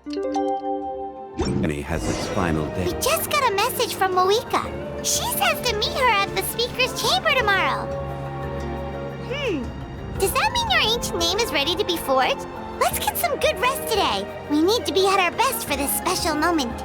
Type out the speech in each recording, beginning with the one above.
And he has its final day. We just got a message from Moika. She says to meet her at the speaker's chamber tomorrow. Does that mean your ancient name is ready to be forged? Let's get some good rest today. We need to be at our best for this special moment.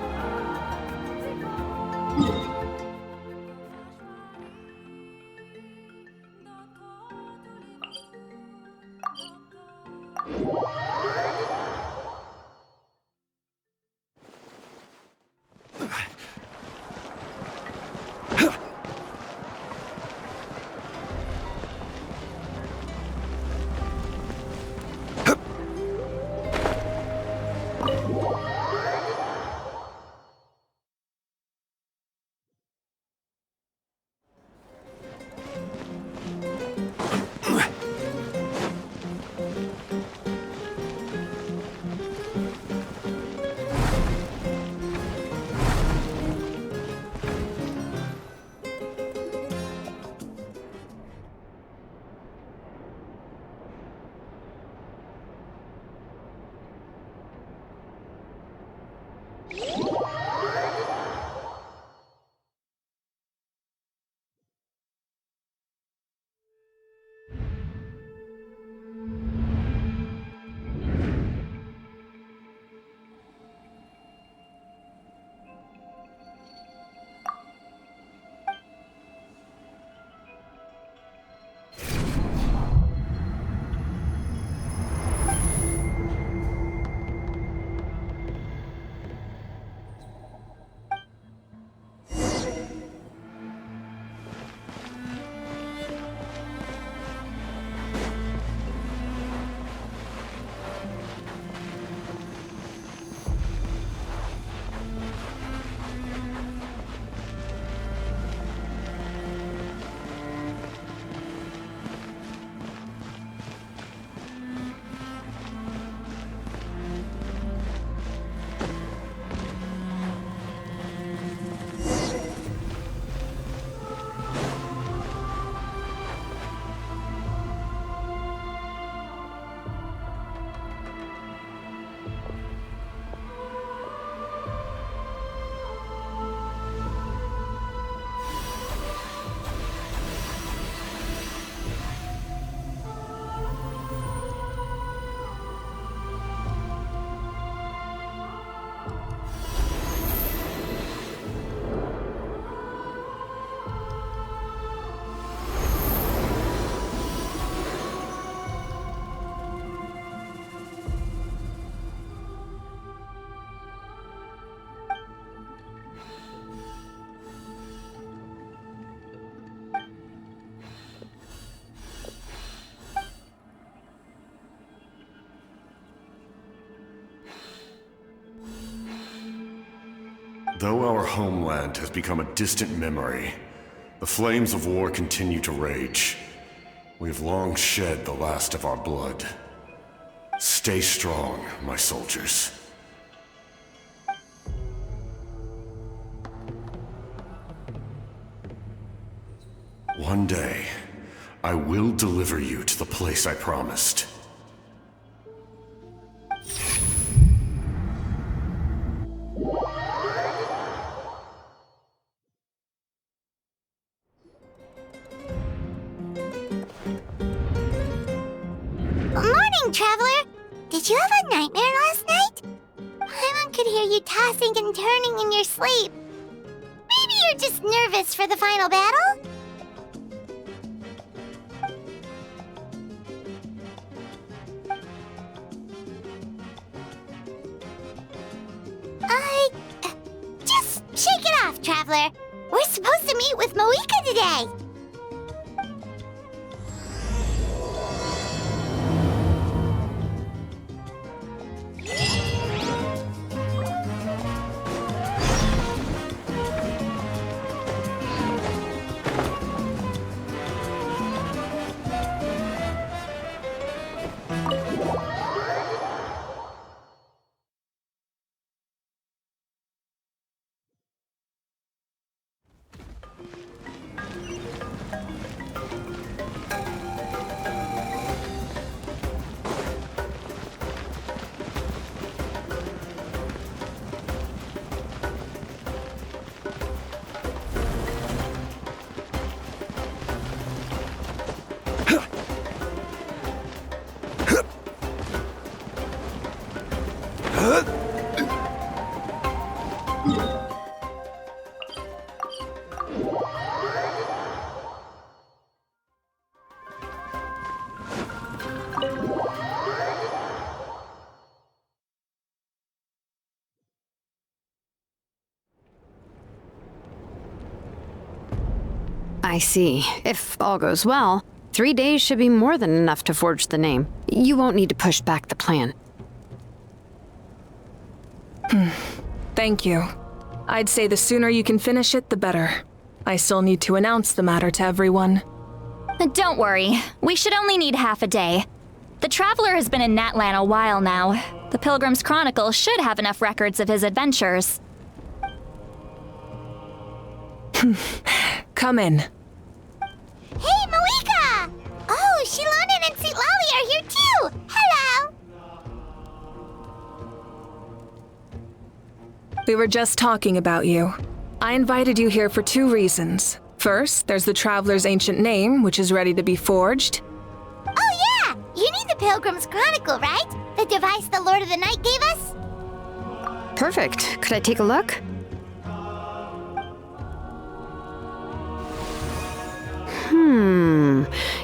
Though our homeland has become a distant memory, the flames of war continue to rage. We have long shed the last of our blood. Stay strong, my soldiers. One day, I will deliver you to the place I promised. Morning, Traveler! Did you have a nightmare last night? Paimon could hear you tossing and turning in your sleep. Maybe you're just nervous for the final battle? Just shake it off, Traveler. We're supposed to meet with Moika today. I see. If all goes well, 3 days should be more than enough to forge the name. You won't need to push back the plan. Thank you. I'd say the sooner you can finish it, the better. I still need to announce the matter to everyone. Don't worry. We should only need half a day. The Traveler has been in Natlan a while now. The Pilgrim's Chronicle should have enough records of his adventures. Come in. Hey, Malika! Oh, Shilonen and Citlali are here too! Hello! We were just talking about you. I invited you here for 2 reasons. First, there's the Traveler's ancient name, which is ready to be forged. Oh yeah! You need the Pilgrim's Chronicle, right? The device the Lord of the Night gave us? Perfect. Could I take a look?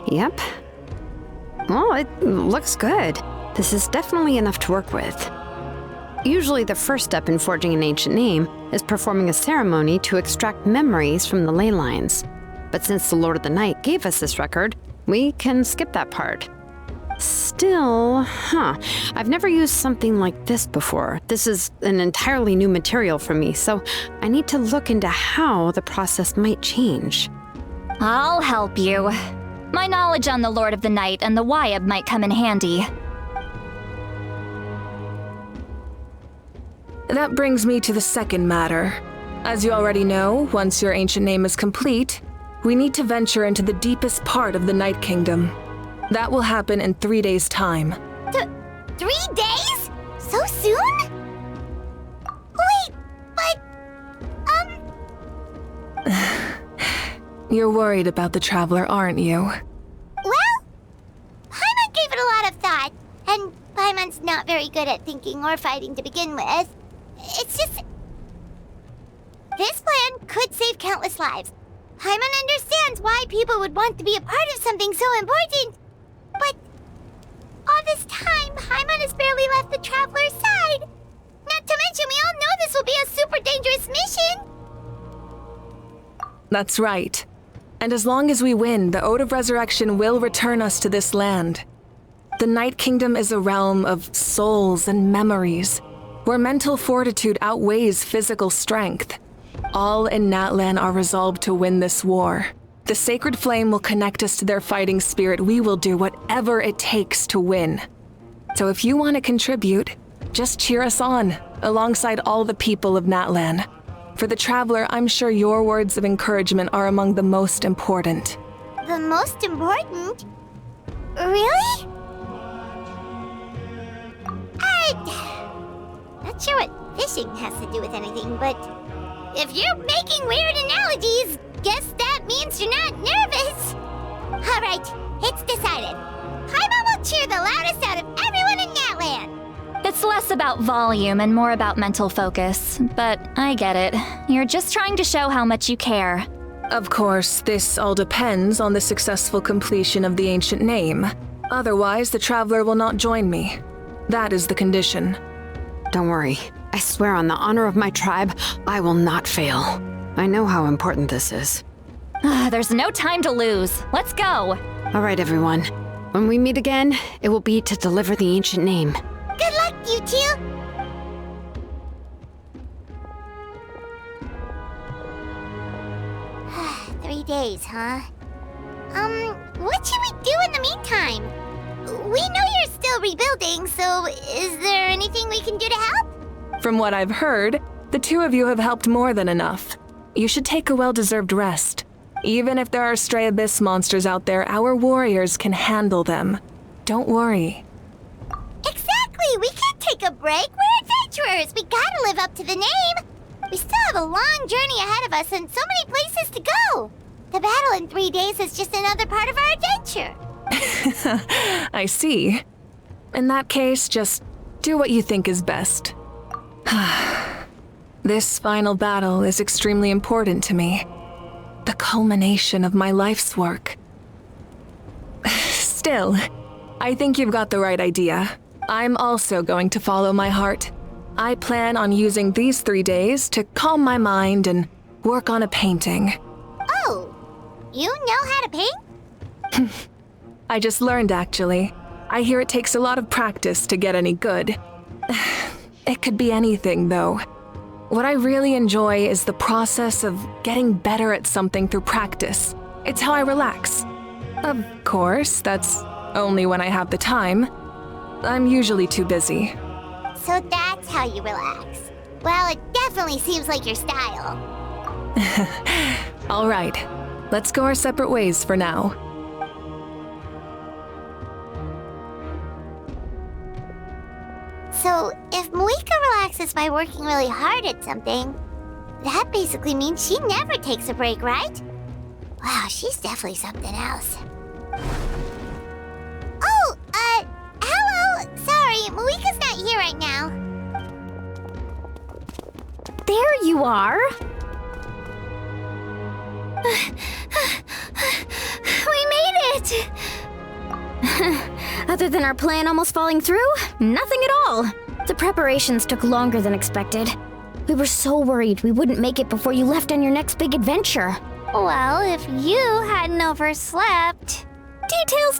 Yep. Well, it looks good. This is definitely enough to work with. Usually the first step in forging an ancient name is performing a ceremony to extract memories from the ley lines. But since the Lord of the Night gave us this record, we can skip that part. Still, I've never used something like this before. This is an entirely new material for me, so I need to look into how the process might change. I'll help you. My knowledge on the Lord of the Night and the Wyab might come in handy. That brings me to the second matter. As you already know, once your ancient name is complete, we need to venture into the deepest part of the Night Kingdom. That will happen in 3 days' time. 3 days? So soon? Wait, but... You're worried about the Traveler, aren't you? Well, Paimon gave it a lot of thought, and Paimon's not very good at thinking or fighting to begin with. It's just... This plan could save countless lives. Paimon understands why people would want to be a part of something so important. But all this time, Paimon has barely left the Traveler's side. Not to mention, we all know this will be a super dangerous mission. That's right. And as long as we win, the Ode of Resurrection will return us to this land. The Night Kingdom is a realm of souls and memories, where mental fortitude outweighs physical strength. All in Natlan are resolved to win this war. The sacred flame will connect us to their fighting spirit. We will do whatever it takes to win. So if you want to contribute, just cheer us on, alongside all the people of Natlan. For the Traveler, I'm sure your words of encouragement are among the most important. The most important? Really? Not sure what fishing has to do with anything, but if you're making weird analogies, guess that means you're not nervous. All right, it's decided. Paimon will cheer the loudest out of everyone in Natlan. It's less about volume and more about mental focus, but I get it. You're just trying to show how much you care. Of course, this all depends on the successful completion of the ancient name. Otherwise, the Traveler will not join me. That is the condition. Don't worry. I swear on the honor of my tribe, I will not fail. I know how important this is. There's no time to lose. Let's go. All right, everyone. When we meet again, it will be to deliver the ancient name. Good luck, you two. Three days, huh? What should we do in the meantime? We know you're still rebuilding, so is there anything we can do to help? From what I've heard, the 2 of you have helped more than enough. You should take a well-deserved rest. Even if there are stray abyss monsters out there, our warriors can handle them. Don't worry. Exactly! We can't take a break. We're adventurers. We gotta live up to the name. We still have a long journey ahead of us and so many places to go. The battle in 3 days is just another part of our adventure. I see. In that case, just do what you think is best. This final battle is extremely important to me. The culmination of my life's work. Still, I think you've got the right idea. I'm also going to follow my heart. I plan on using these 3 days to calm my mind and work on a painting. Oh, you know how to paint? I just learned, actually. I hear it takes a lot of practice to get any good. It could be anything, though. What I really enjoy is the process of getting better at something through practice. It's how I relax. Of course, that's only when I have the time. I'm usually too busy. So that's how you relax. Well, it definitely seems like your style. All right, let's go our separate ways for now. So, if Moika relaxes by working really hard at something, that basically means she never takes a break, right? Wow, she's definitely something else. Oh, hello! Sorry, Moika's not here right now. There you are! We made it! Other than our plan almost falling through, nothing at all. The preparations took longer than expected. We were so worried we wouldn't make it before you left on your next big adventure. Well, if you hadn't overslept...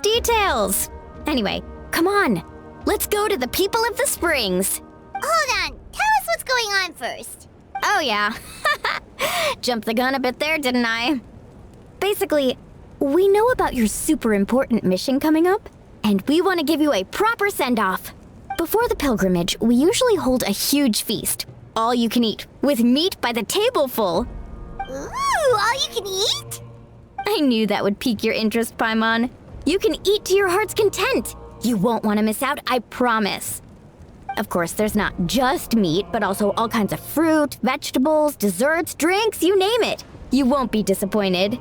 Details! Anyway, come on. Let's go to the people of the springs. Hold on, tell us what's going on first. Oh yeah. Jumped the gun a bit there, didn't I? Basically, we know about your super important mission coming up, and we want to give you a proper send-off. Before the pilgrimage, we usually hold a huge feast. All you can eat, with meat by the tableful. Ooh, all you can eat? I knew that would pique your interest, Paimon. You can eat to your heart's content. You won't want to miss out, I promise. Of course, there's not just meat, but also all kinds of fruit, vegetables, desserts, drinks, you name it. You won't be disappointed.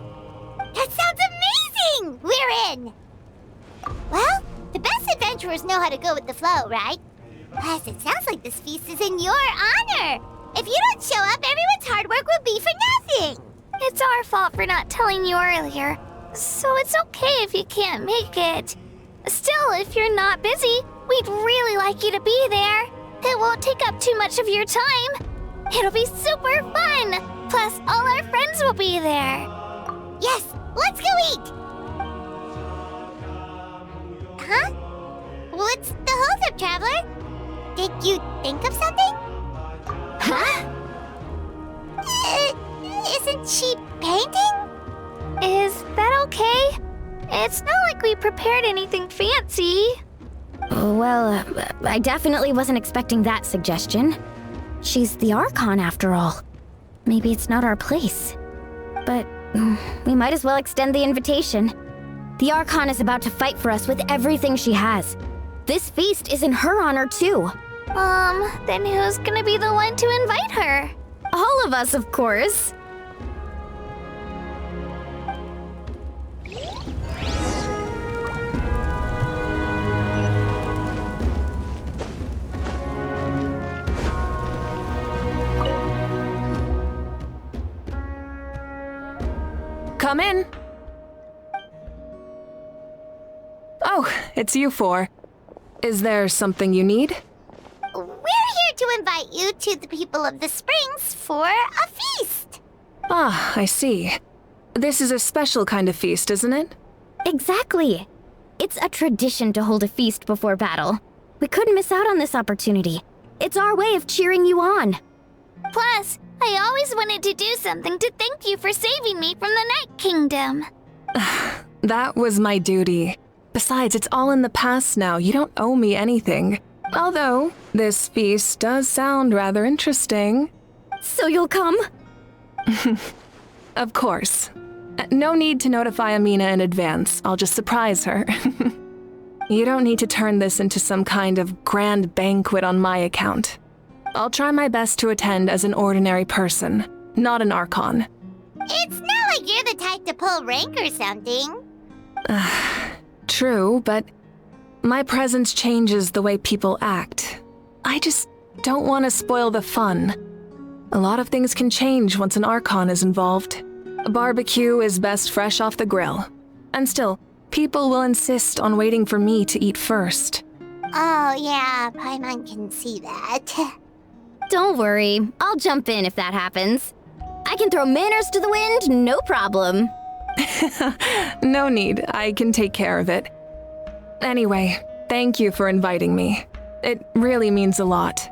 That sounds amazing! We're in! Well, the best adventurers know how to go with the flow, right? Plus, it sounds like this feast is in your honor. If you don't show up, everyone's hard work will be for nothing. It's our fault for not telling you earlier, so it's okay if you can't make it. Still, if you're not busy, we'd really like you to be there. It won't take up too much of your time. It'll be super fun. Plus, all our friends will be there. Yes, let's go eat! Huh? What's the holdup, Traveler? Did you think of something? Huh? Isn't she painting? Is that okay? It's not like we prepared anything fancy. Well, I definitely wasn't expecting that suggestion. She's the Archon, after all. Maybe it's not our place. But we might as well extend the invitation. The Archon is about to fight for us with everything she has. This feast is in her honor, too. Then who's gonna be the one to invite her? All of us, of course. Come in. Oh, it's you four. Is there something you need? We're here to invite you to the people of the springs for a feast. Ah, I see. This is a special kind of feast, isn't it? Exactly. It's a tradition to hold a feast before battle. We couldn't miss out on this opportunity. It's our way of cheering you on. Plus, I always wanted to do something to thank you for saving me from the Night Kingdom. That was my duty. Besides, it's all in the past now. You don't owe me anything. Although, this feast does sound rather interesting. So you'll come? Of course. No need to notify Amina in advance. I'll just surprise her. You don't need to turn this into some kind of grand banquet on my account. I'll try my best to attend as an ordinary person, not an Archon. It's not like you're the type to pull rank or something. True, but my presence changes the way people act. I just don't want to spoil the fun. A lot of things can change once an Archon is involved. A barbecue is best fresh off the grill. And still, people will insist on waiting for me to eat first. Oh, yeah, Paimon can see that. Don't worry, I'll jump in if that happens. I can throw manners to the wind, no problem. No need, I can take care of it. Anyway, thank you for inviting me. It really means a lot.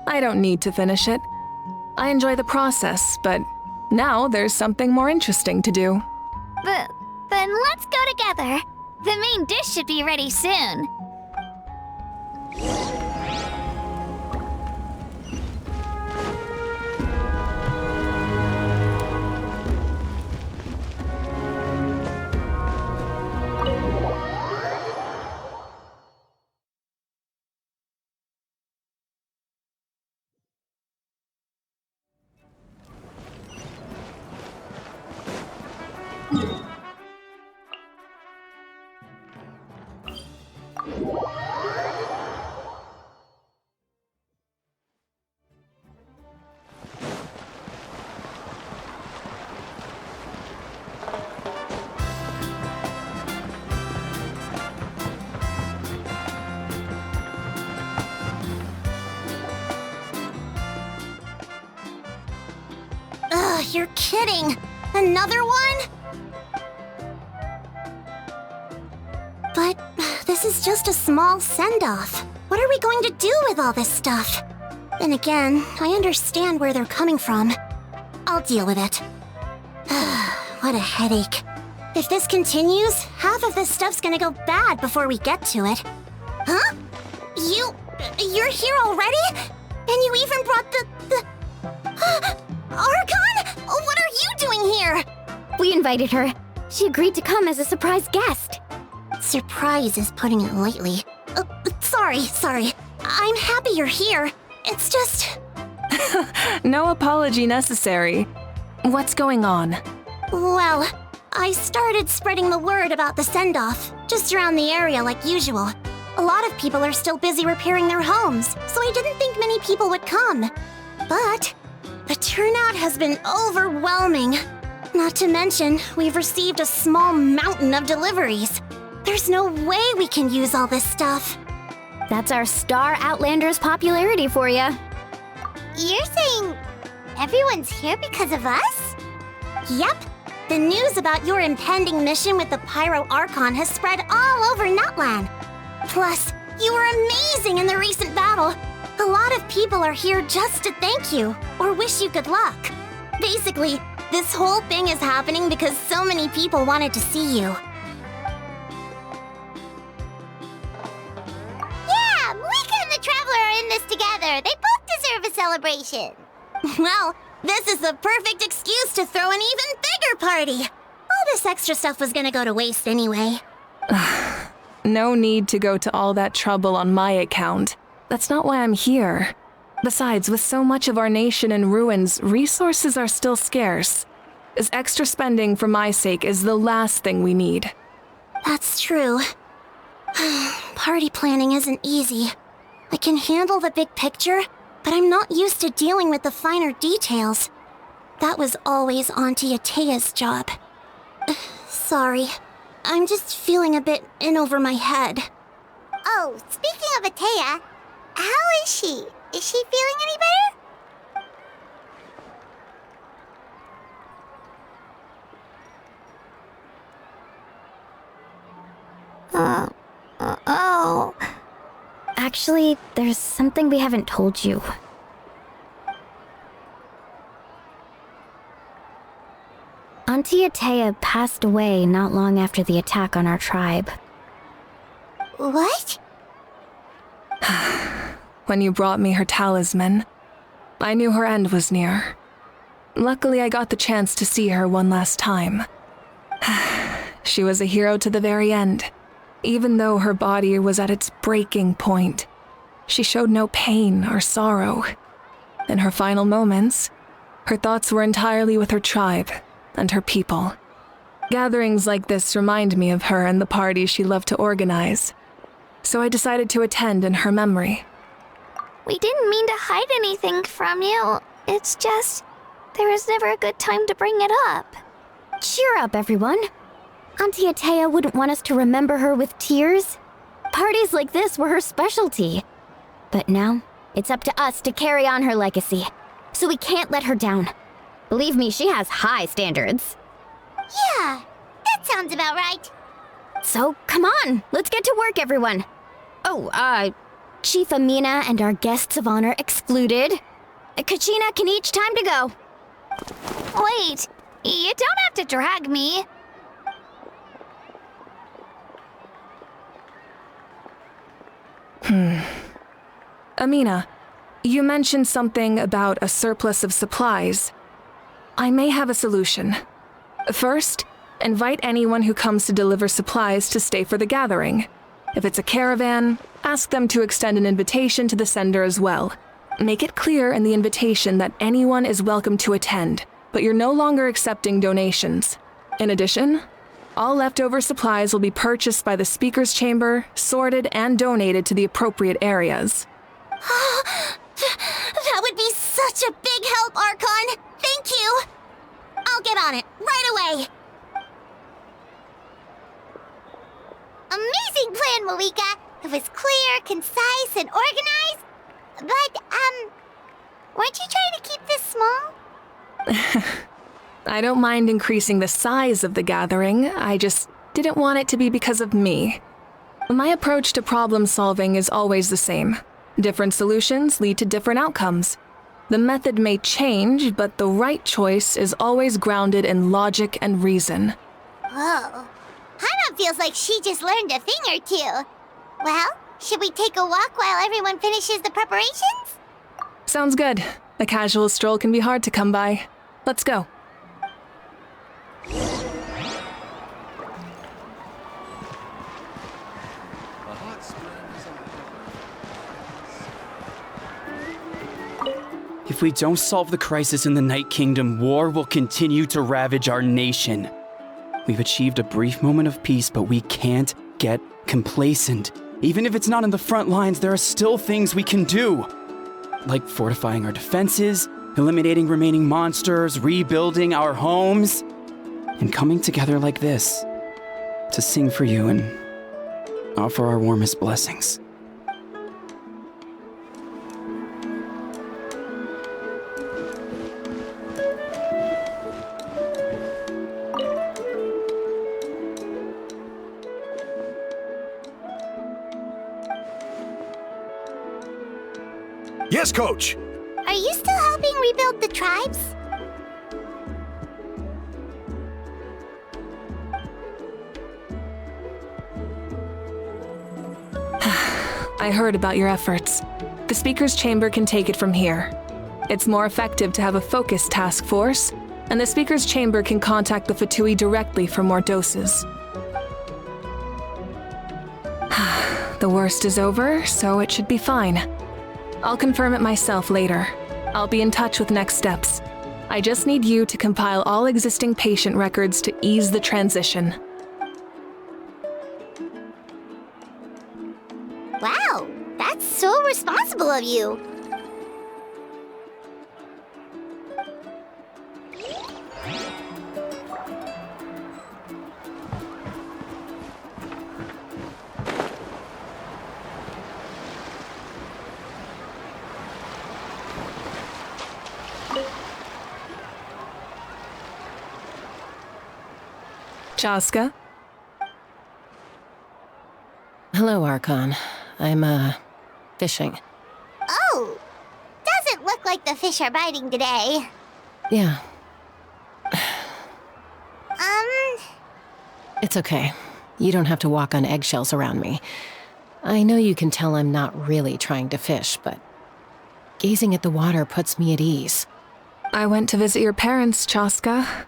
I don't need to finish it. I enjoy the process, but now there's something more interesting to do. Then let's go together. The main dish should be ready soon. Ugh, you're kidding. Another one? But this is just a small send-off. What are we going to do with all this stuff? Then again, I understand where they're coming from. I'll deal with it. What a headache. If this continues, half of this stuff's gonna go bad before we get to it. Huh? You're here already? And you even brought the Archon? What are you doing here? We invited her. She agreed to come as a surprise guest. Surprise is putting it lightly. Sorry. I'm happy you're here. It's just... No apology necessary. What's going on? Well, I started spreading the word about the send-off, just around the area like usual. A lot of people are still busy repairing their homes, so I didn't think many people would come. But the turnout has been overwhelming. Not to mention, we've received a small mountain of deliveries. There's no way we can use all this stuff. That's our Star Outlander's popularity for you. You're saying everyone's here because of us? Yep. The news about your impending mission with the Pyro Archon has spread all over Natlan. Plus, you were amazing in the recent battle. A lot of people are here just to thank you, or wish you good luck. Basically, this whole thing is happening because so many people wanted to see you. Yeah, Malika and the Traveler are in this together. They both deserve a celebration. Well, this is the perfect excuse to throw an even bigger party. All this extra stuff was gonna go to waste anyway. No need to go to all that trouble on my account. That's not why I'm here. Besides, with so much of our nation in ruins, resources are still scarce. This extra spending for my sake is the last thing we need. That's true. Party planning isn't easy. I can handle the big picture, but I'm not used to dealing with the finer details. That was always Auntie Atea's job. Sorry. I'm just feeling a bit in over my head. Oh, speaking of Atea, how is she? Is she feeling any better? Oh. Actually, there's something we haven't told you. Auntie Atea passed away not long after the attack on our tribe. What? When you brought me her talisman, I knew her end was near. Luckily, I got the chance to see her one last time. She was a hero to the very end. Even though her body was at its breaking point, she showed no pain or sorrow. In her final moments, her thoughts were entirely with her tribe and her people. Gatherings like this remind me of her and the parties she loved to organize. so I decided to attend in her memory. We didn't mean to hide anything from you. It's just, there was never a good time to bring it up. Cheer up, everyone. Auntie Atea wouldn't want us to remember her with tears. Parties like this were her specialty. But now, it's up to us to carry on her legacy, so we can't let her down. Believe me, she has high standards. Yeah, that sounds about right. So, come on, let's get to work, everyone. Oh, Chief Amina and our guests of honor excluded. Kachina, can each time to go. Wait, you don't have to drag me. Amina, you mentioned something about a surplus of supplies. I may have a solution. First, invite anyone who comes to deliver supplies to stay for the gathering. If it's a caravan, ask them to extend an invitation to the sender as well. Make it clear in the invitation that anyone is welcome to attend, but you're no longer accepting donations. In addition, all leftover supplies will be purchased by the speaker's chamber, sorted, and donated to the appropriate areas. That would be such a big help, Archon. Thank you. I'll get on it right away. Amazing plan, Malika. It was clear, concise, and organized. But, weren't you trying to keep this small? I don't mind increasing the size of the gathering, I just didn't want it to be because of me. My approach to problem solving is always the same. Different solutions lead to different outcomes. The method may change, but the right choice is always grounded in logic and reason. Whoa. Hana feels like she just learned a thing or two. Well, should we take a walk while everyone finishes the preparations? Sounds good. A casual stroll can be hard to come by. Let's go. If we don't solve the crisis in the Night Kingdom, war will continue to ravage our nation. We've achieved a brief moment of peace, but we can't get complacent. Even if it's not in the front lines, there are still things we can do. Like fortifying our defenses, eliminating remaining monsters, rebuilding our homes, and coming together like this to sing for you and offer our warmest blessings. Yes, Coach! Are you still helping rebuild the tribes? I heard about your efforts. The Speaker's Chamber can take it from here. It's more effective to have a focused task force, and the Speaker's Chamber can contact the Fatui directly for more doses. The worst is over, so it should be fine. I'll confirm it myself later. I'll be in touch with next steps. I just need you to compile all existing patient records to ease the transition. Wow, that's so responsible of you. Chaska? Hello, Archon. I'm, fishing. Oh, doesn't look like the fish are biting today. Yeah, Um, it's okay. You don't have to walk on eggshells around me. I know you can tell I'm not really trying to fish, but gazing at the water puts me at ease. I went to visit your parents, Chaska.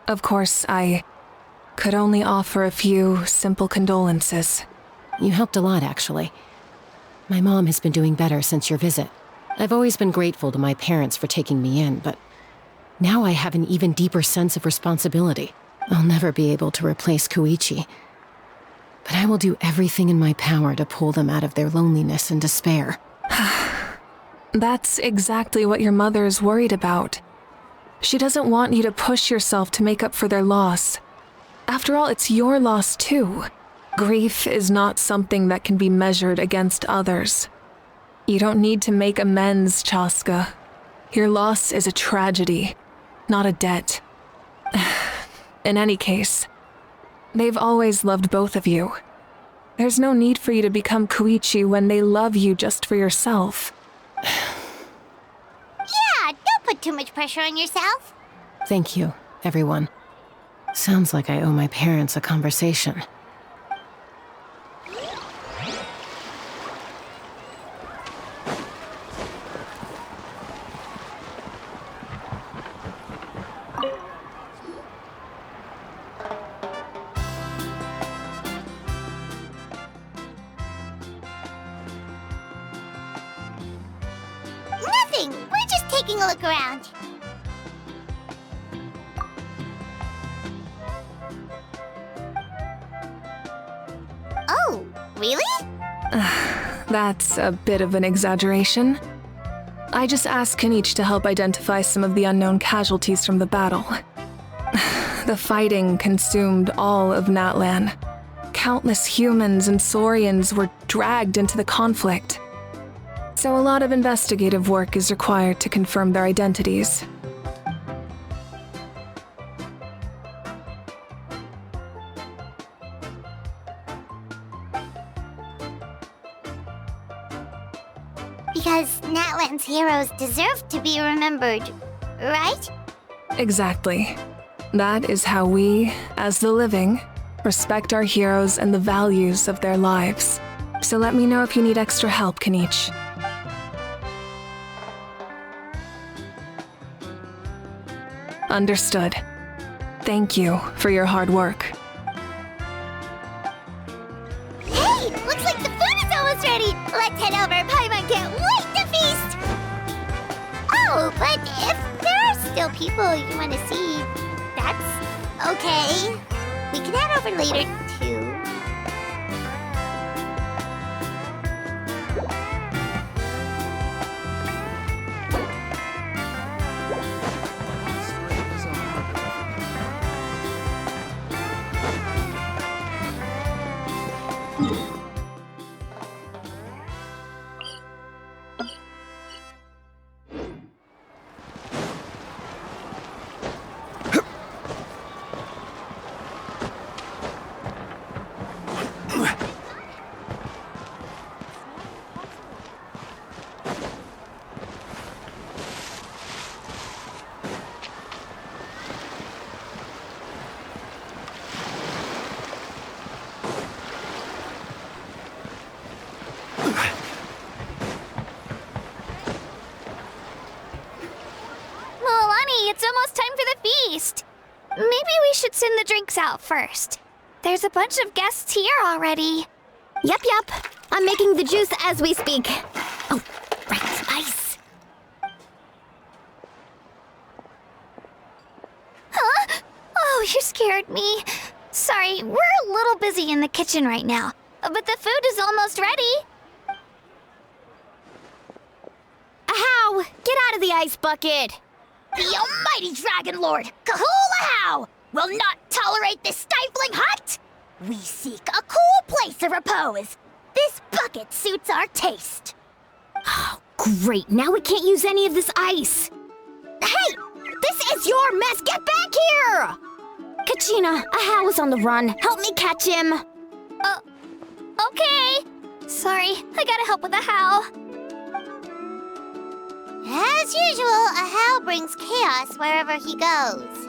Of course, I could only offer a few simple condolences. You helped a lot, actually. My mom has been doing better since your visit. I've always been grateful to my parents for taking me in, but now I have an even deeper sense of responsibility. I'll never be able to replace Koichi. but I will do everything in my power to pull them out of their loneliness and despair. That's exactly what your mother is worried about. She doesn't want you to push yourself to make up for their loss. After all, it's your loss too. Grief is not something that can be measured against others. You don't need to make amends, Chaska. Your loss is a tragedy, not a debt. In any case, they've always loved both of you. There's no need for you to become Koichi when they love you just for yourself. Yeah, don't put too much pressure on yourself. Thank you, everyone. Sounds like I owe my parents a conversation. Nothing. We're just taking a look around. Oh, really? That's a bit of an exaggeration. I just asked Kenichi to help identify some of the unknown casualties from the battle. The fighting consumed all of Natlan. Countless humans and Saurians were dragged into the conflict. So a lot of investigative work is required to confirm their identities. Because Natlan's heroes deserve to be remembered, right? Exactly. That is how we, as the living, respect our heroes and the values of their lives. So let me know if you need extra help, Kenichi. Understood. Thank you for your hard work. Hey, looks like the food is almost ready. Let's head over. Paimon can't wait to feast. Oh, but if there are still people you want to see, that's okay. We can head over later, too. It's almost time for the feast. Maybe we should send the drinks out first. There's a bunch of guests here already. Yep. I'm making the juice as we speak. Oh, right, ice. Huh? Oh, you scared me. Sorry, we're a little busy in the kitchen right now, but the food is almost ready. Ahow! Get out of the ice bucket! The almighty Dragon Lord, Kahula-how, will not tolerate this stifling hut! We seek a cool place of repose. This bucket suits our taste. Oh, great. Now we can't use any of this ice. Hey! This is your mess! Get back here! Kachina, Ahow is on the run. Help me catch him. Okay. Sorry, I gotta help with the how. As usual, Ahow brings chaos wherever he goes.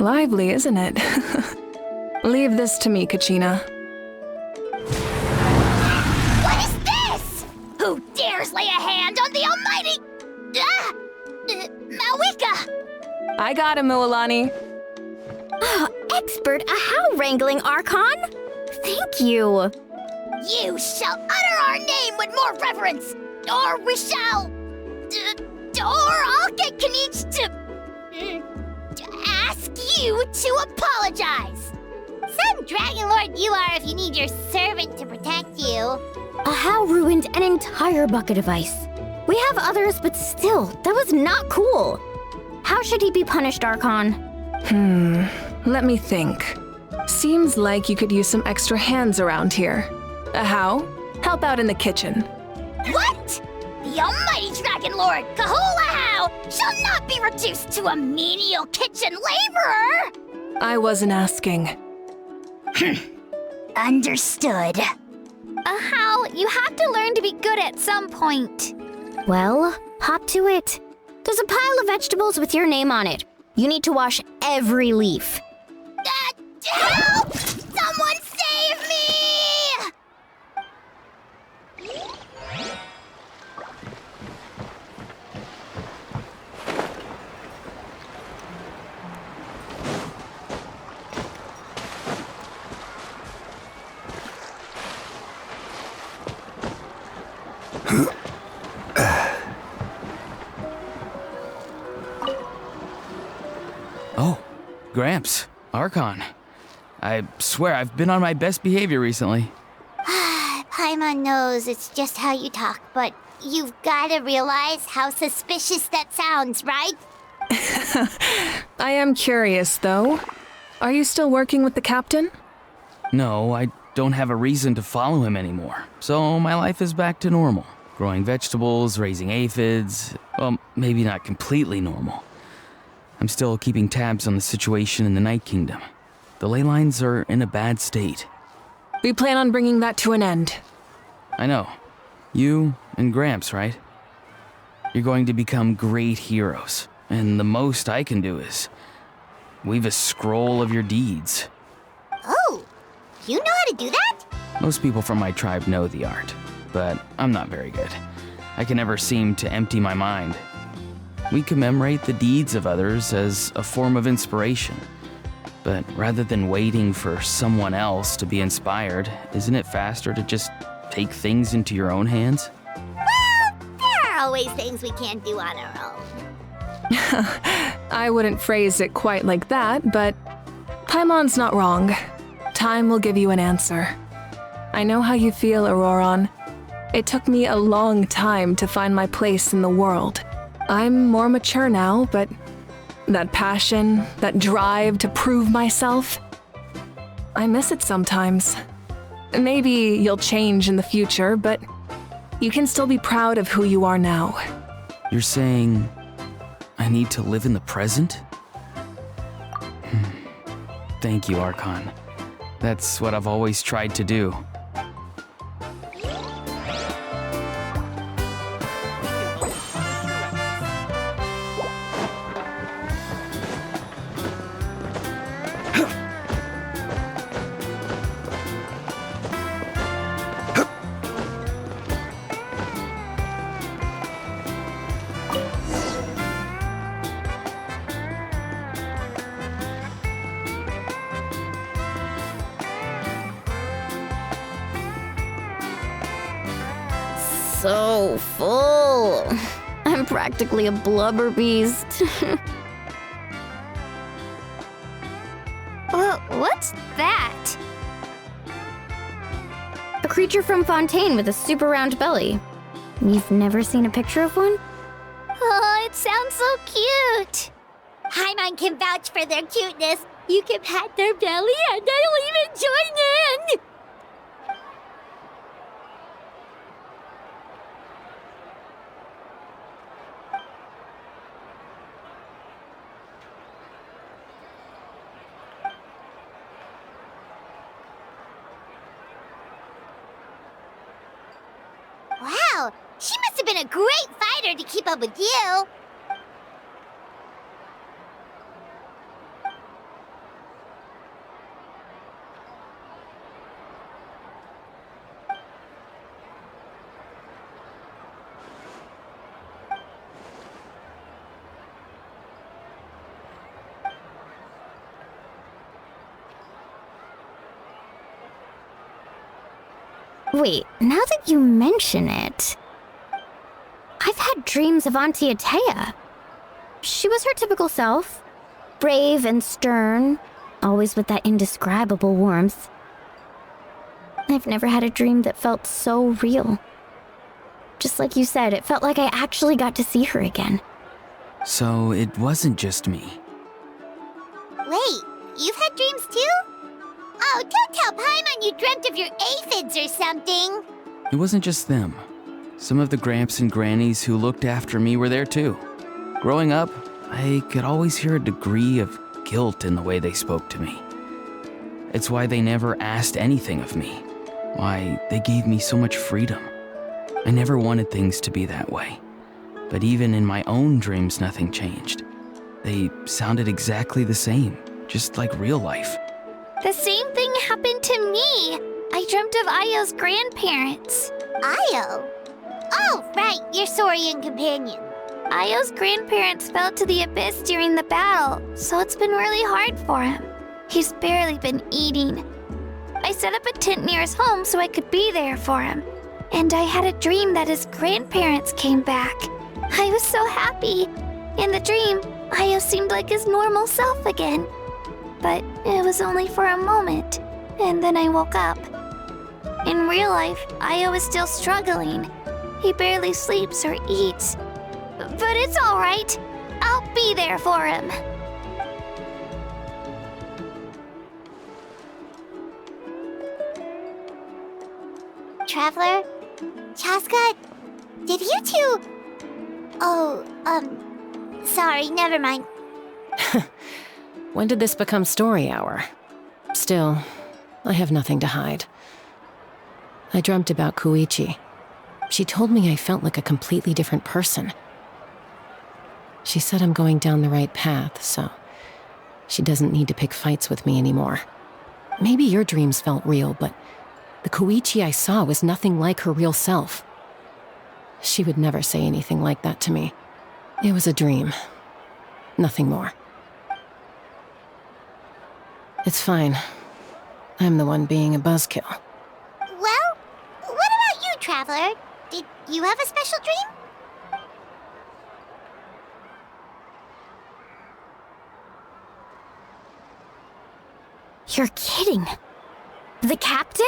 Lively, isn't it? Leave this to me, Kachina. What is this? Who dares lay a hand on the almighty... Mawika? I got him, Mualani. Oh, expert Ahow wrangling, Archon. Thank you. You shall utter our name with more reverence, or we shall... or I'll get Kenichi to ask you to apologize. Some Dragon Lord you are if you need your servant to protect you. How ruined an entire bucket of ice. We have others, but still, that was not cool. How should he be punished, Archon? Let me think. Seems like you could use some extra hands around here. How? Help out in the kitchen. What? The almighty Dragon Lord, Kahula shall not be reduced to a menial kitchen laborer! I wasn't asking. Understood. How? You have to learn to be good at some point. Well, hop to it. There's a pile of vegetables with your name on it. You need to wash every leaf. Help! Someone save me! Oh, Gramps, Archon. I swear I've been on my best behavior recently. Paimon knows it's just how you talk, but you've gotta realize how suspicious that sounds, right? I am curious, though. Are you still working with the captain? No, I don't have a reason to follow him anymore, so my life is back to normal. Growing vegetables, raising aphids, well, maybe not completely normal. I'm still keeping tabs on the situation in the Night Kingdom. The ley lines are in a bad state. We plan on bringing that to an end. I know. You and Gramps, right? You're going to become great heroes, and the most I can do is weave a scroll of your deeds. Oh, you know how to do that? Most people from my tribe know the art, but I'm not very good. I can never seem to empty my mind. We commemorate the deeds of others as a form of inspiration. But rather than waiting for someone else to be inspired, isn't it faster to just take things into your own hands? Well, there are always things we can't do on our own. I wouldn't phrase it quite like that, but Paimon's not wrong. Time will give you an answer. I know how you feel, Auroron. It took me a long time to find my place in the world. I'm more mature now, but that passion, that drive to prove myself, I miss it sometimes. Maybe you'll change in the future, but you can still be proud of who you are now. You're saying I need to live in the present? Thank you, Archon. That's what I've always tried to do. So full. I'm practically a blubber beast. What's that? A creature from Fontaine with a super round belly. You've never seen a picture of one? Oh, it sounds so cute. Paimon can vouch for their cuteness. You can pat their belly and they'll even join in. Wow, she must have been a great fighter to keep up with you. Wait, now that you mention it, I've had dreams of Auntie Atea. She was her typical self, brave and stern, always with that indescribable warmth. I've never had a dream that felt so real. Just like you said, it felt like I actually got to see her again. So it wasn't just me. Wait, you've had dreams too? Oh, don't tell Paimon you dreamt of your aphids or something. It wasn't just them. Some of the Gramps and Grannies who looked after me were there too. Growing up, I could always hear a degree of guilt in the way they spoke to me. It's why they never asked anything of me. Why they gave me so much freedom. I never wanted things to be that way. But even in my own dreams, nothing changed. They sounded exactly the same, just like real life. The same thing happened to me. I dreamt of Io's grandparents. Io? Oh, right, your Saurian companion. Io's grandparents fell to the abyss during the battle, so it's been really hard for him. He's barely been eating. I set up a tent near his home so I could be there for him. And I had a dream that his grandparents came back. I was so happy. In the dream, Io seemed like his normal self again. But it was only for a moment, and then I woke up. In real life, Io is still struggling. He barely sleeps or eats. But it's all right. I'll be there for him. Traveler? Chaska? Did you two... Oh, sorry, never mind. When did this become story hour? Still, I have nothing to hide. I dreamt about Koichi. She told me I felt like a completely different person. She said I'm going down the right path, so she doesn't need to pick fights with me anymore. Maybe your dreams felt real, but the Koichi I saw was nothing like her real self. She would never say anything like that to me. It was a dream. Nothing more. It's fine. I'm the one being a buzzkill. Well, what about you, Traveler? Did you have a special dream? You're kidding. The captain?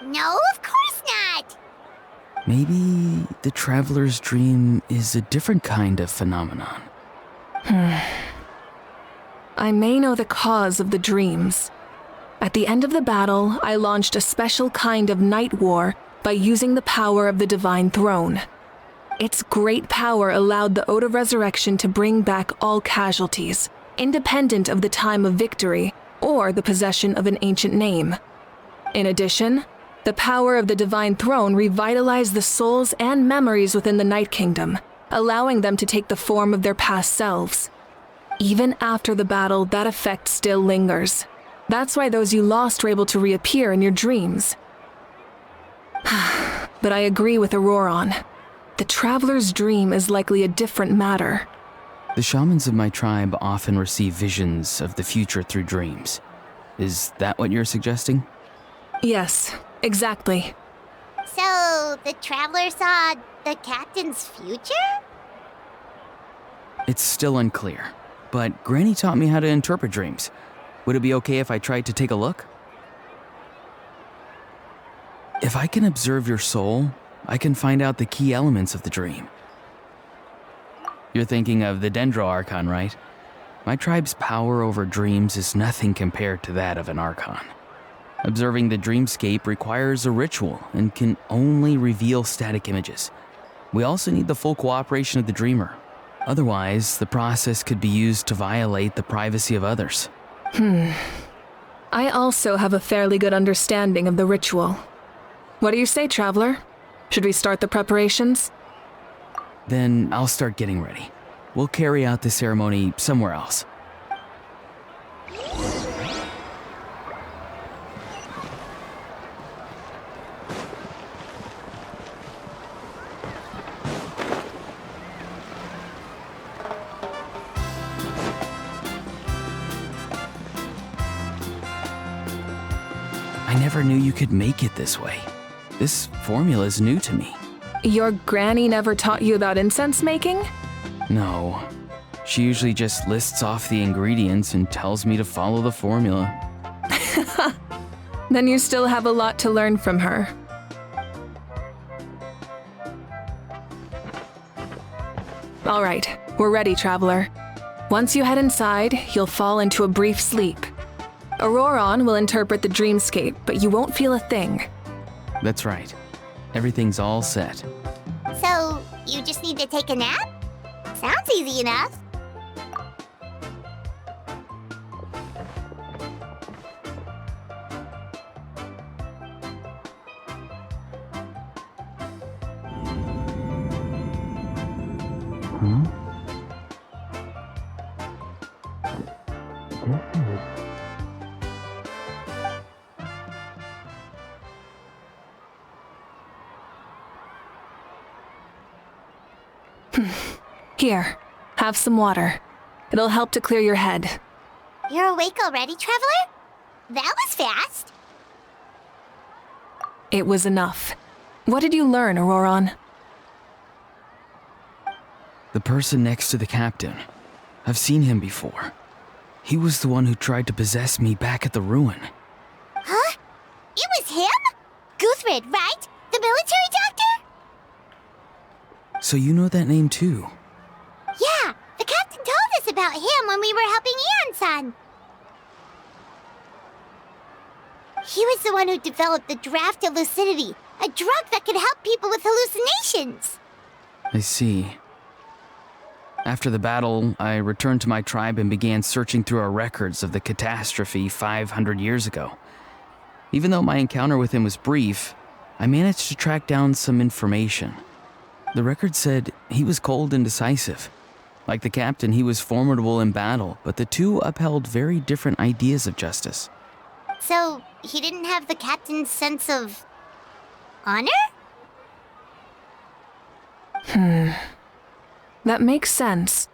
No, of course not. Maybe the Traveler's dream is a different kind of phenomenon. I may know the cause of the dreams. At the end of the battle, I launched a special kind of night war by using the power of the Divine Throne. Its great power allowed the Ode of Resurrection to bring back all casualties, independent of the time of victory or the possession of an ancient name. In addition, the power of the Divine Throne revitalized the souls and memories within the Night Kingdom, allowing them to take the form of their past selves. Even after the battle, that effect still lingers. That's why those you lost were able to reappear in your dreams. But I agree with Auroron. The Traveler's dream is likely a different matter. The shamans of my tribe often receive visions of the future through dreams. Is that what you're suggesting? Yes, exactly. So, the Traveler saw the captain's future? It's still unclear, but Granny taught me how to interpret dreams. Would it be okay if I tried to take a look? If I can observe your soul, I can find out the key elements of the dream. You're thinking of the Dendro Archon, right? My tribe's power over dreams is nothing compared to that of an Archon. Observing the dreamscape requires a ritual and can only reveal static images. We also need the full cooperation of the dreamer. Otherwise, the process could be used to violate the privacy of others. I also have a fairly good understanding of the ritual. What do you say, Traveler? Should we start the preparations? Then I'll start getting ready. We'll carry out the ceremony somewhere else. I never knew you could make it this way. This formula is new to me. Your granny never taught you about incense making? No. She usually just lists off the ingredients and tells me to follow the formula. Then you still have a lot to learn from her. All right, we're ready, Traveler. Once you head inside, you'll fall into a brief sleep. Auroron will interpret the dreamscape, but you won't feel a thing. That's right. Everything's all set. So, you just need to take a nap? Sounds easy enough. Here, have some water. It'll help to clear your head. You're awake already, Traveler? That was fast. It was enough. What did you learn, Auroron? The person next to the captain. I've seen him before. He was the one who tried to possess me back at the ruin. Huh? It was him? Guthred, right? The military doctor? So you know that name too? Yeah, the captain told us about him when we were helping Eon-san. He was the one who developed the draft of lucidity, a drug that could help people with hallucinations. I see. After the battle, I returned to my tribe and began searching through our records of the catastrophe 500 years ago. Even though my encounter with him was brief, I managed to track down some information. The record said he was cold and decisive. Like the captain, he was formidable in battle, but the two upheld very different ideas of justice. So, he didn't have the captain's sense of honor? That makes sense.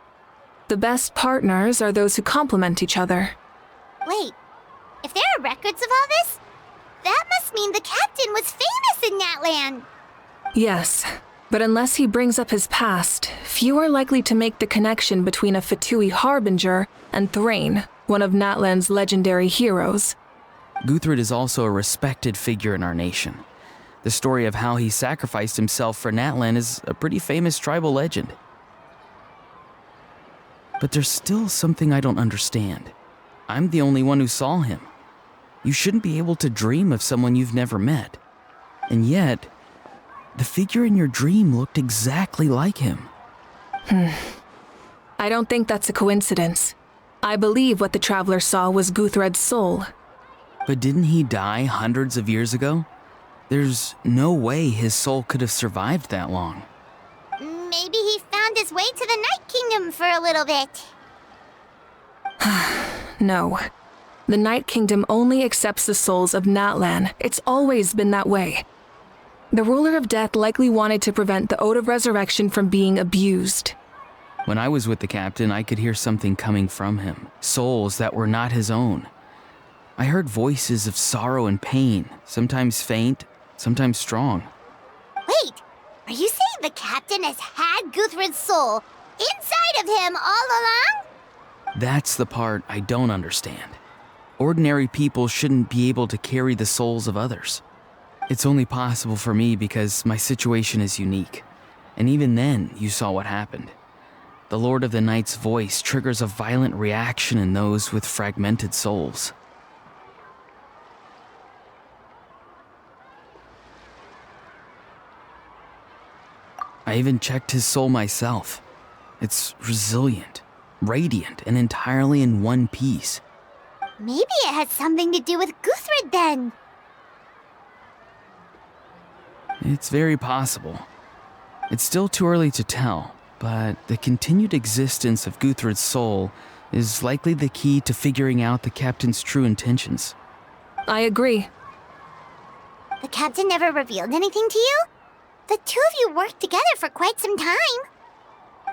The best partners are those who complement each other. Wait, if there are records of all this, that must mean the captain was famous in Natlan. Yes, but unless he brings up his past, few are likely to make the connection between a Fatui harbinger and Thrain, one of Natlan's legendary heroes. Guthred is also a respected figure in our nation. The story of how he sacrificed himself for Natlan is a pretty famous tribal legend. But there's still something I don't understand. I'm the only one who saw him. You shouldn't be able to dream of someone you've never met. And yet, the figure in your dream looked exactly like him. I don't think that's a coincidence. I believe what the Traveler saw was Guthred's soul. But didn't he die hundreds of years ago? There's no way his soul could have survived that long. Maybe he found his way to the Night Kingdom for a little bit. No. The Night Kingdom only accepts the souls of Natlan. It's always been that way. The Ruler of Death likely wanted to prevent the Ode of Resurrection from being abused. When I was with the captain, I could hear something coming from him, souls that were not his own. I heard voices of sorrow and pain, sometimes faint, sometimes strong. Wait, are you saying the captain has had Guthred's soul inside of him all along? That's the part I don't understand. Ordinary people shouldn't be able to carry the souls of others. It's only possible for me because my situation is unique. And even then, you saw what happened. The Lord of the Night's voice triggers a violent reaction in those with fragmented souls. I even checked his soul myself. It's resilient, radiant, and entirely in one piece. Maybe it has something to do with Guthred then. It's very possible. It's still too early to tell, but the continued existence of Guthred's soul is likely the key to figuring out the captain's true intentions. I agree. The captain never revealed anything to you? The two of you worked together for quite some time.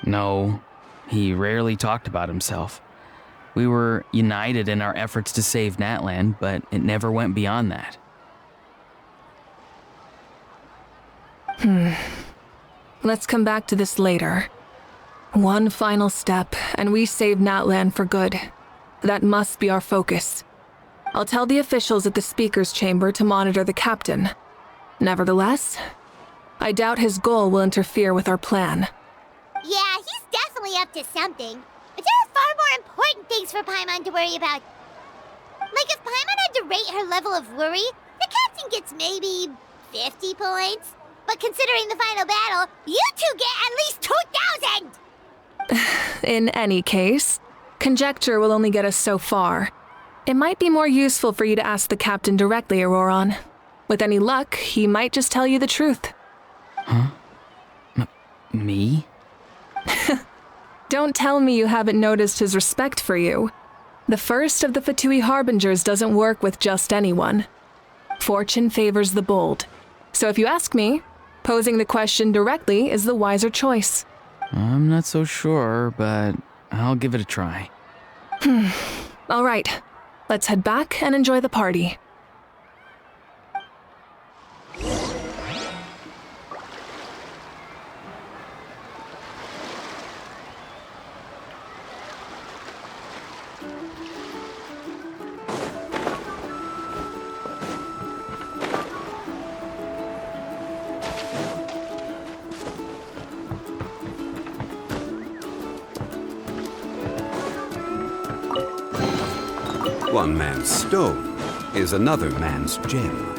No, he rarely talked about himself. We were united in our efforts to save Natlan, but it never went beyond that. Let's come back to this later. One final step, and we save Natlan for good. That must be our focus. I'll tell the officials at the speaker's chamber to monitor the captain. Nevertheless, I doubt his goal will interfere with our plan. Yeah, he's definitely up to something. But there are far more important things for Paimon to worry about. Like if Paimon had to rate her level of worry, the captain gets maybe 50 points. But considering the final battle, you two get at least 2,000! In any case, conjecture will only get us so far. It might be more useful for you to ask the captain directly, Auroron. With any luck, he might just tell you the truth. Huh? Me? Don't tell me you haven't noticed his respect for you. The first of the Fatui Harbingers doesn't work with just anyone. Fortune favors the bold. So if you ask me, posing the question directly is the wiser choice. I'm not so sure, but I'll give it a try. All right, let's head back and enjoy the party. One man's stone is another man's gem.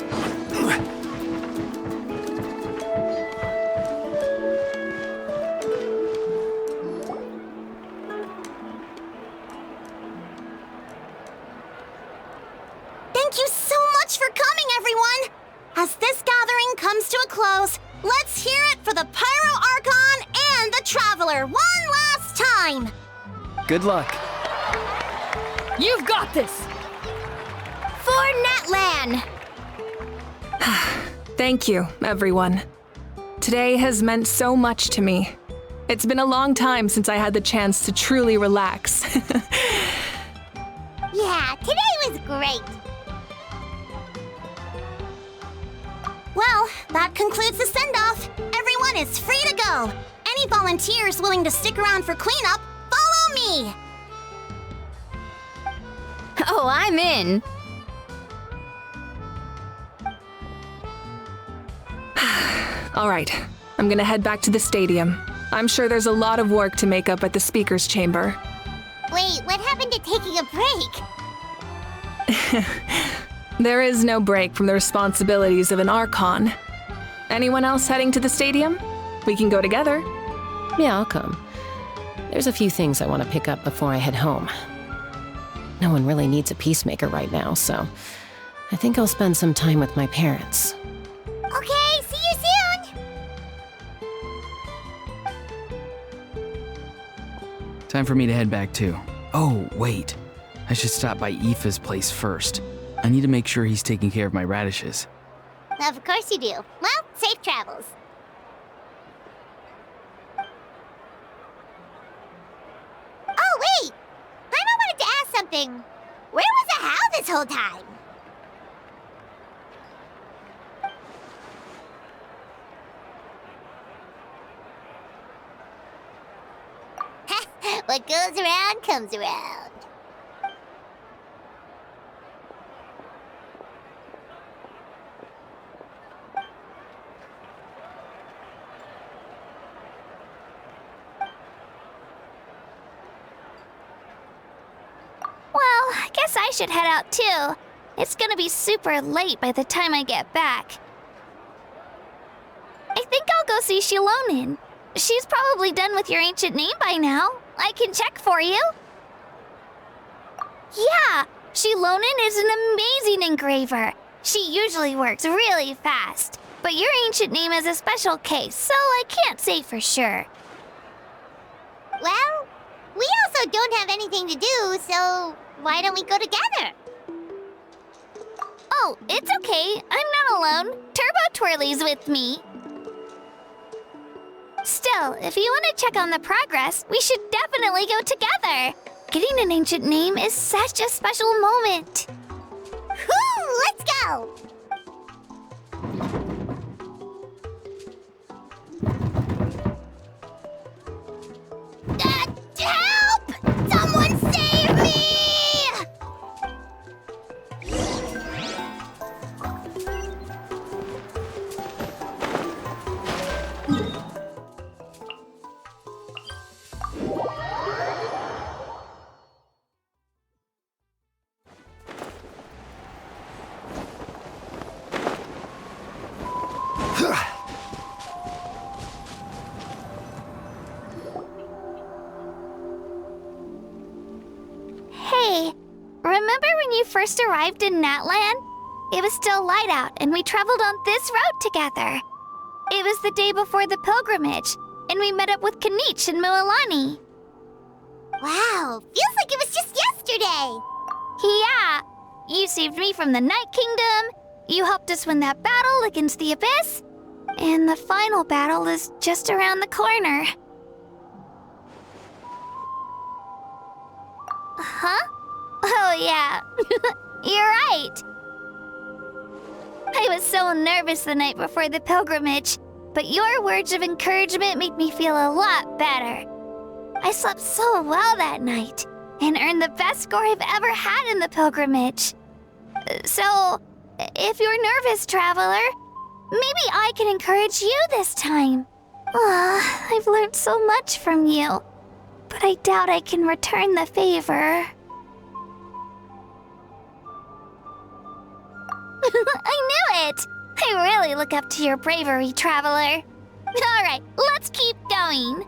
Thank you so much for coming, everyone! As this gathering comes to a close, let's hear it for the Pyro Archon and the Traveler one last time! Good luck. You've got this! For Natlan! Thank you, everyone. Today has meant so much to me. It's been a long time since I had the chance to truly relax. Yeah, today was great! Well, that concludes the send-off. Everyone is free to go. Any volunteers willing to stick around for cleanup, follow me! Oh, I'm in! All right, I'm gonna head back to the stadium. I'm sure there's a lot of work to make up at the speaker's chamber. Wait, what happened to taking a break? There is no break from the responsibilities of an Archon. Anyone else heading to the stadium? We can go together. Yeah, I'll come. There's a few things I want to pick up before I head home. No one really needs a peacemaker right now, so I think I'll spend some time with my parents. Okay, see you soon! Time for me to head back too. Oh, wait. I should stop by Aoife's place first. I need to make sure he's taking care of my radishes. Of course you do. Well, safe travels. Oh, wait! Paimon wanted to ask something. Where was the How this whole time? What goes around comes around. Well, I guess I should head out too. It's gonna be super late by the time I get back. I think I'll go see Shilonin. She's probably done with your ancient name by now. I can check for you. Yeah, Shilonin is an amazing engraver. She usually works really fast. But your ancient name is a special case, so I can't say for sure. Well, we also don't have anything to do, so why don't we go together? Oh, it's okay. I'm not alone. Turbo Twirly's with me. Still, if you want to check on the progress, we should definitely go together. Getting an ancient name is such a special moment. Whoo, let's go! Hey, remember when you first arrived in Natlan? It was still light out, and we traveled on this road together. It was the day before the pilgrimage, and we met up with Kanich and Mualani. Wow, feels like it was just yesterday. Yeah, you saved me from the Night Kingdom, you helped us win that battle against the Abyss, and the final battle is just around the corner. Huh? Oh yeah, you're right. I was so nervous the night before the pilgrimage, but your words of encouragement made me feel a lot better. I slept so well that night, and earned the best score I've ever had in the pilgrimage. So, if you're nervous, traveler, maybe I can encourage you this time. I've learned so much from you, but I doubt I can return the favor. I knew it! I really look up to your bravery, traveler. Alright, let's keep going.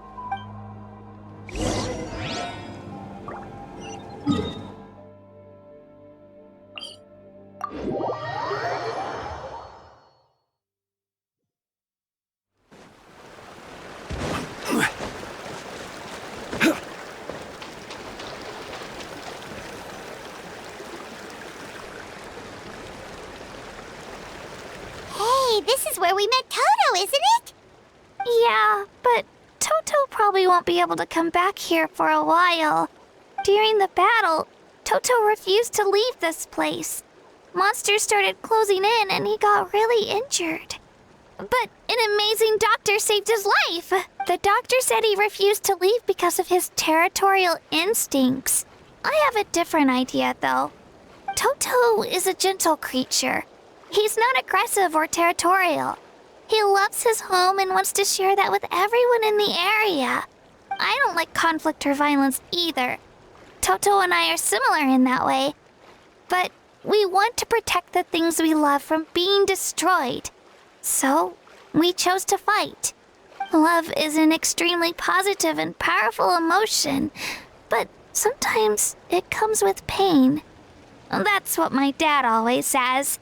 Hey, this is where we met Toto, isn't it? Yeah, but Toto probably won't be able to come back here for a while. During the battle, Toto refused to leave this place. Monsters started closing in and he got really injured. But an amazing doctor saved his life. The doctor said he refused to leave because of his territorial instincts. I have a different idea, though. Toto is a gentle creature. He's not aggressive or territorial. He loves his home and wants to share that with everyone in the area. I don't like conflict or violence either. Toto and I are similar in that way. But we want to protect the things we love from being destroyed. So, we chose to fight. Love is an extremely positive and powerful emotion, but sometimes it comes with pain. That's what my dad always says.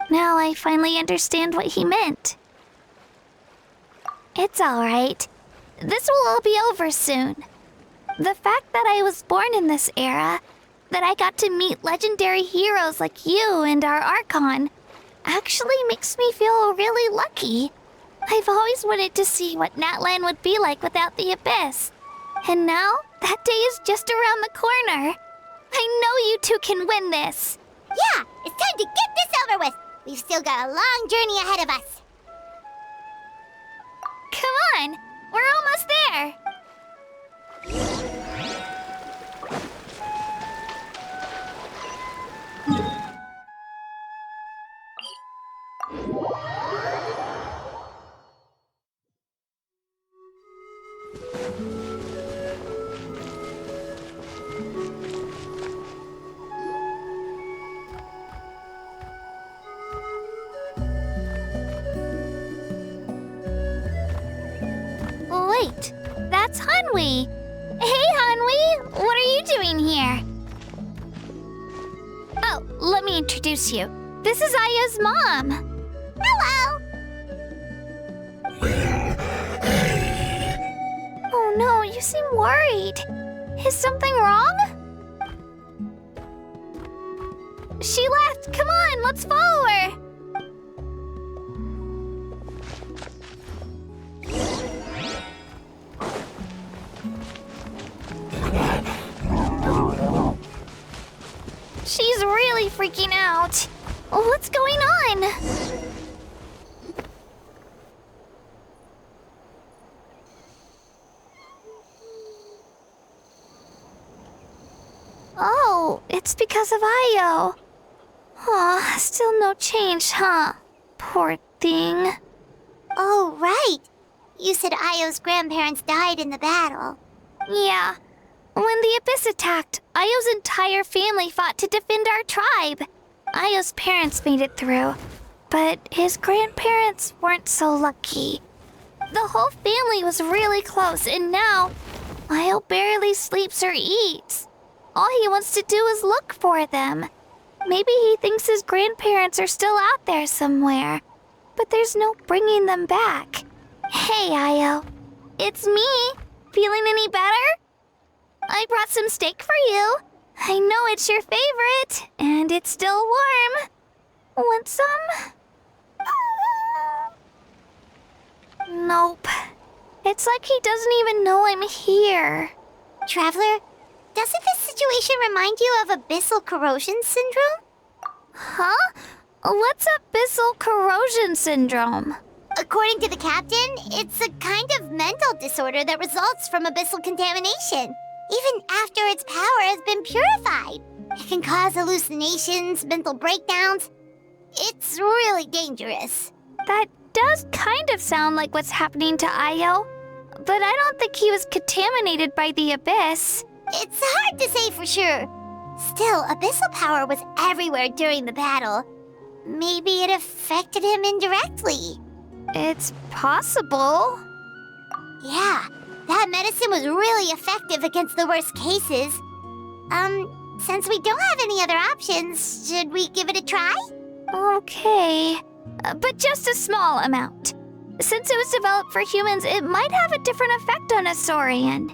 Now I finally understand what he meant. It's alright. This will all be over soon. The fact that I was born in this era, that I got to meet legendary heroes like you and our Archon, actually makes me feel really lucky. I've always wanted to see what Natlan would be like without the Abyss. And now, that day is just around the corner. I know you two can win this. Yeah, it's time to get this over with. We've still got a long journey ahead of us. Come on, we're almost there. Wait, that's Hanwi. Hey, Hanwi, what are you doing here? Oh, let me introduce you. This is Aya's mom. Hello. Oh no, you seem worried. Is something wrong? She left. Come on, let's follow her. She's really freaking out. What's going on? Oh, it's because of Io. Aw, still no change, huh? Poor thing. Oh, right. You said Io's grandparents died in the battle. Yeah. When the Abyss attacked, Io's entire family fought to defend our tribe. Io's parents made it through, But his grandparents weren't so lucky. The whole family was really close, and now Lyle barely sleeps or eats. All he wants to do is look for them. Maybe he thinks his grandparents are still out there somewhere, but there's no bringing them back. Hey, Io. It's me. Feeling any better? I brought some steak for you. I know it's your favorite, and it's still warm. Want some? Nope. It's like he doesn't even know I'm here. Traveler, doesn't this situation remind you of abyssal corrosion syndrome? Huh? What's abyssal corrosion syndrome? According to the captain, it's a kind of mental disorder that results from abyssal contamination. Even after its power has been purified. It can cause hallucinations, mental breakdowns. It's really dangerous. That does kind of sound like what's happening to Io. But I don't think he was contaminated by the abyss. It's hard to say for sure. Still, abyssal power was everywhere during the battle. Maybe it affected him indirectly. It's possible. Yeah, that medicine was really effective against the worst cases. Since we don't have any other options, should we give it a try? Okay, but just a small amount. Since it was developed for humans, it might have a different effect on a Saurian.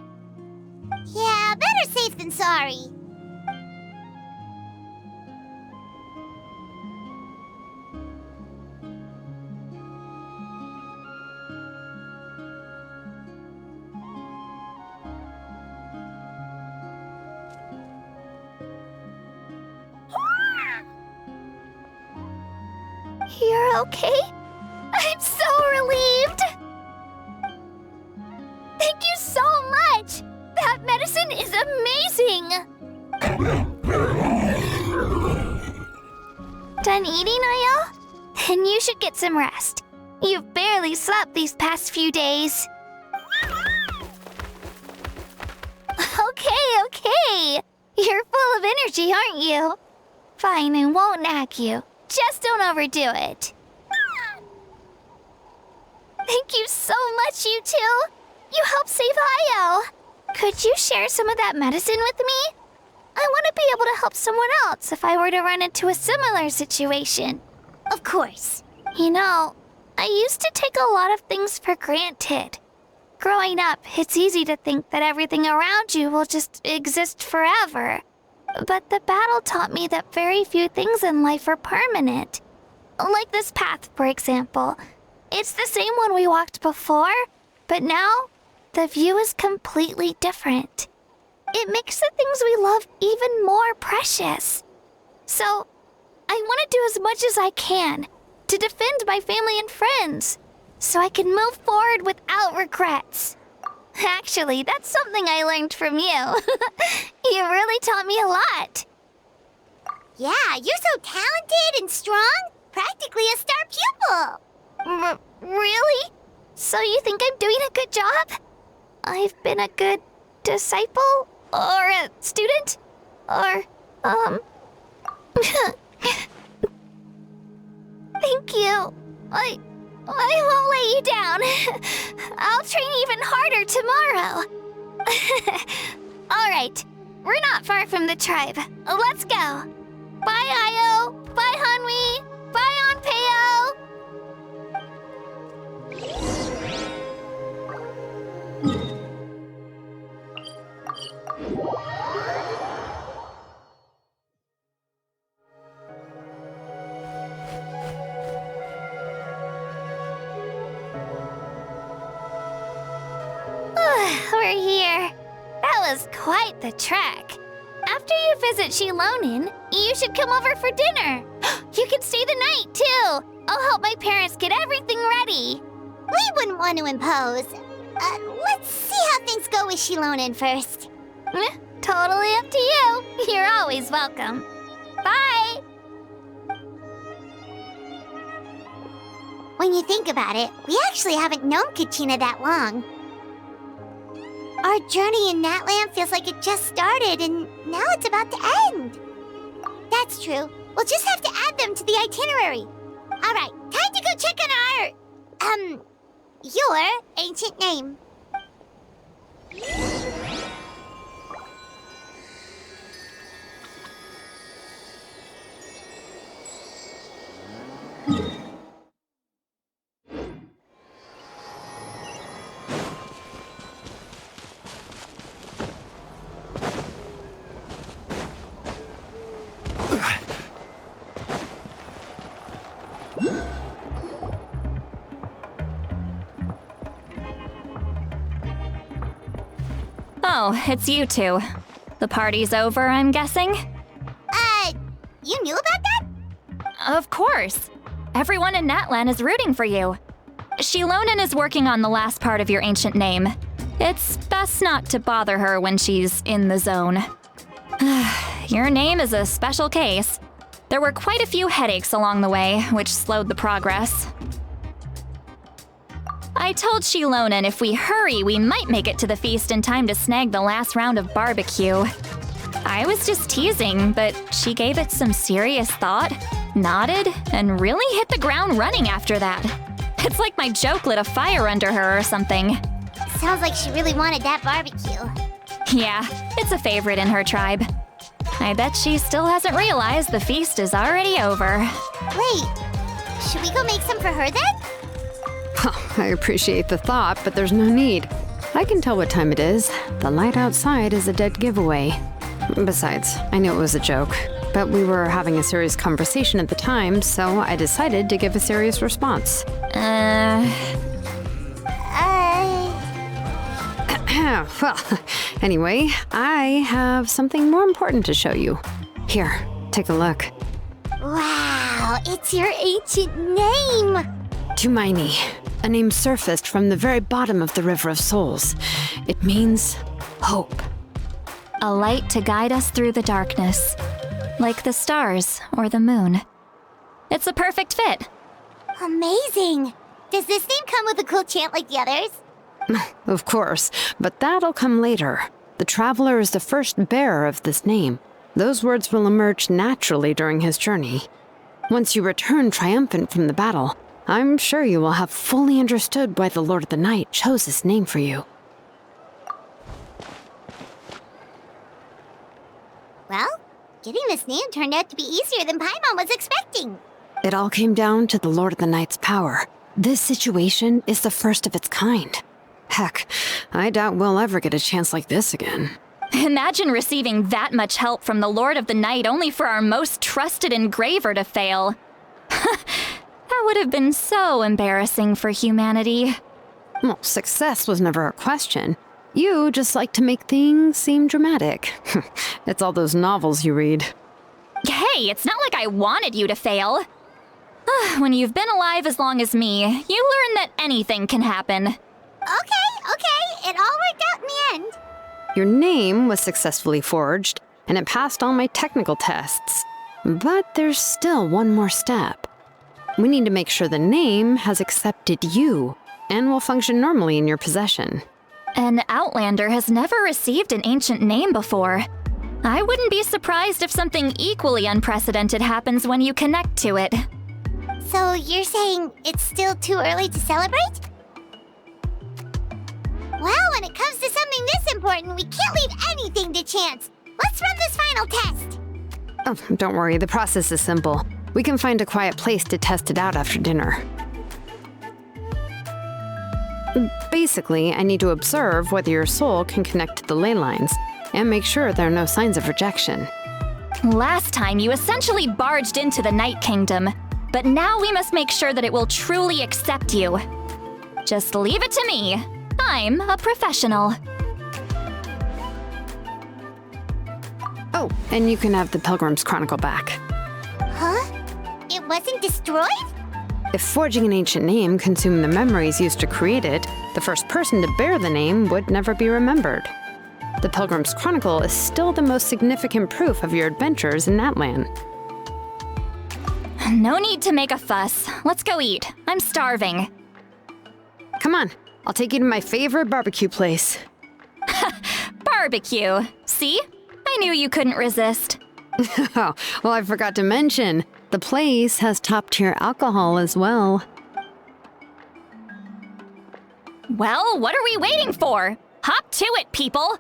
Yeah, better safe than sorry. You're okay? I'm so relieved! Thank you so much! That medicine is amazing! Done eating, Io? Then you should get some rest. You've barely slept these past few days. Okay. You're full of energy, aren't you? Fine, I won't nag you. Just don't overdo it. Thank you so much, you two. You helped save Io. Could you share some of that medicine with me? I want to be able to help someone else if I were to run into a similar situation. Of course. You know, I used to take a lot of things for granted. Growing up, it's easy to think that everything around you will just exist forever. But the battle taught me that very few things in life are permanent. Like this path, for example. It's the same one we walked before, but now the view is completely different. It makes the things we love even more precious. So, I want to do as much as I can to defend my family and friends, so I can move forward without regrets. Actually, that's something I learned from you. You really taught me a lot. Yeah, you're so talented and strong. Practically a star pupil. Really? So you think I'm doing a good job? I've been a good disciple? Or a student? Or, Thank you. I won't let you down. I'll train even harder tomorrow. All right, we're not far from the tribe. Let's go. Bye, Io. Bye, Hanwi. Bye, Anpeo. We're here. That was quite the trek. After you visit Shilonin, you should come over for dinner. You can stay the night, too. I'll help my parents get everything ready. We wouldn't want to impose. Let's see how things go with Shilonin first. Totally up to you. You're always welcome. Bye. When you think about it, we actually haven't known Kachina that long. Our journey in Natlan feels like it just started, and now it's about to end. That's true. We'll just have to add them to the itinerary. All right, time to go check on your ancient name. Oh, it's you two. The party's over, I'm guessing? You knew about that? Of course. Everyone in Natlan is rooting for you. Shilonen is working on the last part of your ancient name. It's best not to bother her when she's in the zone. Your name is a special case. There were quite a few headaches along the way, which slowed the progress. I told Shilonen if we hurry, we might make it to the feast in time to snag the last round of barbecue. I was just teasing, but she gave it some serious thought, nodded, and really hit the ground running after that. It's like my joke lit a fire under her or something. Sounds like she really wanted that barbecue. Yeah, it's a favorite in her tribe. I bet she still hasn't realized the feast is already over. Wait, should we go make some for her then? I appreciate the thought, but there's no need. I can tell what time it is. The light outside is a dead giveaway. Besides, I knew it was a joke, but we were having a serious conversation at the time, so I decided to give a serious response. Well, anyway, I have something more important to show you. Here, take a look. Wow, it's your ancient name! Tumaini, a name surfaced from the very bottom of the River of Souls. It means hope. A light to guide us through the darkness, like the stars or the moon. It's a perfect fit. Amazing! Does this name come with a cool chant like the others? Of course, but that'll come later. The Traveler is the first bearer of this name. Those words will emerge naturally during his journey. Once you return triumphant from the battle, I'm sure you will have fully understood why the Lord of the Night chose this name for you. Well, getting this name turned out to be easier than Paimon was expecting. It all came down to the Lord of the Night's power. This situation is the first of its kind. Heck, I doubt we'll ever get a chance like this again. Imagine receiving that much help from the Lord of the Night only for our most trusted engraver to fail. That would have been so embarrassing for humanity. Well, success was never a question. You just like to make things seem dramatic. It's all those novels you read. Hey, it's not like I wanted you to fail. When you've been alive as long as me, you learn that anything can happen. Okay, it all worked out in the end. Your name was successfully forged, and it passed all my technical tests. But there's still one more step. We need to make sure the name has accepted you, and will function normally in your possession. An Outlander has never received an ancient name before. I wouldn't be surprised if something equally unprecedented happens when you connect to it. So you're saying it's still too early to celebrate? Well, when it comes to something this important, we can't leave anything to chance. Let's run this final test. Oh, don't worry, the process is simple. We can find a quiet place to test it out after dinner. Basically, I need to observe whether your soul can connect to the ley lines, and make sure there are no signs of rejection. Last time, you essentially barged into the Night Kingdom, but now we must make sure that it will truly accept you. Just leave it to me. I'm a professional. Oh, and you can have the Pilgrim's Chronicle back. Huh? It wasn't destroyed? If forging an ancient name consumed the memories used to create it, the first person to bear the name would never be remembered. The Pilgrim's Chronicle is still the most significant proof of your adventures in Natlan. No need to make a fuss. Let's go eat. I'm starving. Come on, I'll take you to my favorite barbecue place. Barbecue. See? I knew you couldn't resist. Oh, well, I forgot to mention, The place has top-tier alcohol as well. Well, what are we waiting for? Hop to it, people!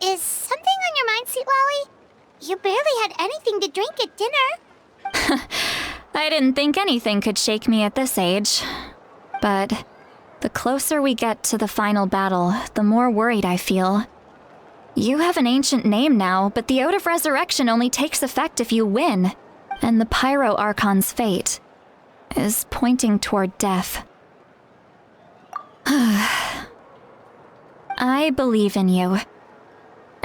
Is something on your mind, Sweet Lolly? You barely had anything to drink at dinner. I didn't think anything could shake me at this age. But the closer we get to the final battle, the more worried I feel. You have an ancient name now, but the Ode of Resurrection only takes effect if you win. And the Pyro Archon's fate is pointing toward death. I believe in you.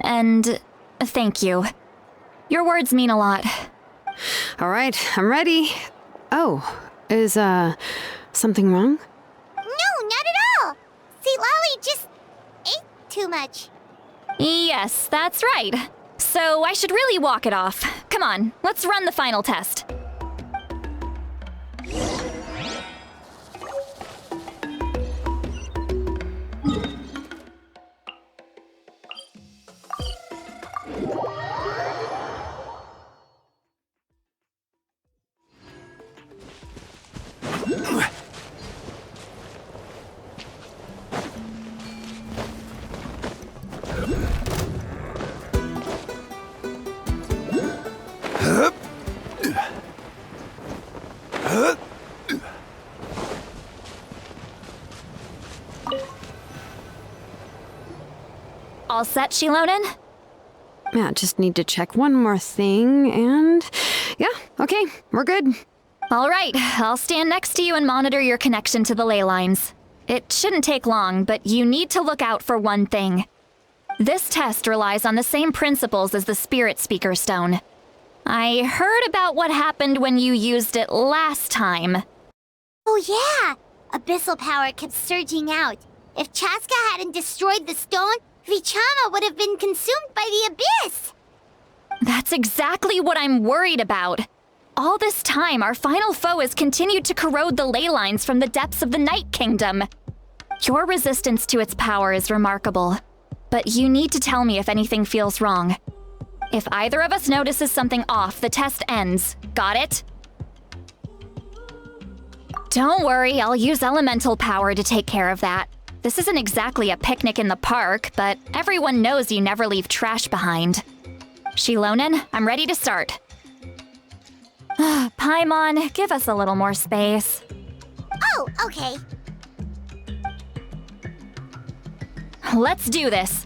And thank you. Your words mean a lot. All right, I'm ready. Oh, is, something wrong? No, not at all. Sweet Lolly just ate too much. Yes, that's right. So I should really walk it off. Come on, let's run the final test. All set, Shilonen? Yeah, just need to check one more thing, and yeah, okay, we're good. All right, I'll stand next to you and monitor your connection to the ley lines. It shouldn't take long, but you need to look out for one thing. This test relies on the same principles as the Spirit Speaker Stone. I heard about what happened when you used it last time. Oh yeah! Abyssal power kept surging out. If Chaska hadn't destroyed the stone, Vichama would have been consumed by the abyss! That's exactly what I'm worried about. All this time, our final foe has continued to corrode the ley lines from the depths of the Night Kingdom. Your resistance to its power is remarkable, but you need to tell me if anything feels wrong. If either of us notices something off, the test ends. Got it? Don't worry, I'll use elemental power to take care of that. This isn't exactly a picnic in the park, but everyone knows you never leave trash behind. Shilonen, I'm ready to start. Paimon, give us a little more space. Oh, okay. Let's do this.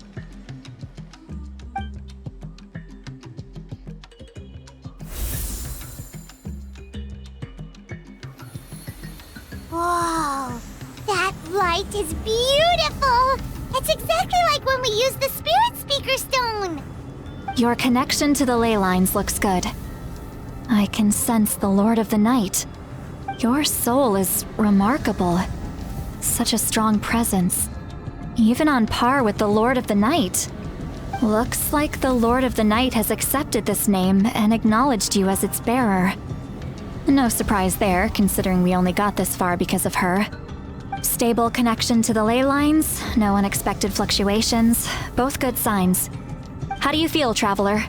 Whoa, that light is beautiful! It's exactly like when we used the Spirit Speaker Stone! Your connection to the ley lines looks good. I can sense the Lord of the Night. Your soul is remarkable. Such a strong presence. Even on par with the Lord of the Night. Looks like the Lord of the Night has accepted this name and acknowledged you as its bearer. No surprise there, considering we only got this far because of her. Stable connection to the ley lines, no unexpected fluctuations, both good signs. How do you feel, Traveler?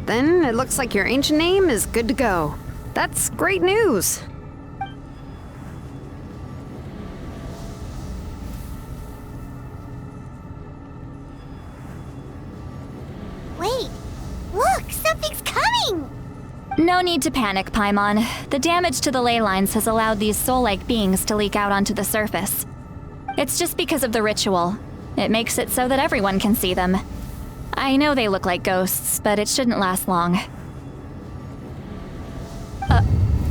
Then it looks like your ancient name is good to go. That's great news. Wait, look, something's coming! No need to panic, Paimon. The damage to the ley lines has allowed these soul-like beings to leak out onto the surface. It's just because of the ritual. It makes it so that everyone can see them. I know they look like ghosts, but it shouldn't last long.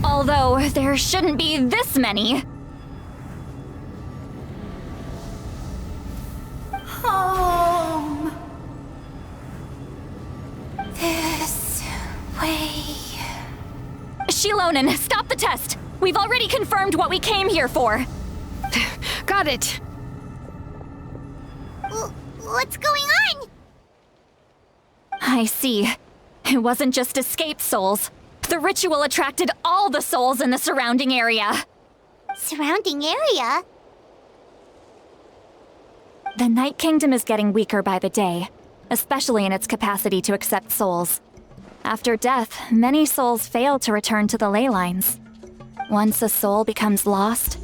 Although, there shouldn't be this many. Home. This way. Shilonen, stop the test! We've already confirmed what we came here for! Got it. What's going on? I see. It wasn't just escaped souls. The ritual attracted all the souls in the surrounding area. Surrounding area? The Night Kingdom is getting weaker by the day, especially in its capacity to accept souls. After death, many souls fail to return to the ley lines. Once a soul becomes lost,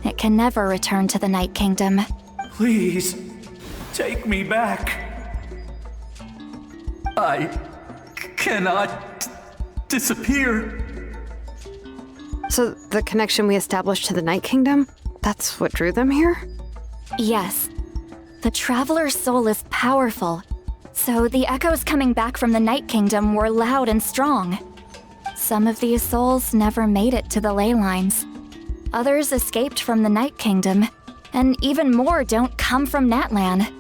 it can never return to the Night Kingdom. Please, take me back. I cannot disappear. So the connection we established to the Night Kingdom, that's what drew them here? Yes. The Traveler's soul is powerful, so the echoes coming back from the Night Kingdom were loud and strong. Some of these souls never made it to the ley lines. Others escaped from the Night Kingdom, and even more don't come from Natlan.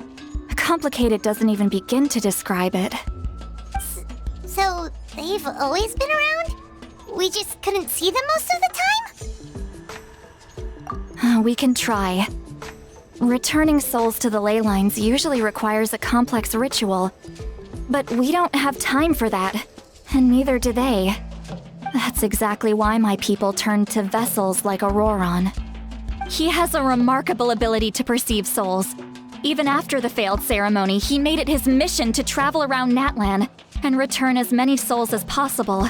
Complicated doesn't even begin to describe it. So, they've always been around? We just couldn't see them most of the time? We can try. Returning souls to the ley lines usually requires a complex ritual, but we don't have time for that, and neither do they. That's exactly why my people turned to vessels like Auroron. He has a remarkable ability to perceive souls. Even after the failed ceremony, he made it his mission to travel around Natlan and return as many souls as possible.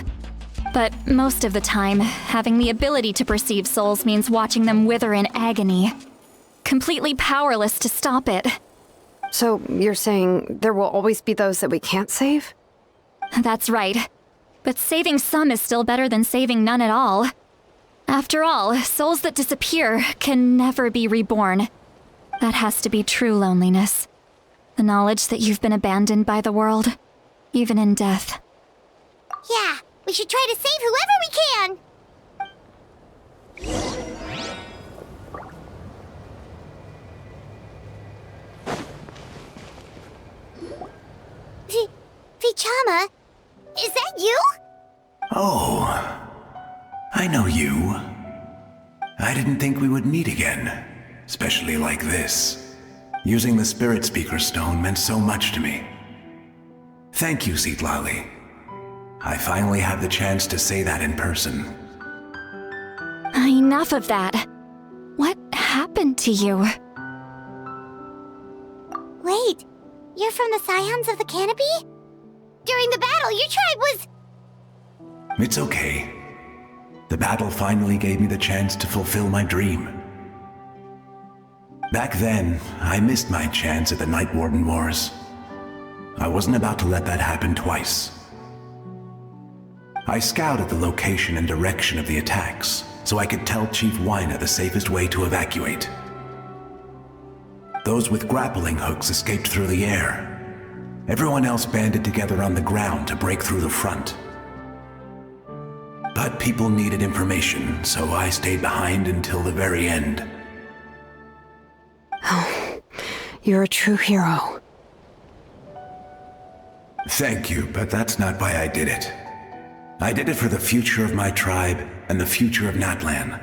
But most of the time, having the ability to perceive souls means watching them wither in agony. Completely powerless to stop it. So you're saying there will always be those that we can't save? That's right. But saving some is still better than saving none at all. After all, souls that disappear can never be reborn. That has to be true loneliness. The knowledge that you've been abandoned by the world, even in death. Yeah, we should try to save whoever we can! Vichama, is that you? Oh, I know you. I didn't think we would meet again, especially like this. Using the Spirit Speaker Stone meant so much to me. Thank you, Zitlali. I finally have the chance to say that in person. Enough of that. What happened to you? Wait, you're from the Scions of the Canopy? During the battle, your tribe was... It's okay. The battle finally gave me the chance to fulfill my dream. Back then, I missed my chance at the Night Warden Wars. I wasn't about to let that happen twice. I scouted the location and direction of the attacks, so I could tell Chief Wyna the safest way to evacuate. Those with grappling hooks escaped through the air. Everyone else banded together on the ground to break through the front. But people needed information, so I stayed behind until the very end. Oh, you're a true hero. Thank you, but that's not why I did it. I did it for the future of my tribe and the future of Natlan.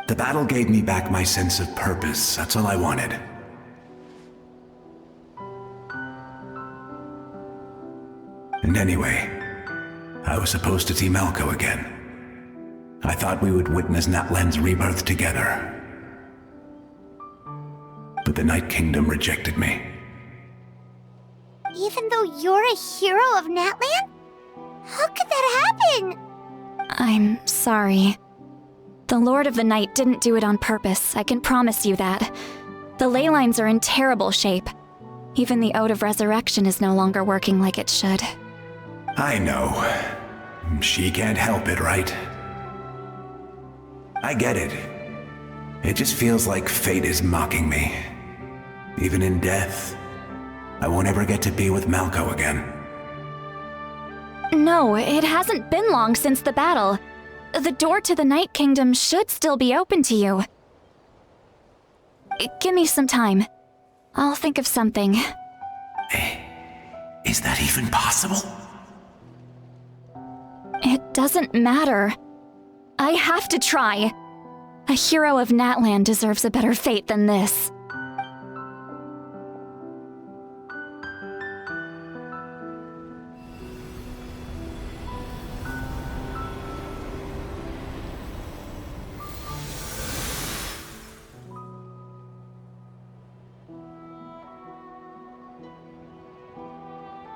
The battle gave me back my sense of purpose, that's all I wanted. And anyway, I was supposed to see Malko again. I thought we would witness Natlan's rebirth together. But the Night Kingdom rejected me. Even though you're a hero of Natlan? How could that happen? I'm sorry. The Lord of the Night didn't do it on purpose, I can promise you that. The ley lines are in terrible shape. Even the Ode of Resurrection is no longer working like it should. I know. She can't help it, right? I get it. It just feels like fate is mocking me. Even in death, I won't ever get to be with Malko again. No, it hasn't been long since the battle. The door to the Night Kingdom should still be open to you. Give me some time. I'll think of something. Is that even possible? It doesn't matter. I have to try. A hero of Natlan deserves a better fate than this.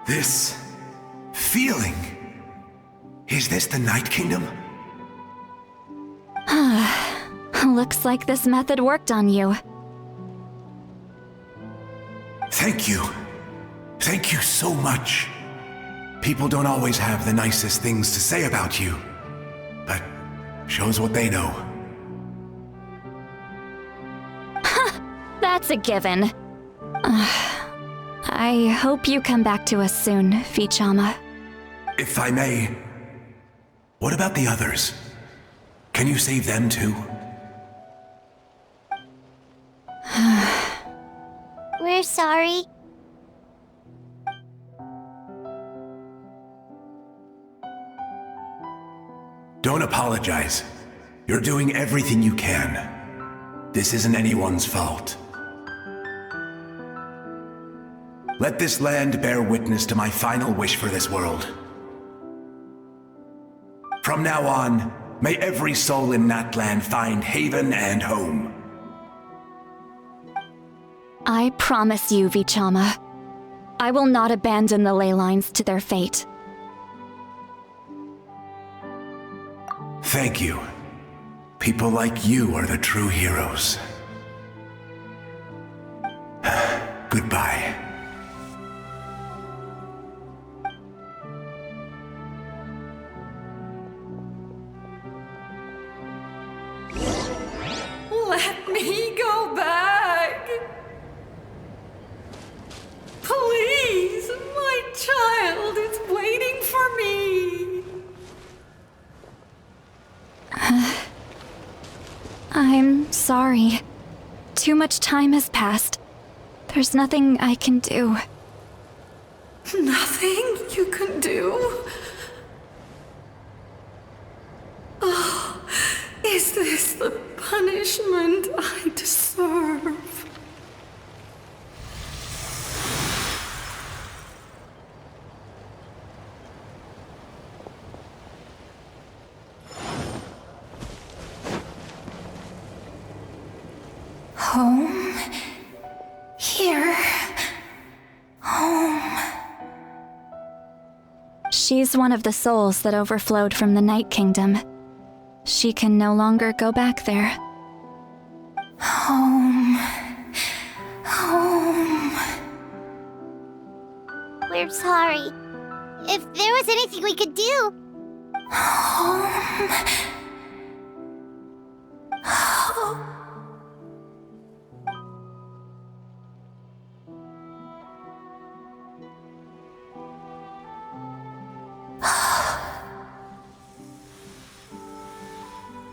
This feeling. Is this the Night Kingdom? Looks like this method worked on you. Thank you. Thank you so much. People don't always have the nicest things to say about you, but shows what they know. That's a given. I hope you come back to us soon, Vichama. If I may, what about the others? Can you save them too? We're sorry. Don't apologize. You're doing everything you can. This isn't anyone's fault. Let this land bear witness to my final wish for this world. From now on, may every soul in Natlan find haven and home. I promise you, Vichama. I will not abandon the ley lines to their fate. Thank you. People like you are the true heroes. Goodbye. Let me go back. Please, my child is waiting for me. I'm sorry. Too much time has passed. There's nothing I can do. Nothing you can do? Oh, is this the punishment I deserve? Home? Here? Home? She's one of the souls that overflowed from the Night Kingdom. She can no longer go back there. Home. Home. We're sorry. If there was anything we could do. Home. Home.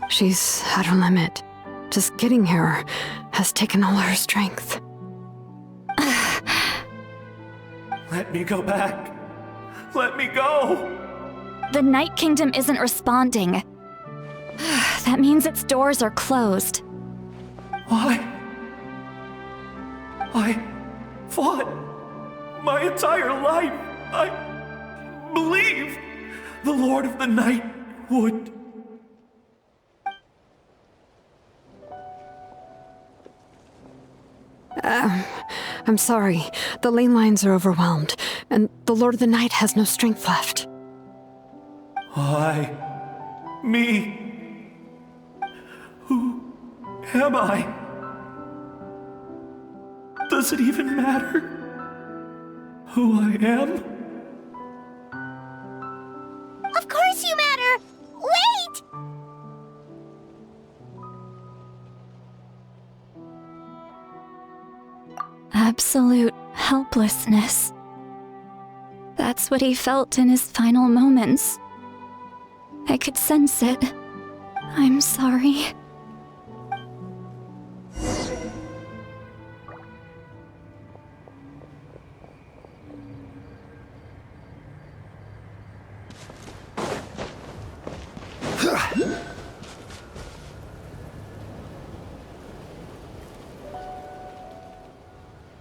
She's at her limit. Just getting here has taken all her strength. Let me go back. Let me go. The Night Kingdom isn't responding. That means its doors are closed. Why? I fought my entire life. I believed the Lord of the Night would. I'm sorry. The lane lines are overwhelmed, and the Lord of the Night has no strength left. Why? Me? Who am I? Does it even matter who I am? Of course you matter! Wait! Absolute helplessness. That's what he felt in his final moments. I could sense it. I'm sorry.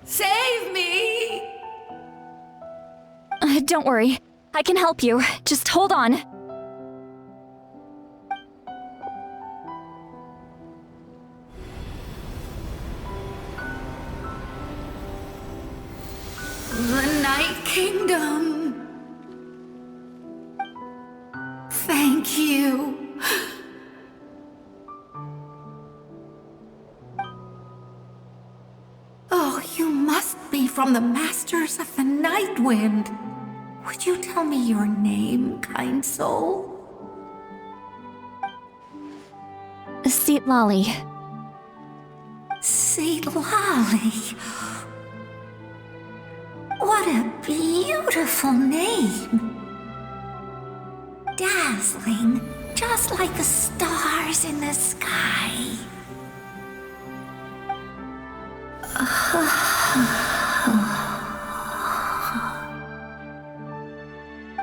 Save me! Don't worry. I can help you. Just hold on. the Night Kingdom. Thank you. Oh, you must be from the Masters of the Night Wind. Would you tell me your name, kind soul? Seatlali. Seatlali. What a beautiful name. Dazzling, just like the stars in the sky.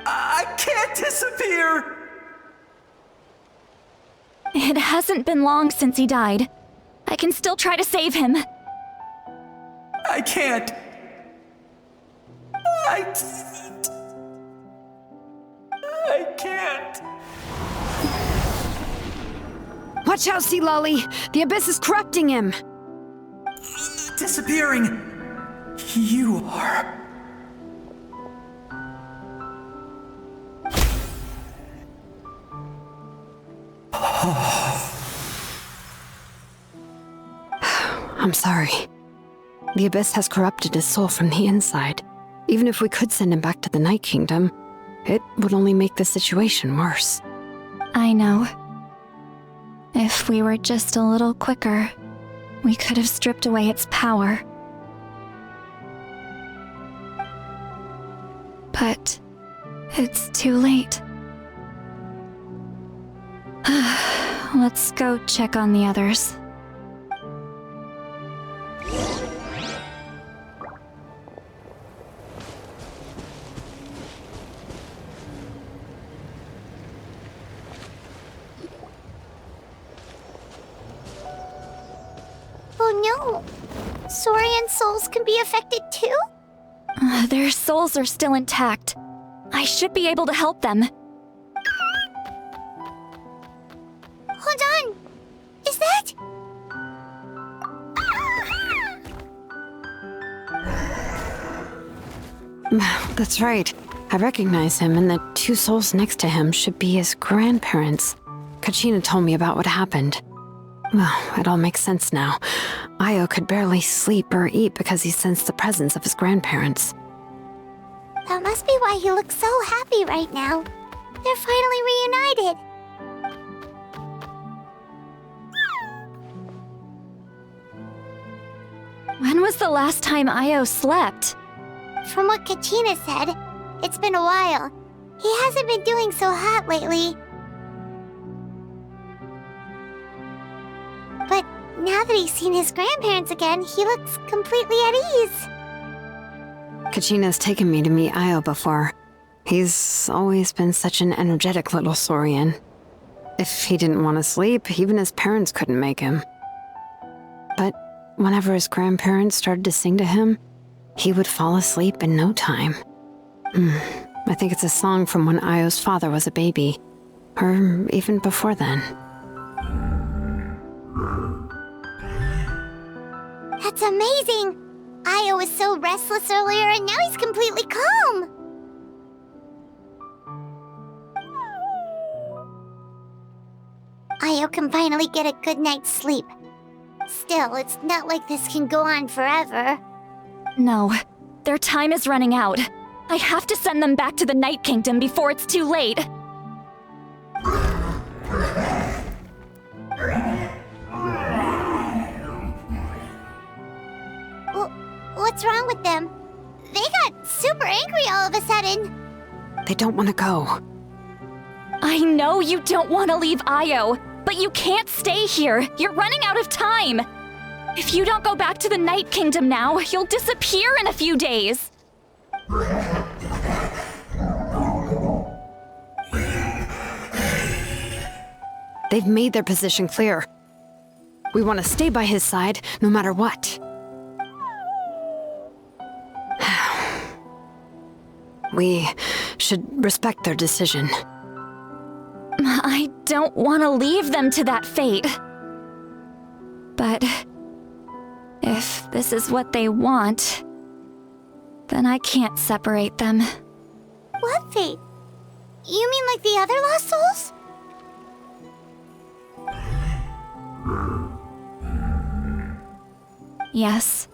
I can't disappear! It hasn't been long since he died. I can still try to save him. I can't. I can't. Watch out, Seatlali! The Abyss is corrupting him! Disappearing. You are. I'm sorry. The Abyss has corrupted his soul from the inside. Even if we could send him back to the Night Kingdom, it would only make the situation worse. I know. If we were just a little quicker, we could have stripped away its power. But it's too late. Let's go check on the others. Oh no! Saurian souls can be affected too? Their souls are still intact. I should be able to help them. Hold on! Is that... That's right. I recognize him, and the two souls next to him should be his grandparents. Kachina told me about what happened. Well, it all makes sense now. Io could barely sleep or eat because he sensed the presence of his grandparents. That must be why he looks so happy right now. They're finally reunited. When was the last time Io slept? From what Kachina said, it's been a while. He hasn't been doing so hot lately. But now that he's seen his grandparents again, he looks completely at ease. Kachina's taken me to meet Io before. He's always been such an energetic little Saurian. If he didn't want to sleep, even his parents couldn't make him. But whenever his grandparents started to sing to him, he would fall asleep in no time. I think it's a song from when Io's father was a baby, or even before then. That's amazing! Io was so restless earlier and now he's completely calm! Io can finally get a good night's sleep. Still, it's not like this can go on forever. No, their time is running out. I have to send them back to the Night Kingdom before it's too late. What's wrong with them? They got super angry all of a sudden. They don't want to go. I know you don't want to leave Io, but you can't stay here. You're running out of time. If you don't go back to the Night Kingdom now, you'll disappear in a few days. They've made their position clear. We want to stay by his side, no matter what. We should respect their decision. I don't want to leave them to that fate. But if this is what they want, then I can't separate them. What fate? You mean like the other lost souls? Yes.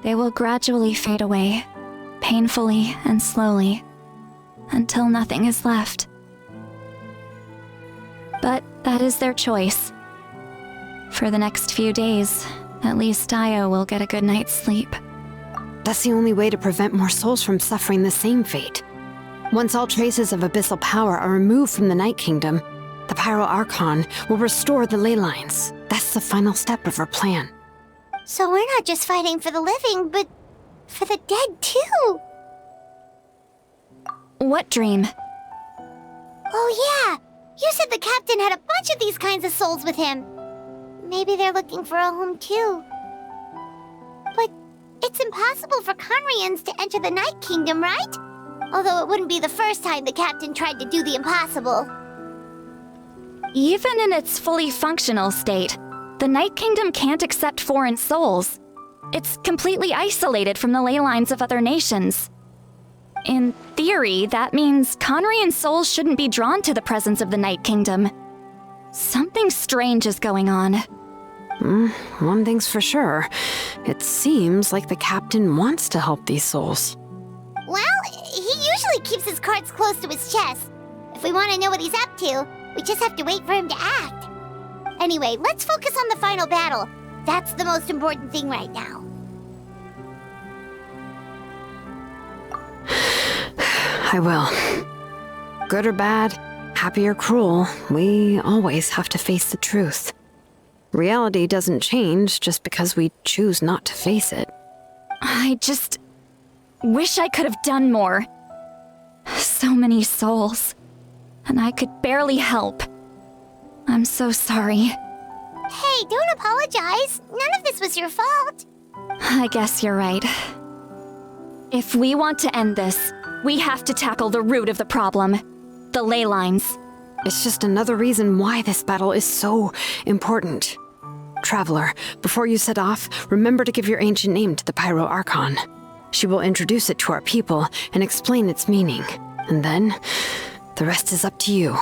They will gradually fade away, painfully and slowly, until nothing is left. But that is their choice. For the next few days, at least Io will get a good night's sleep. That's the only way to prevent more souls from suffering the same fate. Once all traces of abyssal power are removed from the Night Kingdom, the Pyro Archon will restore the ley lines. That's the final step of our plan. So we're not just fighting for the living, but for the dead too. What dream? Oh yeah, you said the captain had a bunch of these kinds of souls with him. Maybe they're looking for a home too. But it's impossible for Conrians to enter the Night Kingdom, right? Although it wouldn't be the first time the captain tried to do the impossible. Even in its fully functional state, the Night Kingdom can't accept foreign souls. It's completely isolated from the ley lines of other nations. In theory, that means Conrian souls shouldn't be drawn to the presence of the Night Kingdom. Something strange is going on. One thing's for sure. It seems like the captain wants to help these souls. Well, he usually keeps his cards close to his chest. If we want to know what he's up to, we just have to wait for him to act. Anyway, let's focus on the final battle. That's the most important thing right now. I will. Good or bad, happy or cruel, we always have to face the truth. Reality doesn't change just because we choose not to face it. I just wish I could have done more. So many souls, and I could barely help. I'm so sorry. Hey, don't apologize. None of this was your fault. I guess you're right. If we want to end this, we have to tackle the root of the problem. The ley lines. It's just another reason why this battle is so important. Traveler, before you set off, remember to give your ancient name to the Pyro Archon. She will introduce it to our people and explain its meaning. And then, the rest is up to you.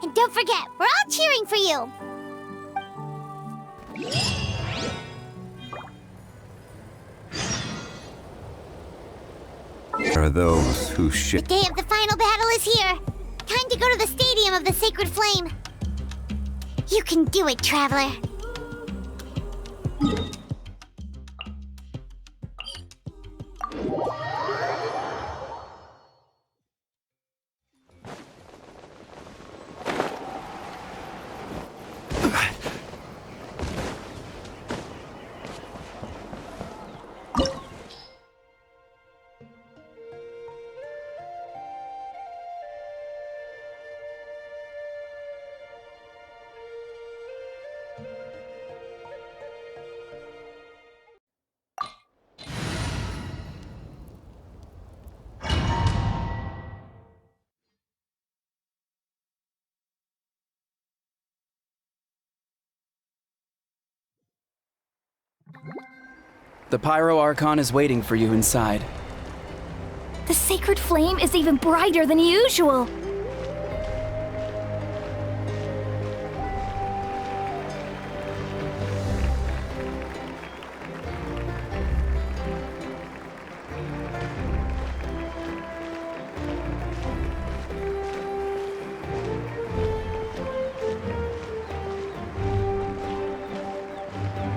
And don't forget, we're all cheering for you. There are those who The day of the final battle is here. Time to go to the Stadium of the Sacred Flame. You can do it, Traveler. The Pyro Archon is waiting for you inside. The sacred flame is even brighter than usual.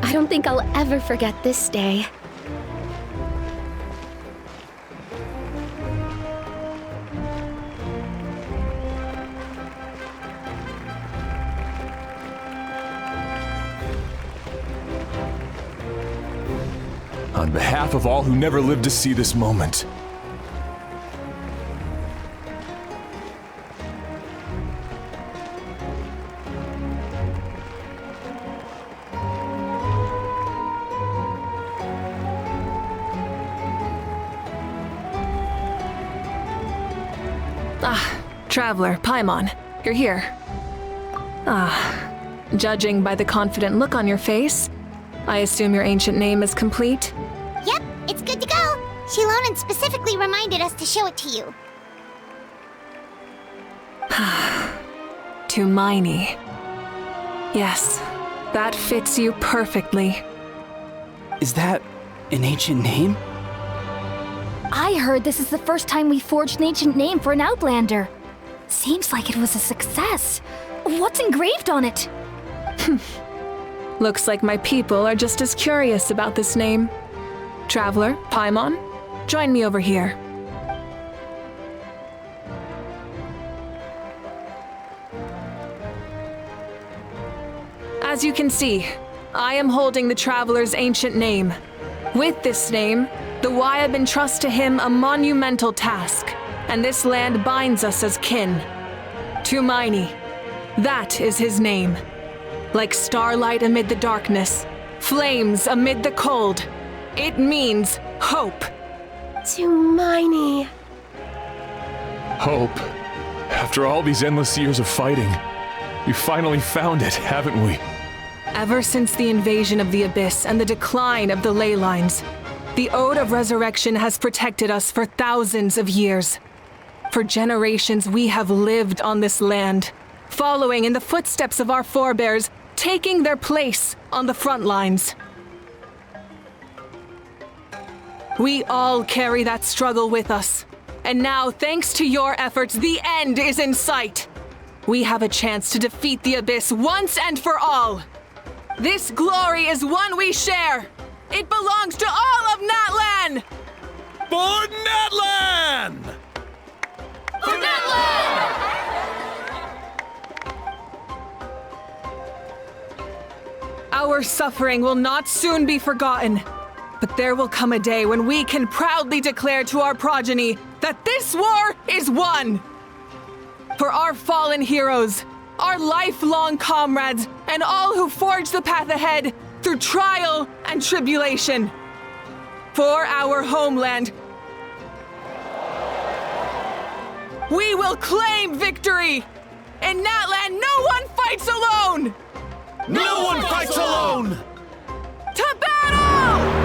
I don't think I'll ever forget this day. On behalf of all who never lived to see this moment, Traveler, Paimon, you're here. Judging by the confident look on your face, I assume your ancient name is complete? Yep, It's good to go. Shilonen specifically reminded us to show it to you. Tumaini. Yes, that fits you perfectly. Is that an ancient name? I heard this is the first time we forged an ancient name for an Outlander. Seems like it was a success. What's engraved on it? Looks like my people are just as curious about this name. Traveler, Paimon, join me over here. As you can see, I am holding the Traveler's ancient name. With this name, the Wyab entrust to him a monumental task, and this land binds us as kin. Tumaini, that is his name. Like starlight amid the darkness, flames amid the cold, it means hope. Tumaini. Hope. After all these endless years of fighting, we finally found it, haven't we? Ever since the invasion of the Abyss and the decline of the ley lines, the Ode of Resurrection has protected us for thousands of years. For generations, we have lived on this land, following in the footsteps of our forebears, taking their place on the front lines. We all carry that struggle with us. And now, thanks to your efforts, the end is in sight. We have a chance to defeat the Abyss once and for all. This glory is one we share. It belongs to all of Natlan! For Natlan! For Natlan! Our suffering will not soon be forgotten. But there will come a day when we can proudly declare to our progeny that this war is won! For our fallen heroes, our lifelong comrades, and all who forge the path ahead through trial and tribulation. For our homeland, we will claim victory! In Natlan, no one fights alone! No one fights alone! To battle!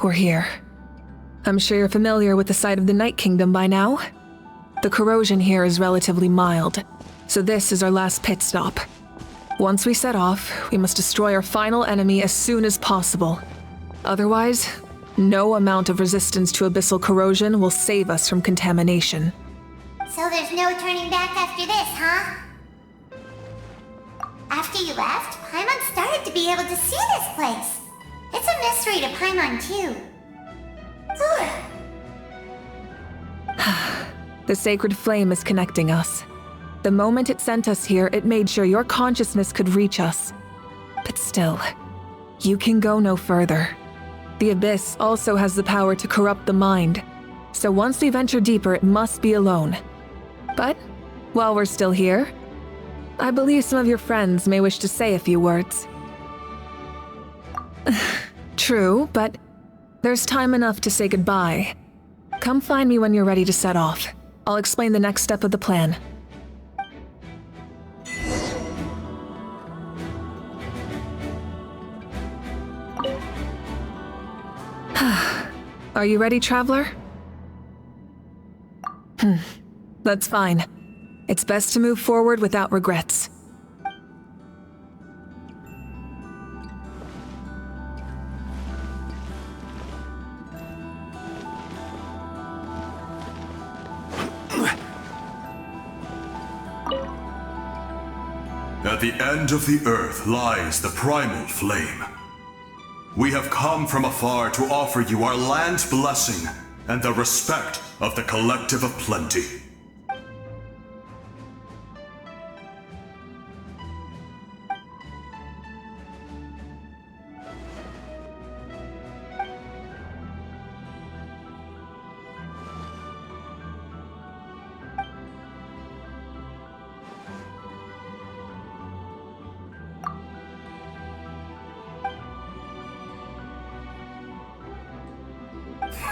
We're here. I'm sure you're familiar with the site of the Night Kingdom by now. The corrosion here is relatively mild, so this is our last pit stop. Once we set off, we must destroy our final enemy as soon as possible. Otherwise, no amount of resistance to abyssal corrosion will save us from contamination. So there's no turning back after this, huh? After you left, Paimon started to be able to see this place. It's a mystery to Paimon, too. The sacred flame is connecting us. The moment it sent us here, it made sure your consciousness could reach us. But still, you can go no further. The Abyss also has the power to corrupt the mind, so once we venture deeper, it must be alone. But, while we're still here, I believe some of your friends may wish to say a few words. True, but there's time enough to say goodbye. Come find me when you're ready to set off. I'll explain the next step of the plan. Are you ready, Traveler? That's fine. It's best to move forward without regrets. At the end of the earth lies the primal flame. We have come from afar to offer you our land's blessing and the respect of the Collective of Plenty.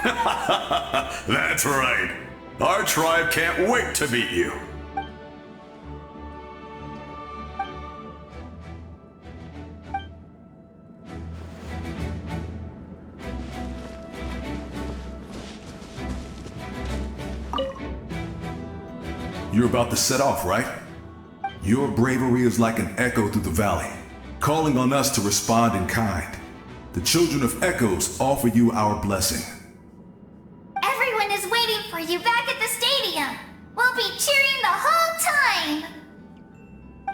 That's right. Our tribe can't wait to meet you. You're about to set off, right? Your bravery is like an echo through the valley, calling on us to respond in kind. The Children of Echoes offer you our blessing. Everyone is waiting for you back at the stadium. We'll be cheering the whole time.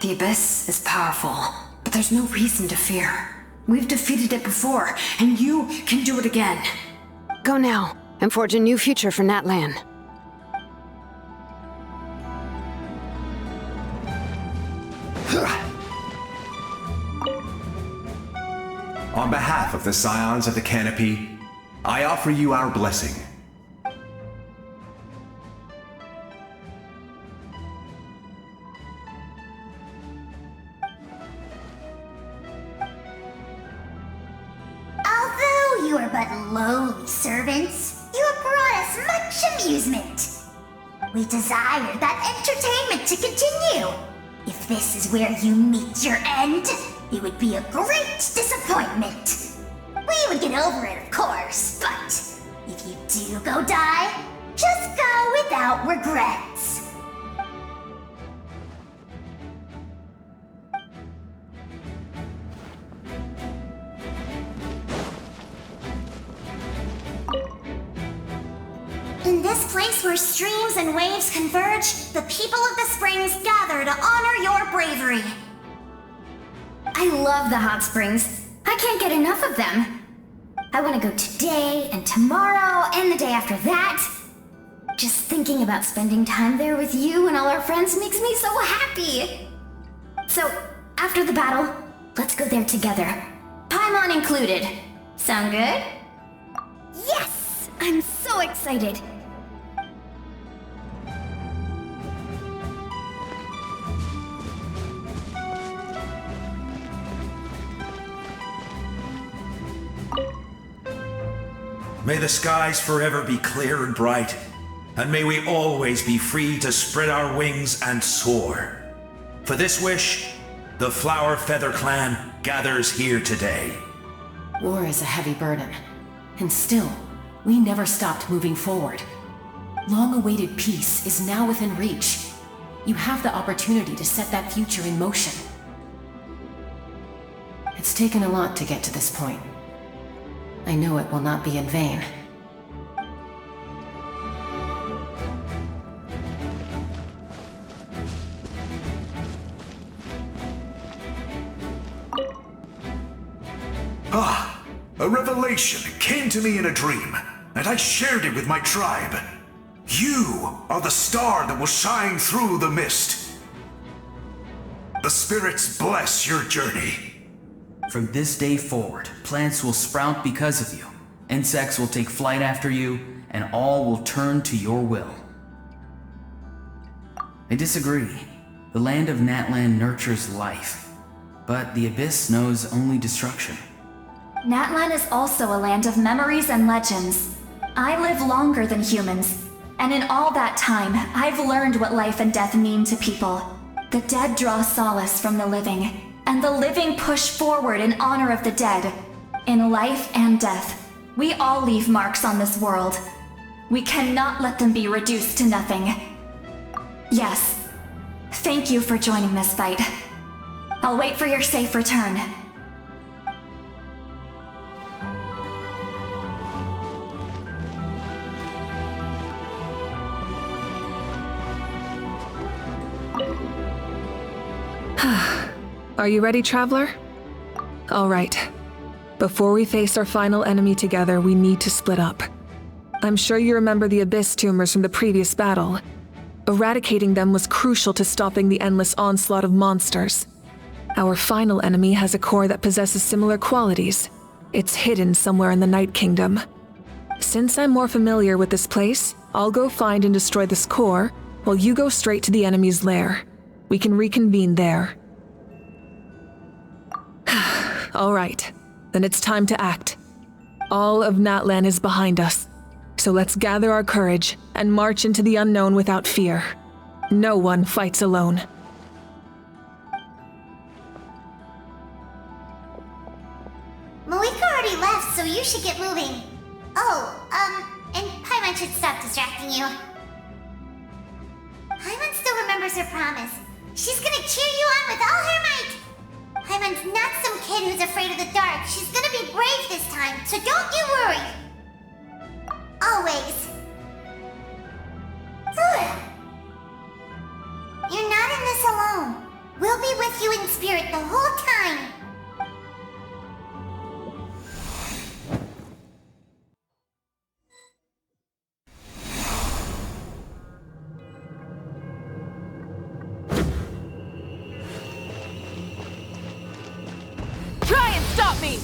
The Abyss is powerful, but there's no reason to fear. We've defeated it before, and you can do it again. Go now, and forge a new future for Natlan. On behalf of the Scions of the Canopy, I offer you our blessing. Although you are but lowly servants, you have brought us much amusement. We desire that entertainment to continue. If this is where you meet your end, it would be a great disappointment. We would get over it, of course, but if you do go die, just go without regrets. In this place where streams and waves converge, the people of the springs gather to honor your bravery. I love the hot springs. I can't get enough of them. I want to go today and tomorrow and the day after that. Just thinking about spending time there with you and all our friends makes me so happy. So, after the battle, let's go there together. Paimon included. Sound good? Yes! I'm so excited. May the skies forever be clear and bright, and may we always be free to spread our wings and soar. For this wish, the Flower Feather Clan gathers here today. War is a heavy burden, and still, we never stopped moving forward. Long-awaited peace is now within reach. You have the opportunity to set that future in motion. It's taken a lot to get to this point. I know it will not be in vain. A revelation came to me in a dream, and I shared it with my tribe. You are the star that will shine through the mist. The spirits bless your journey. From this day forward, plants will sprout because of you, insects will take flight after you, and all will turn to your will. I disagree. The land of Natlan nurtures life, but the Abyss knows only destruction. Natlan is also a land of memories and legends. I live longer than humans, and in all that time, I've learned what life and death mean to people. The dead draw solace from the living, and the living push forward in honor of the dead. In life and death, we all leave marks on this world. We cannot let them be reduced to nothing. Yes, thank you for joining this fight. I'll wait for your safe return. Are you ready, Traveler? All right. Before we face our final enemy together, we need to split up. I'm sure you remember the Abyss tumors from the previous battle. Eradicating them was crucial to stopping the endless onslaught of monsters. Our final enemy has a core that possesses similar qualities. It's hidden somewhere in the Night Kingdom. Since I'm more familiar with this place, I'll go find and destroy this core, while you go straight to the enemy's lair. We can reconvene there. All right, then it's time to act. All of Natlan is behind us. So let's gather our courage and march into the unknown without fear. No one fights alone. Malika already left, so you should get moving. Oh, and Paimon should stop distracting you. Paimon still remembers her promise. She's gonna cheer you on with all her might. Paimon's not some kid who's afraid of the dark. She's gonna be brave this time, so don't you worry. Always. You're not in this alone. We'll be with you in spirit the whole time. Try and stop me!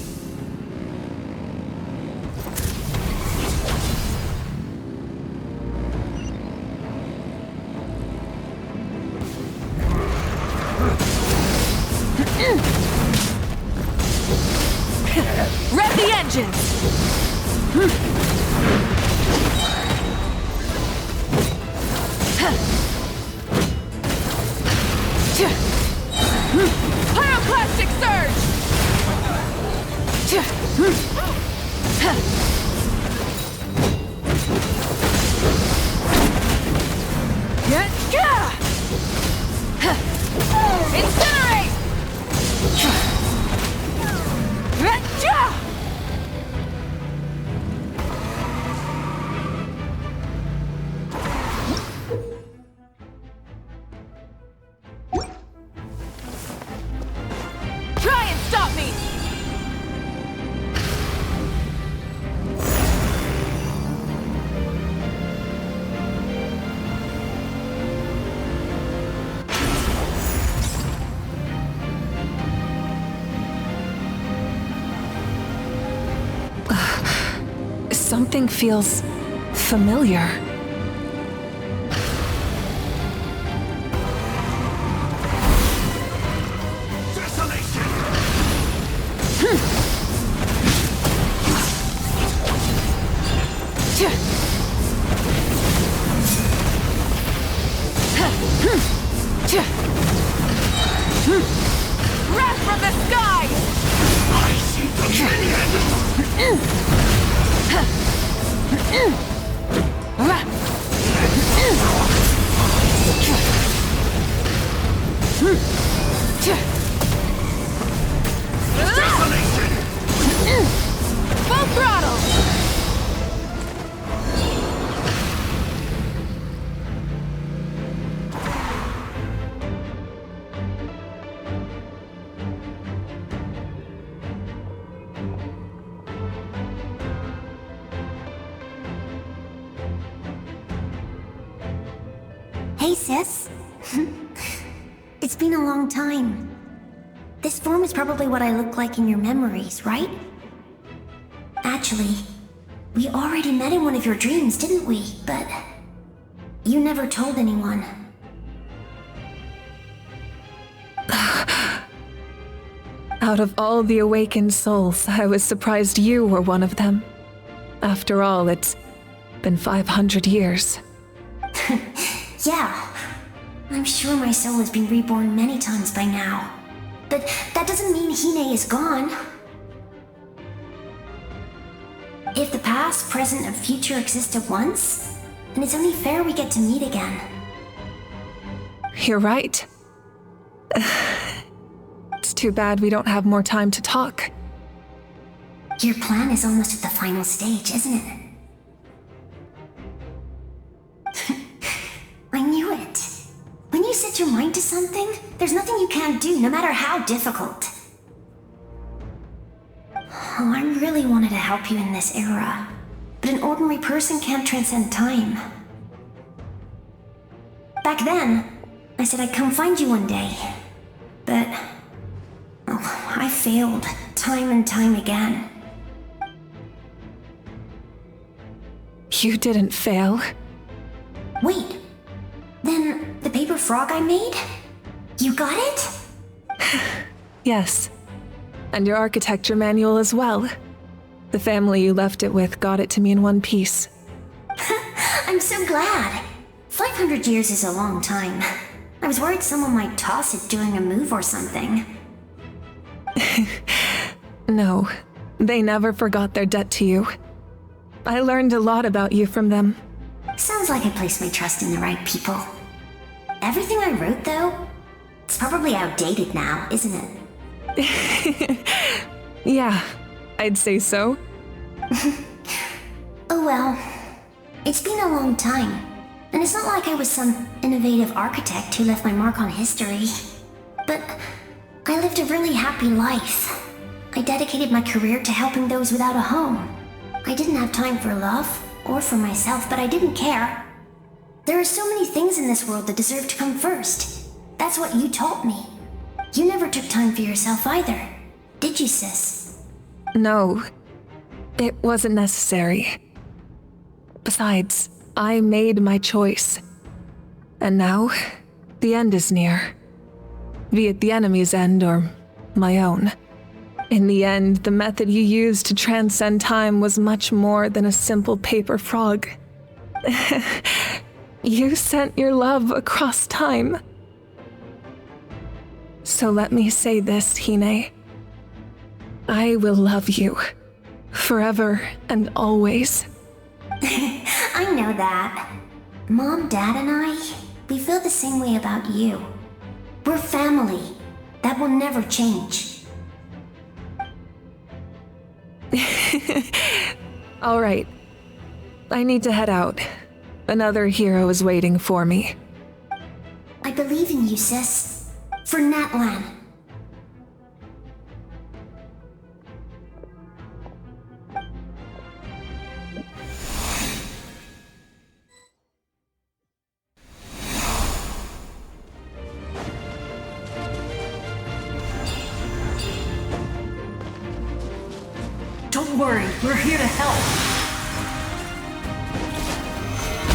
Rev the engines! Pyroclastic surge! Incinerate! Try and stop me! Something feels familiar. Wrath from the sky! I see dominion! Full throttle! Hey, sis. It's been a long time. This form is probably what I look like in your memories, right? Actually, we already met in one of your dreams, didn't we? But you never told anyone. Out of all the awakened souls, I was surprised you were one of them. After all, it's been 500 years. Yeah. I'm sure my soul has been reborn many times by now. But that doesn't mean Hine is gone. If the past, present, and future exist at once, then it's only fair we get to meet again. You're right. It's too bad we don't have more time to talk. Your plan is almost at the final stage, isn't it? I knew it. When you set your mind to something, there's nothing you can't do, no matter how difficult. Oh, I really wanted to help you in this era, but an ordinary person can't transcend time. Back then, I said I'd come find you one day, but I failed time and time again. You didn't fail. Wait, then the paper frog I made? You got it? Yes. And your architecture manual as well. The family you left it with got it to me in one piece. I'm so glad. 500 years is a long time. I was worried someone might toss it during a move or something. No, they never forgot their debt to you. I learned a lot about you from them. Sounds like I placed my trust in the right people. Everything I wrote, though, it's probably outdated now, isn't it? Yeah, I'd say so. Oh well. It's been a long time. And it's not like I was some innovative architect who left my mark on history. But I lived a really happy life. I dedicated my career to helping those without a home. I didn't have time for love, or for myself, but I didn't care. There are so many things in this world that deserve to come first. That's what you taught me. You never took time for yourself either, did you, sis? No, it wasn't necessary. Besides, I made my choice. And now, the end is near. Be it the enemy's end or my own. In the end, the method you used to transcend time was much more than a simple paper frog. You sent your love across time. So let me say this, Hine. I will love you. Forever and always. I know that. Mom, Dad, and I, we feel the same way about you. We're family. That will never change. All right. I need to head out. Another hero is waiting for me. I believe in you, sis. For Natlan. Don't worry, we're here to help.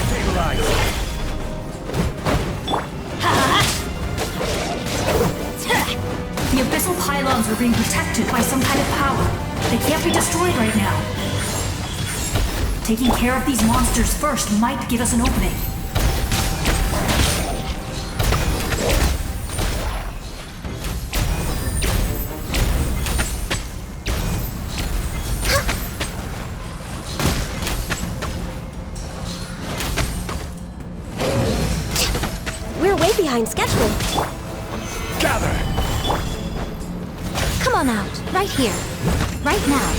Stabilize. The abyssal pylons are being protected by some kind of power. They can't be destroyed right now. Taking care of these monsters first might give us an opening. We're way behind schedule. Gather! Come on out, right here, right now.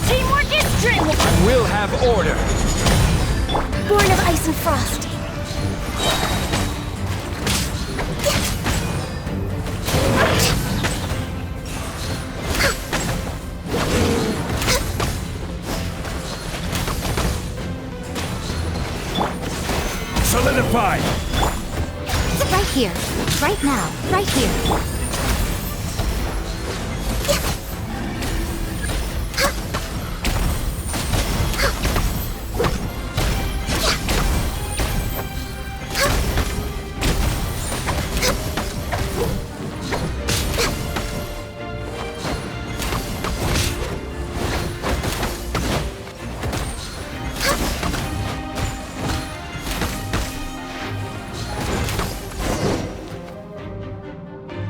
Teamwork is dreamwork! We'll have order! Born of ice and frost. Solidified! Right here, right now, right here.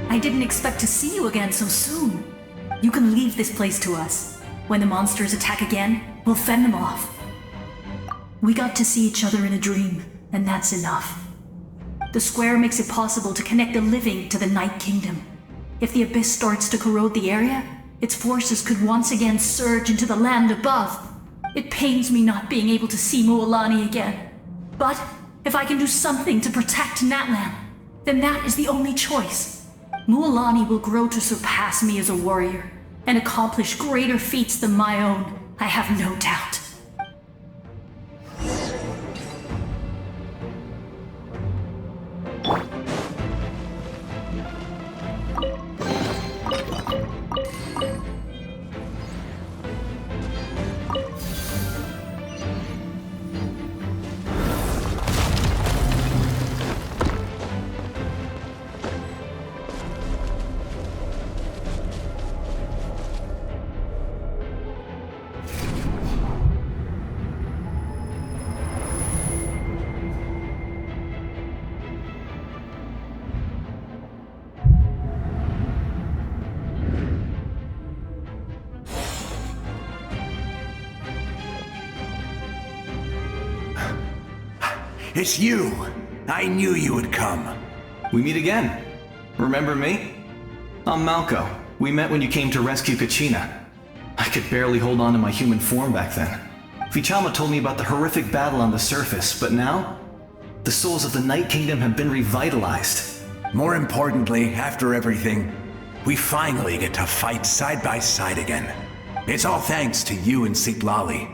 I didn't expect to see you again so soon. You can leave this place to us. When the monsters attack again, we'll fend them off. We got to see each other in a dream, and that's enough. The square makes it possible to connect the living to the Night Kingdom. If the abyss starts to corrode the area, its forces could once again surge into the land above. It pains me not being able to see Mualani again. But if I can do something to protect Natlan, then that is the only choice. Mualani will grow to surpass me as a warrior, and accomplish greater feats than my own, I have no doubt. It's you! I knew you would come. We meet again. Remember me? I'm Malco. We met when you came to rescue Kachina. I could barely hold on to my human form back then. Vichama told me about the horrific battle on the surface, but now, the souls of the Night Kingdom have been revitalized. More importantly, after everything, we finally get to fight side by side again. It's all thanks to you and Sitlali.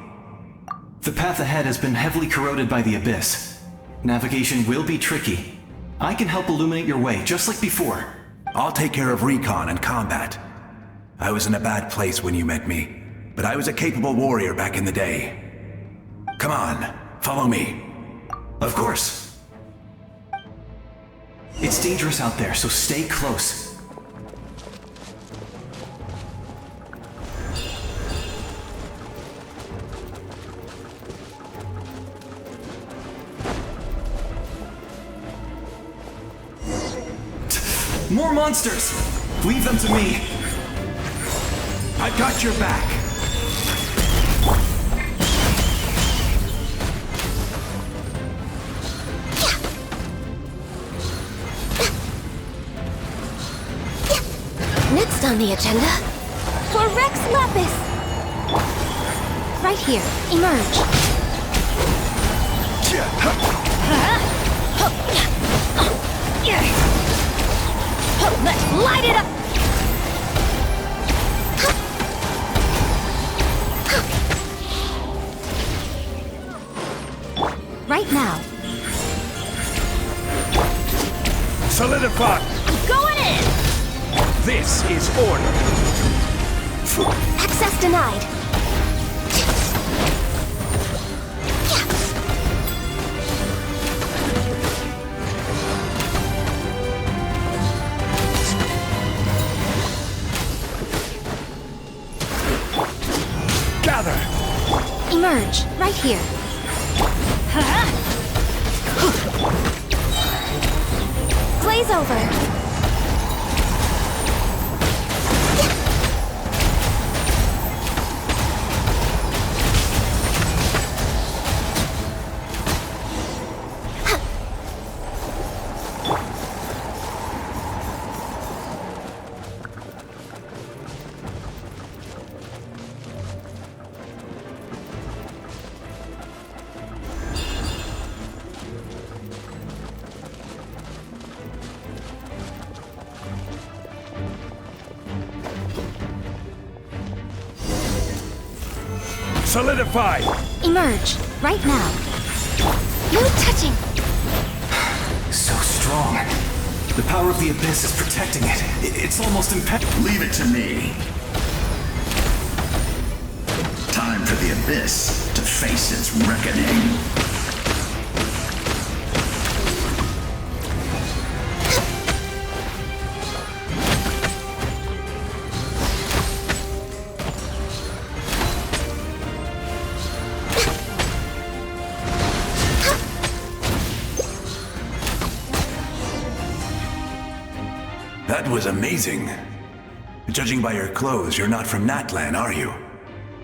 The path ahead has been heavily corroded by the Abyss. Navigation will be tricky. I can help illuminate your way, just like before. I'll take care of recon and combat. I was in a bad place when you met me, but I was a capable warrior back in the day. Come on, follow me. Of course. It's dangerous out there, so stay close. More monsters! Leave them to me! I've got your back! Next on the agenda, for Rex Lapis! Right here, emerge. Let's light it up! Right now. Solidify! I'm going in! This is order. Access denied. Gather! Emerge, right here. Glaze over. Solidify! Emerge, right now. No touching! So strong. The power of the Abyss is protecting it. It's almost impenetrable. Leave it to me. Time for the Abyss to face its reckoning. That was amazing. Judging by your clothes, you're not from Natlan, are you?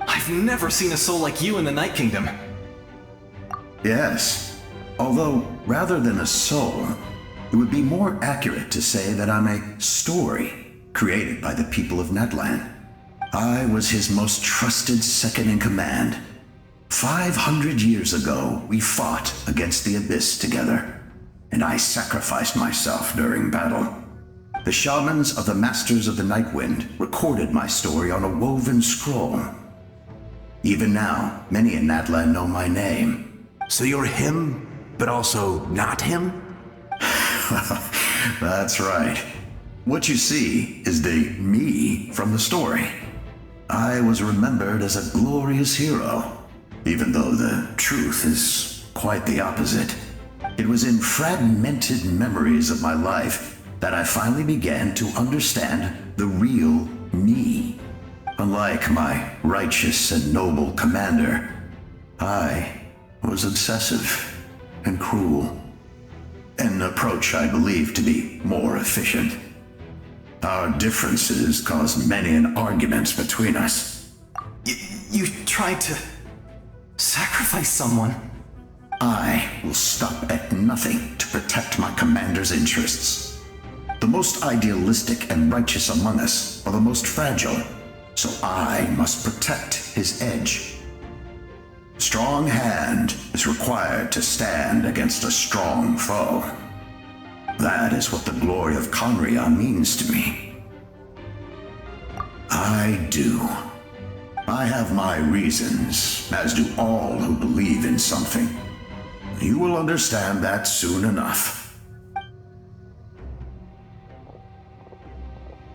I've never seen a soul like you in the Night Kingdom. Yes. Although, rather than a soul, it would be more accurate to say that I'm a story created by the people of Natlan. I was his most trusted second-in-command. 500 years ago, we fought against the Abyss together, and I sacrificed myself during battle. The shamans of the Masters of the Nightwind recorded my story on a woven scroll. Even now, many in Natlan know my name. So you're him, but also not him? That's right. What you see is the me from the story. I was remembered as a glorious hero, even though the truth is quite the opposite. It was in fragmented memories of my life that I finally began to understand the real me. Unlike my righteous and noble commander, I was obsessive and cruel. An approach I believe to be more efficient. Our differences caused many an arguments between us. You tried to sacrifice someone? I will stop at nothing to protect my commander's interests. The most idealistic and righteous among us are the most fragile, so I must protect his edge. Strong hand is required to stand against a strong foe. That is what the glory of Conria means to me. I do. I have my reasons, as do all who believe in something. You will understand that soon enough.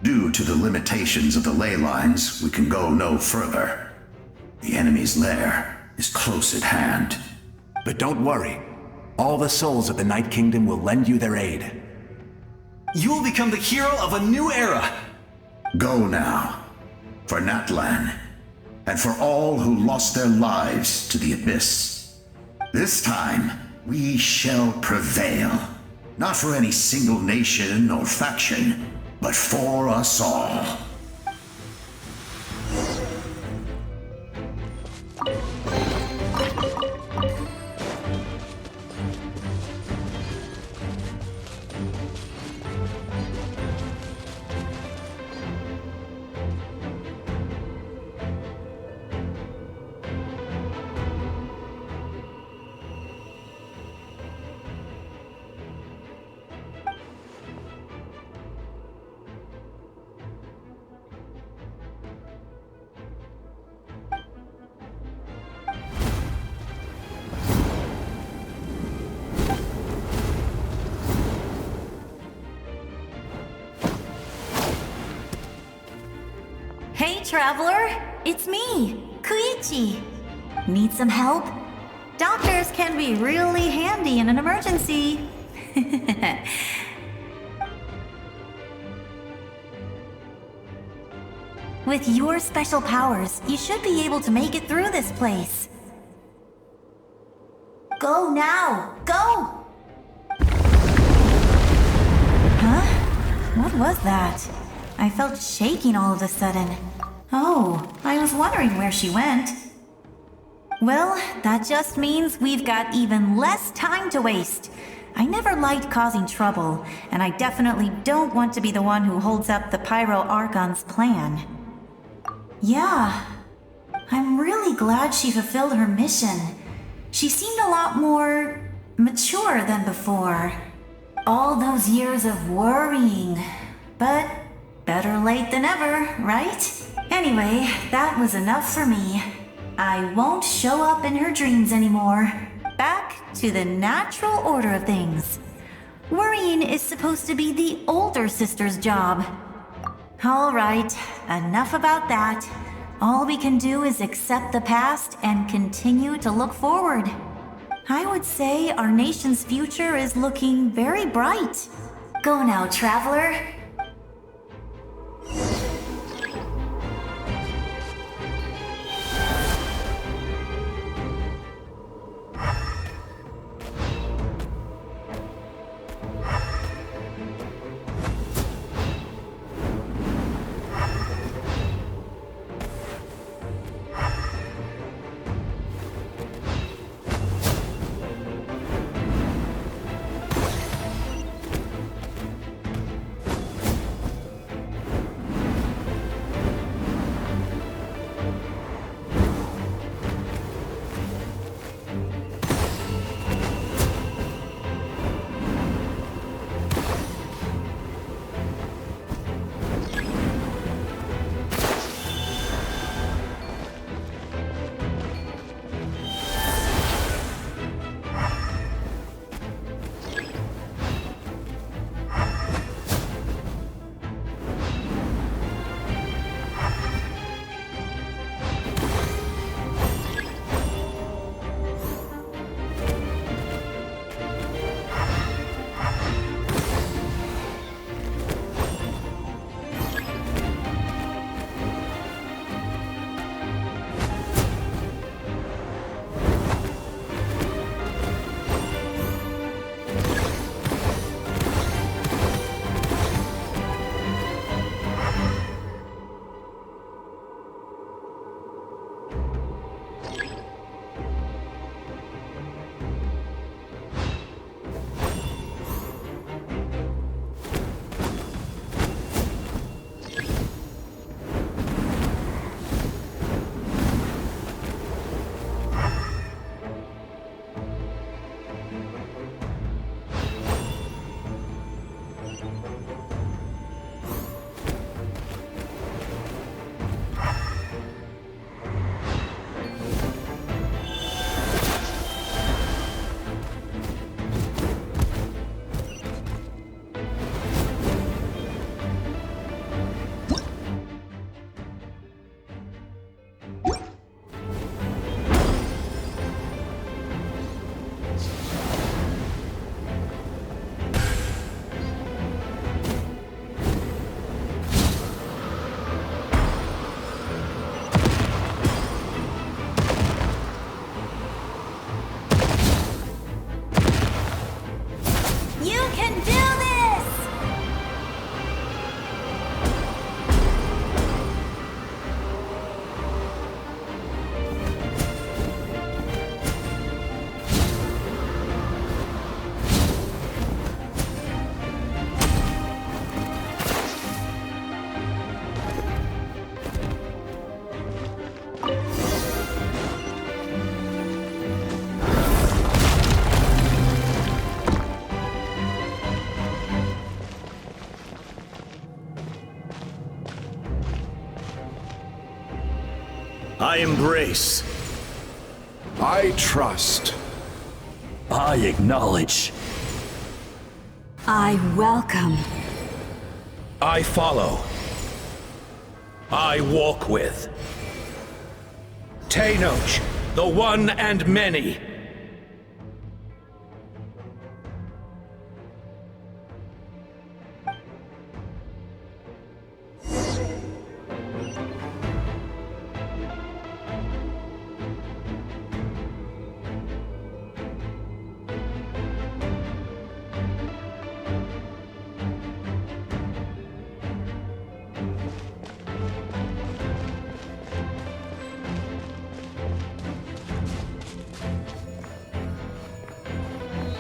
Due to the limitations of the ley lines, we can go no further. The enemy's lair is close at hand. But don't worry. All the souls of the Night Kingdom will lend you their aid. You will become the hero of a new era! Go now, for Natlan, and for all who lost their lives to the Abyss. This time, we shall prevail. Not for any single nation or faction, but for us all. Hey, traveler! It's me, Koichi. Need some help? Doctors can be really handy in an emergency. With your special powers, you should be able to make it through this place. Go now! Go! Huh? What was that? I felt shaking all of a sudden. Oh, I was wondering where she went. Well, that just means we've got even less time to waste. I never liked causing trouble, and I definitely don't want to be the one who holds up the Pyro Archon's plan. Yeah, I'm really glad she fulfilled her mission. She seemed a lot more mature than before. All those years of worrying, but better late than ever, right? Anyway, that was enough for me. I won't show up in her dreams anymore. Back to the natural order of things. Worrying is supposed to be the older sister's job. All right, enough about that. All we can do is accept the past and continue to look forward. I would say our nation's future is looking very bright. Go now, traveler. I embrace. I trust. I acknowledge. I welcome. I follow. I walk with. Tenoch, the one and many.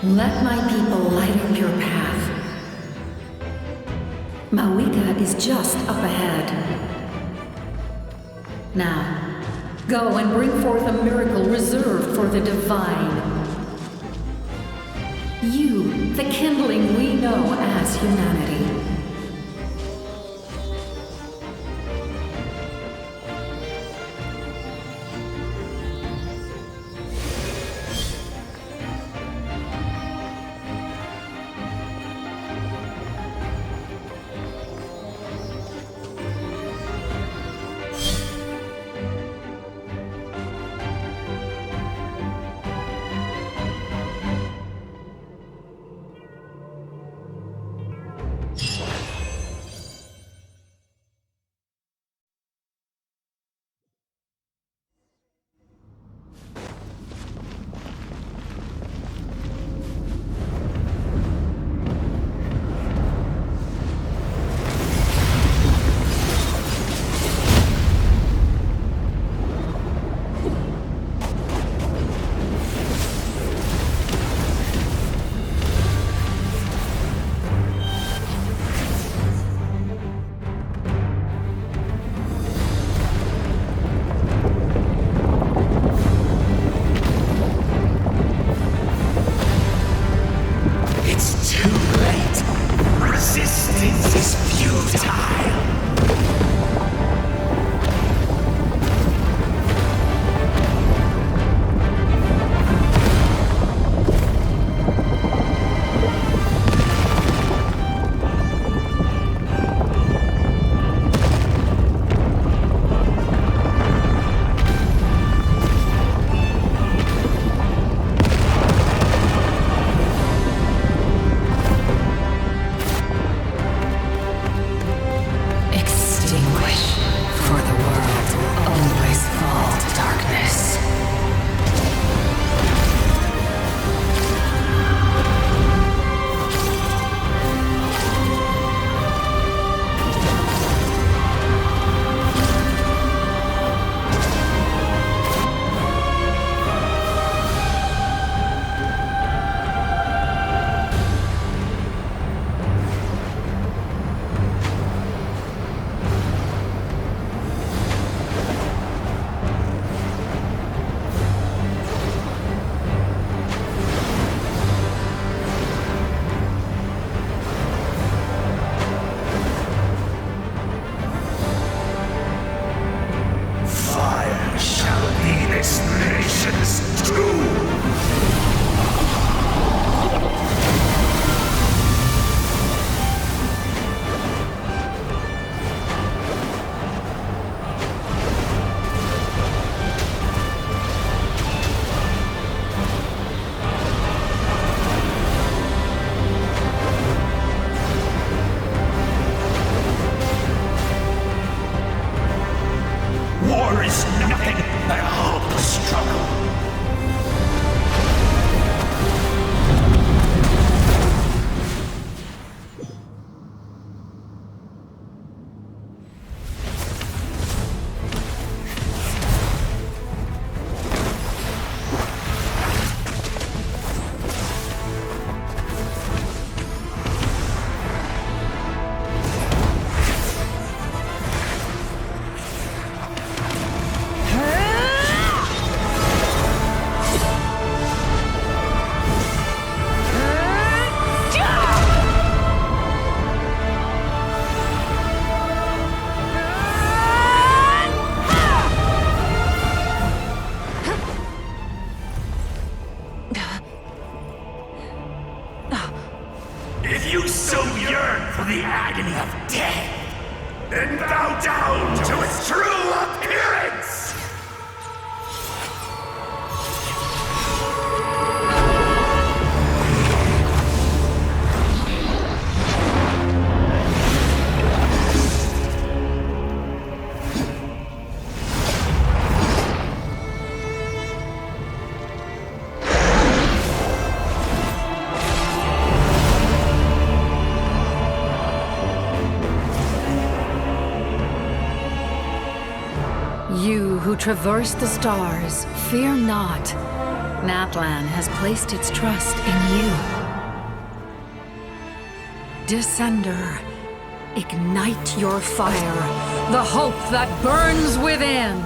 Let my people light up your path. Mawika is just up ahead. Now, go and bring forth a miracle reserved for the divine. You, the kindling we know as humanity. so yearn for the agony of death, then bow down to its true appearance! You who traverse the stars, fear not. Natlan has placed its trust in you. Descender, ignite your fire, the hope that burns within!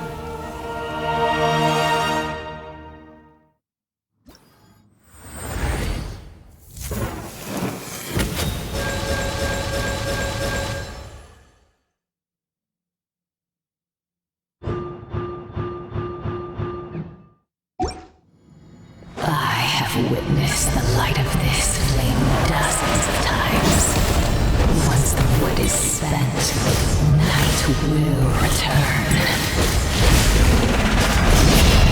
Witness the light of this flame dozens of times. Once the wood is spent, night will return.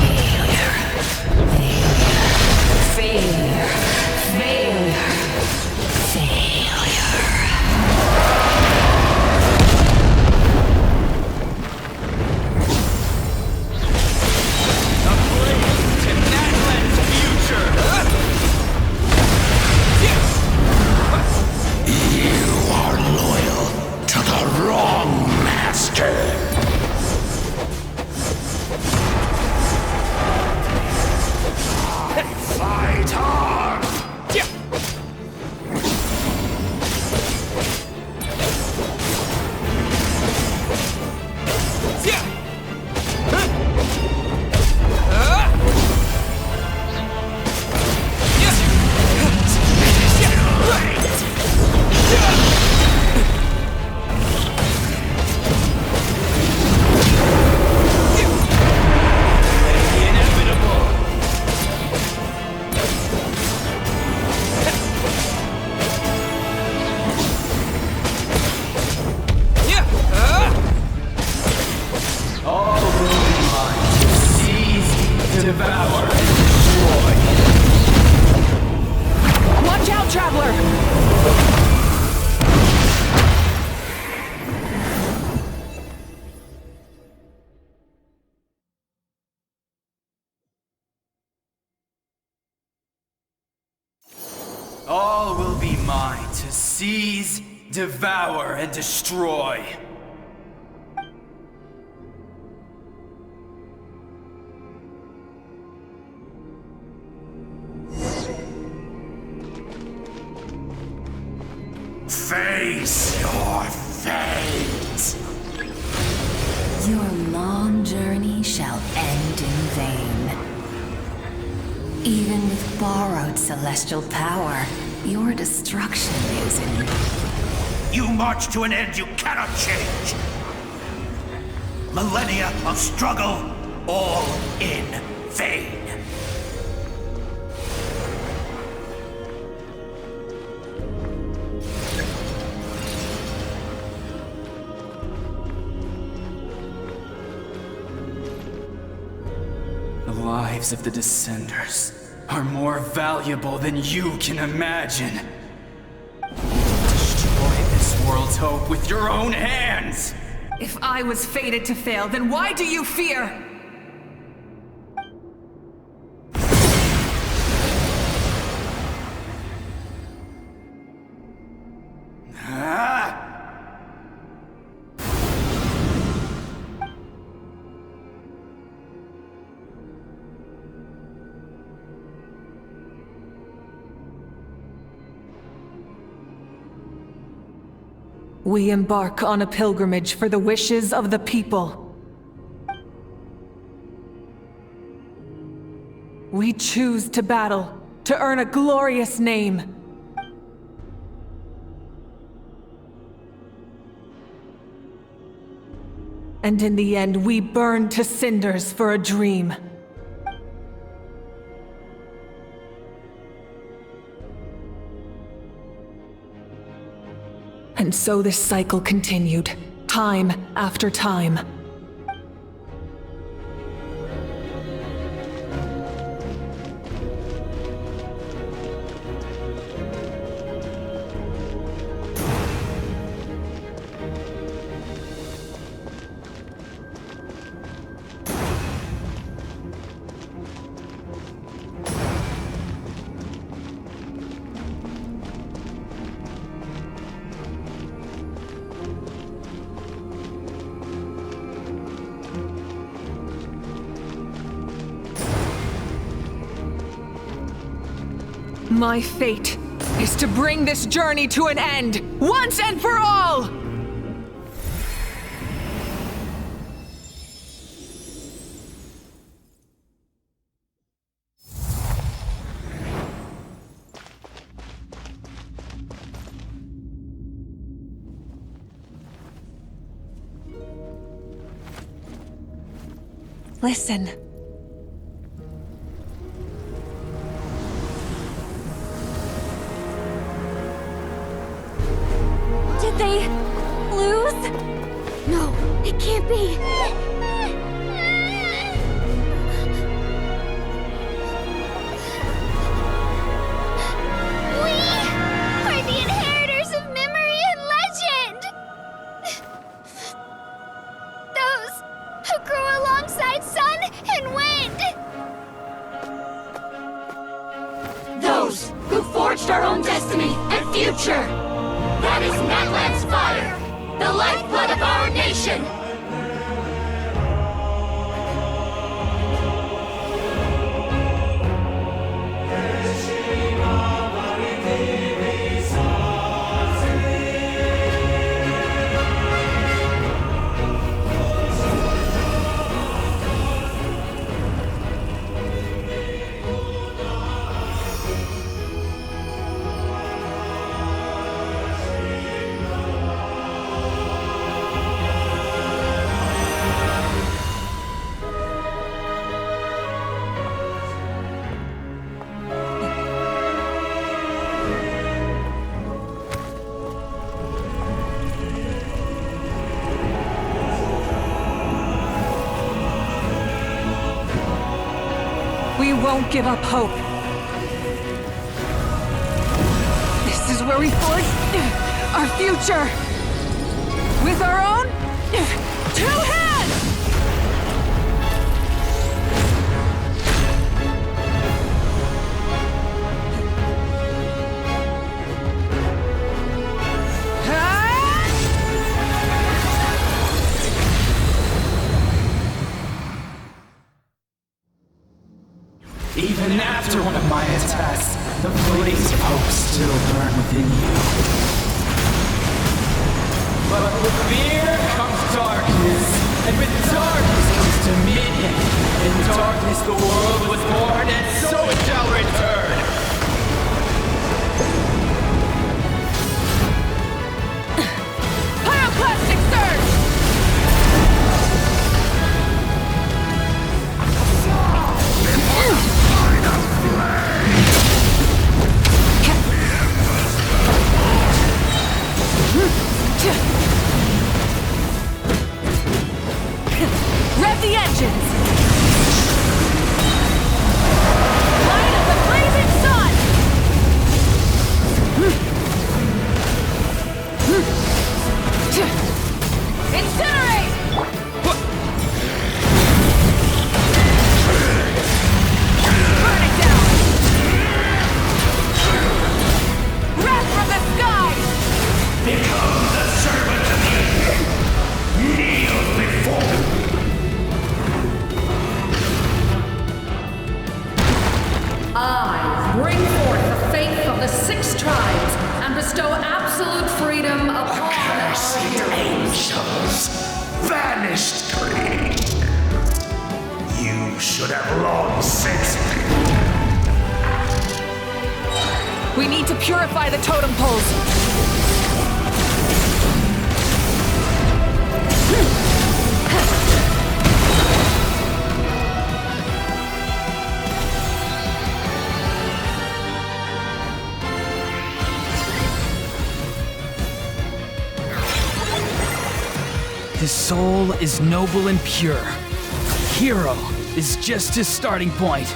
Failure. Failure. Failure. Failure. All will be mine to seize, devour, and destroy. Face your fate! Your long journey shall end in vain. Even with borrowed celestial power, your destruction is in... You march to an end you cannot change! Millennia of struggle, all in vain. The lives of the Descenders are more valuable than you can imagine. Destroy this world's hope with your own hands! If I was fated to fail, then why do you fear? We embark on a pilgrimage for the wishes of the people. We choose to battle, to earn a glorious name. And in the end, we burn to cinders for a dream. And so this cycle continued, time after time. My fate is to bring this journey to an end, once and for all! Listen. Did they lose? No, it can't be. We are the inheritors of memory and legend. Those who grew alongside sun and wind. Those who forged our own destiny and future. That is Natlan's fire, the lifeblood of our nation! We won't give up hope. This is where we forge our future. With our own 2 hands! Even after one of my attacks, the blaze of hope still burn within you. But with fear comes darkness, and with darkness comes dominion. In darkness the world was born, and so it shall return. Pyroclastic surge! Rev the engines! Light of the blazing sun! Incinerate! Burn it down! Wrath from the sky! Become the servant of the earth! Kneel before me! I bring forth the faith of the 6 tribes and bestow absolute freedom upon Accursed angels! Vanished greed! You should have long since been. We need to purify the totem poles. His soul is noble and pure. Hero is just his starting point.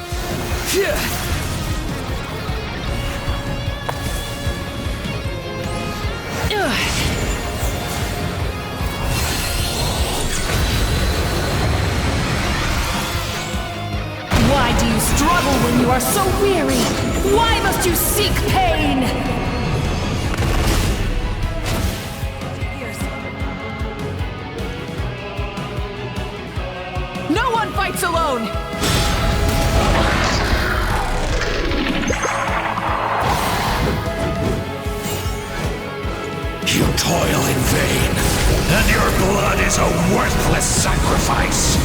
Why do you struggle when you are so weary? Why must you seek pain? No one fights alone! You toil in vain, and your blood is a worthless sacrifice.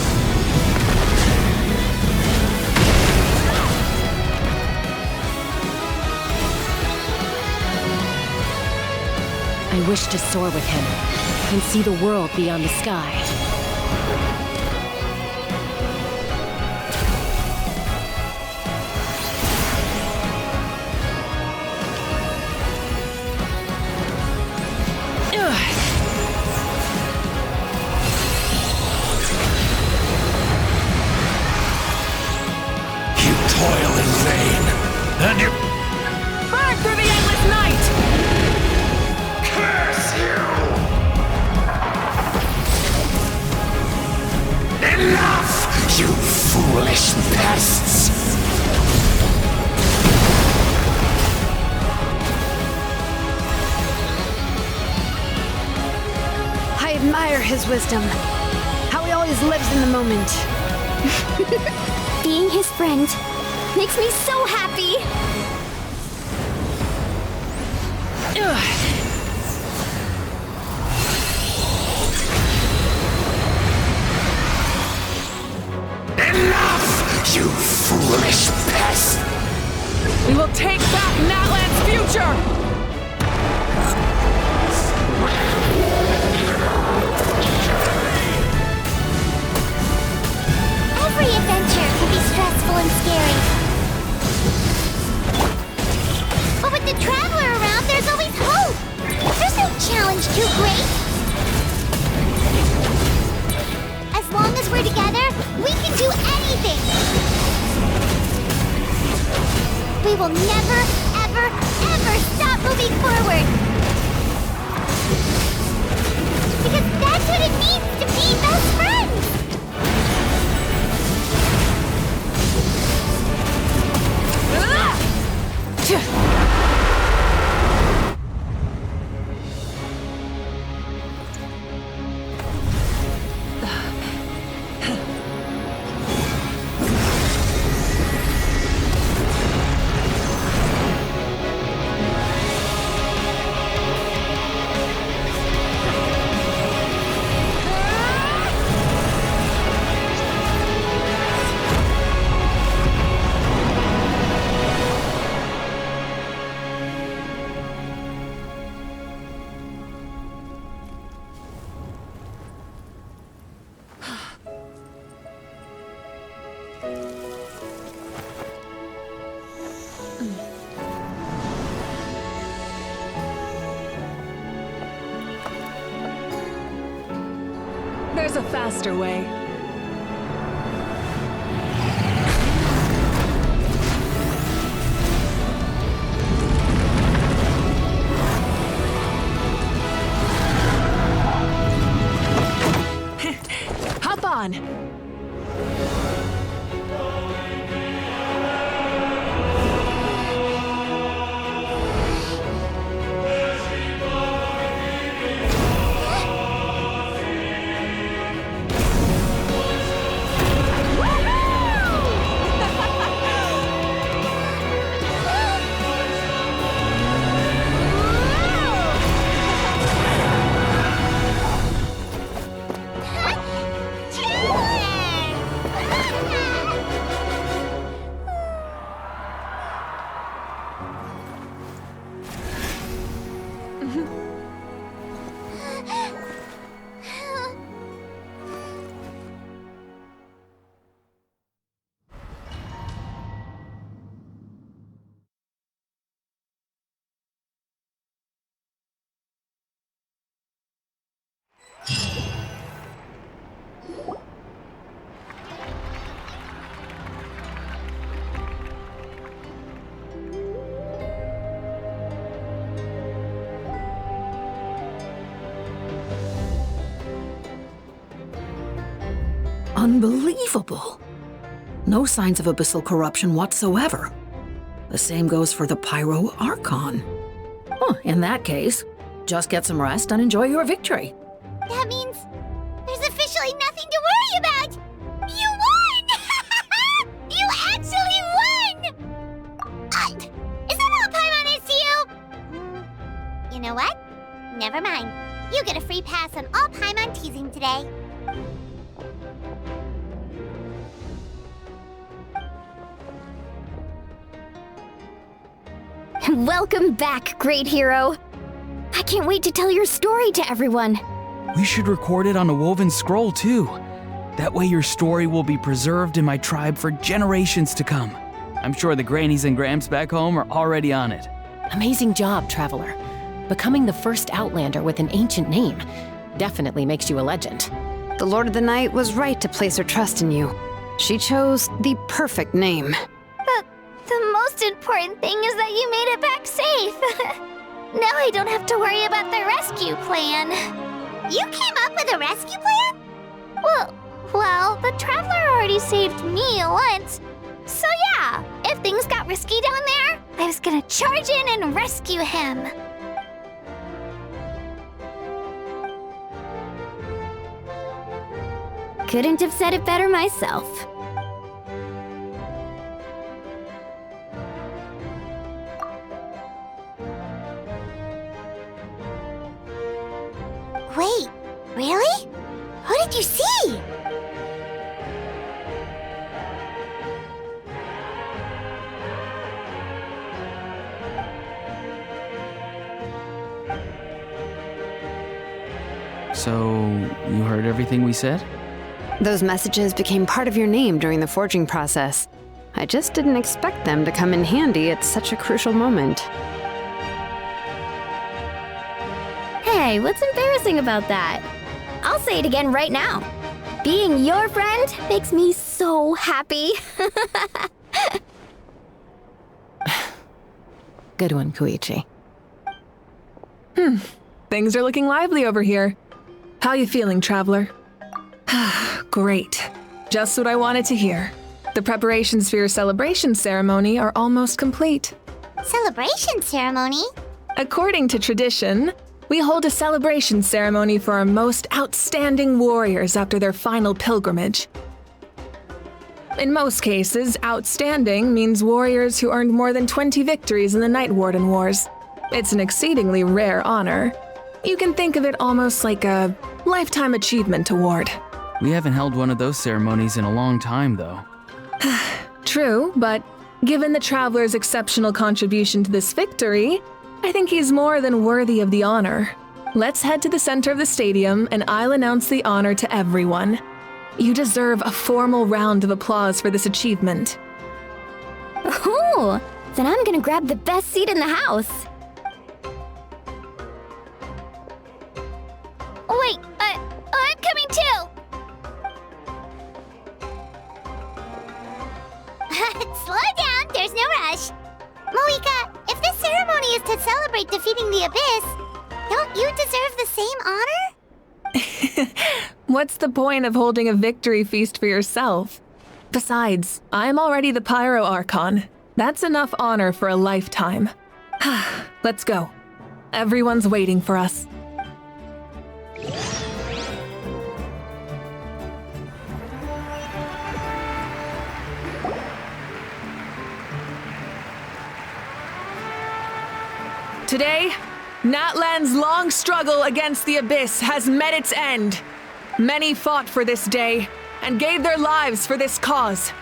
I wish to soar with him and see the world beyond the sky. You toil in vain, and you... Burn through the endless night! Curse you! Enough, you foolish pests! I admire his wisdom. How he always lives in the moment. Being his friend makes me so happy! Enough, you foolish pest! We will take back Natlan's future! Every adventure can be stressful and scary. But with the Traveler around, there's always hope! There's no challenge too great! As long as we're together, we can do anything! We will never, ever, ever stop moving forward! Because that's what it means to be best friends! There's a faster way. Hop on! Unbelievable. No signs of abyssal corruption whatsoever. The same goes for the Pyro Archon. Well, in that case, just get some rest and enjoy your victory. That means there's officially nothing to worry about! You won! You actually won! Is that all Paimon is to you? You know what? Never mind. You get a free pass on all Paimon teasing today. Welcome back, great hero. I can't wait to tell your story to everyone. We should record it on a woven scroll, too. That way your story will be preserved in my tribe for generations to come. I'm sure the grannies and gramps back home are already on it. Amazing job, Traveler. Becoming the first Outlander with an ancient name definitely makes you a legend. The Lord of the Night was right to place her trust in you. She chose the perfect name. The most important thing is that you made it back safe. Now I don't have to worry about the rescue plan. You came up with a rescue plan? Well, the Traveler already saved me once. So yeah, if things got risky down there, I was gonna charge in and rescue him. Couldn't have said it better myself. Wait, really? Who did you see? So, you heard everything we said? Those messages became part of your name during the forging process. I just didn't expect them to come in handy at such a crucial moment. Hey, what's embarrassing about that? I'll say it again right now. Being your friend makes me so happy. Good one, Koichi. Things are looking lively over here. How you feeling, Traveler? Great. Just what I wanted to hear. The preparations for your celebration ceremony are almost complete. Celebration ceremony? According to tradition, we hold a celebration ceremony for our most outstanding warriors after their final pilgrimage. In most cases, outstanding means warriors who earned more than 20 victories in the Night Warden Wars. It's an exceedingly rare honor. You can think of it almost like a lifetime achievement award. We haven't held one of those ceremonies in a long time, though. True, but given the Traveler's exceptional contribution to this victory, I think he's more than worthy of the honor. Let's head to the center of the stadium and I'll announce the honor to everyone. You deserve a formal round of applause for this achievement. Ooh, then I'm gonna grab the best seat in the house. Wait, I'm coming too! Slow down, there's no rush. Moika, if this ceremony is to celebrate defeating the Abyss, don't you deserve the same honor? What's the point of holding a victory feast for yourself? Besides, I'm already the Pyro Archon. That's enough honor for a lifetime. Let's go. Everyone's waiting for us. Today, Natlan's long struggle against the Abyss has met its end. Many fought for this day and gave their lives for this cause.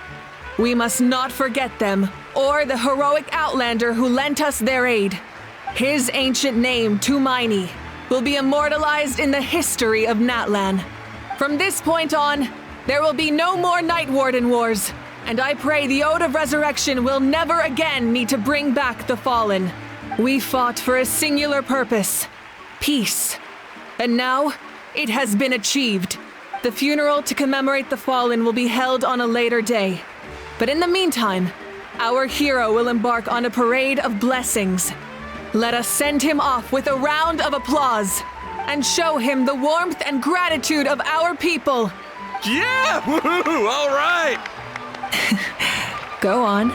We must not forget them or the heroic Outlander who lent us their aid. His ancient name, Tumaini, will be immortalized in the history of Natlan. From this point on, there will be no more Night Warden Wars, and I pray the Ode of Resurrection will never again need to bring back the Fallen. We fought for a singular purpose, peace. And now, it has been achieved. The funeral to commemorate the Fallen will be held on a later day. But in the meantime, our hero will embark on a parade of blessings. Let us send him off with a round of applause and show him the warmth and gratitude of our people. Yeah! Woohoo! All right! Go on.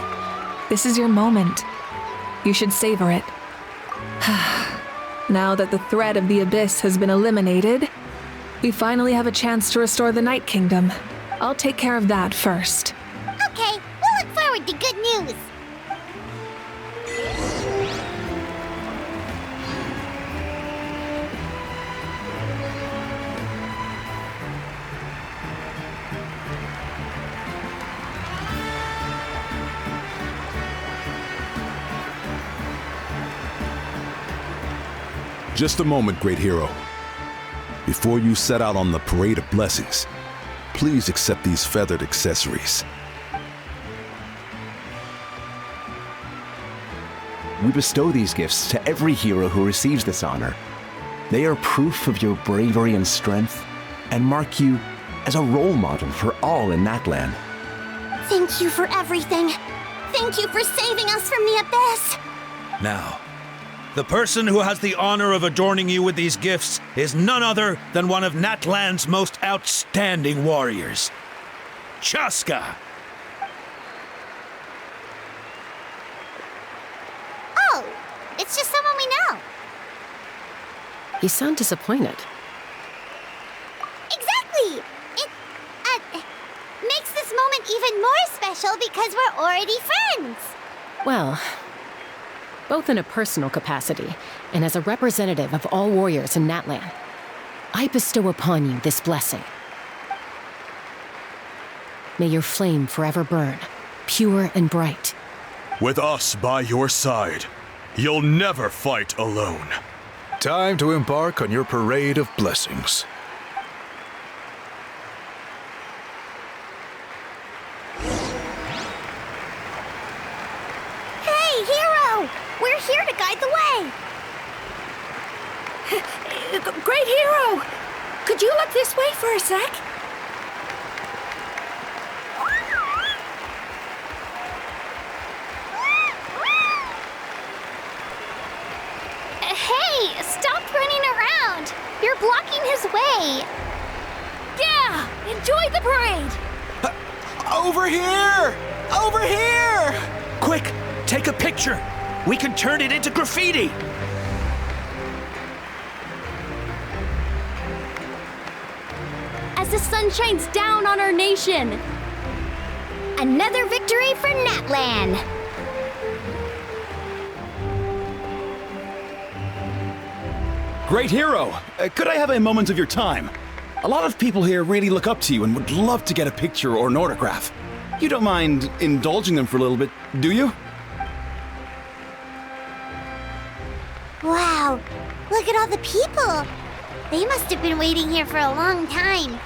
This is your moment. You should savor it. Now that the threat of the Abyss has been eliminated, we finally have a chance to restore the Night Kingdom. I'll take care of that first. Okay, we'll look forward to good news. Just a moment, great hero. Before you set out on the Parade of Blessings, please accept these feathered accessories. We bestow these gifts to every hero who receives this honor. They are proof of your bravery and strength, and mark you as a role model for all in Natlan. Thank you for everything. Thank you for saving us from the Abyss. Now, the person who has the honor of adorning you with these gifts is none other than one of Natlan's most outstanding warriors, Chaska. Oh, it's just someone we know. You sound disappointed. Exactly! It makes this moment even more special because we're already friends. Well, both in a personal capacity and as a representative of all warriors in Natlan, I bestow upon you this blessing. May your flame forever burn, pure and bright. With us by your side, you'll never fight alone. Time to embark on your Parade of Blessings. Hey, hero! We're here to guide the way. Great hero! Could you look this way for a sec? Hey, stop running around. You're blocking his way. Yeah! Enjoy the parade! Over here! Over here! Quick, take a picture. We can turn it into graffiti. As the sun shines down on our nation. Another victory for Natlan. Great hero! Could I have a moment of your time? A lot of people here really look up to you and would love to get a picture or an autograph. You don't mind indulging them for a little bit, do you? Wow, look at all the people. They must have been waiting here for a long time.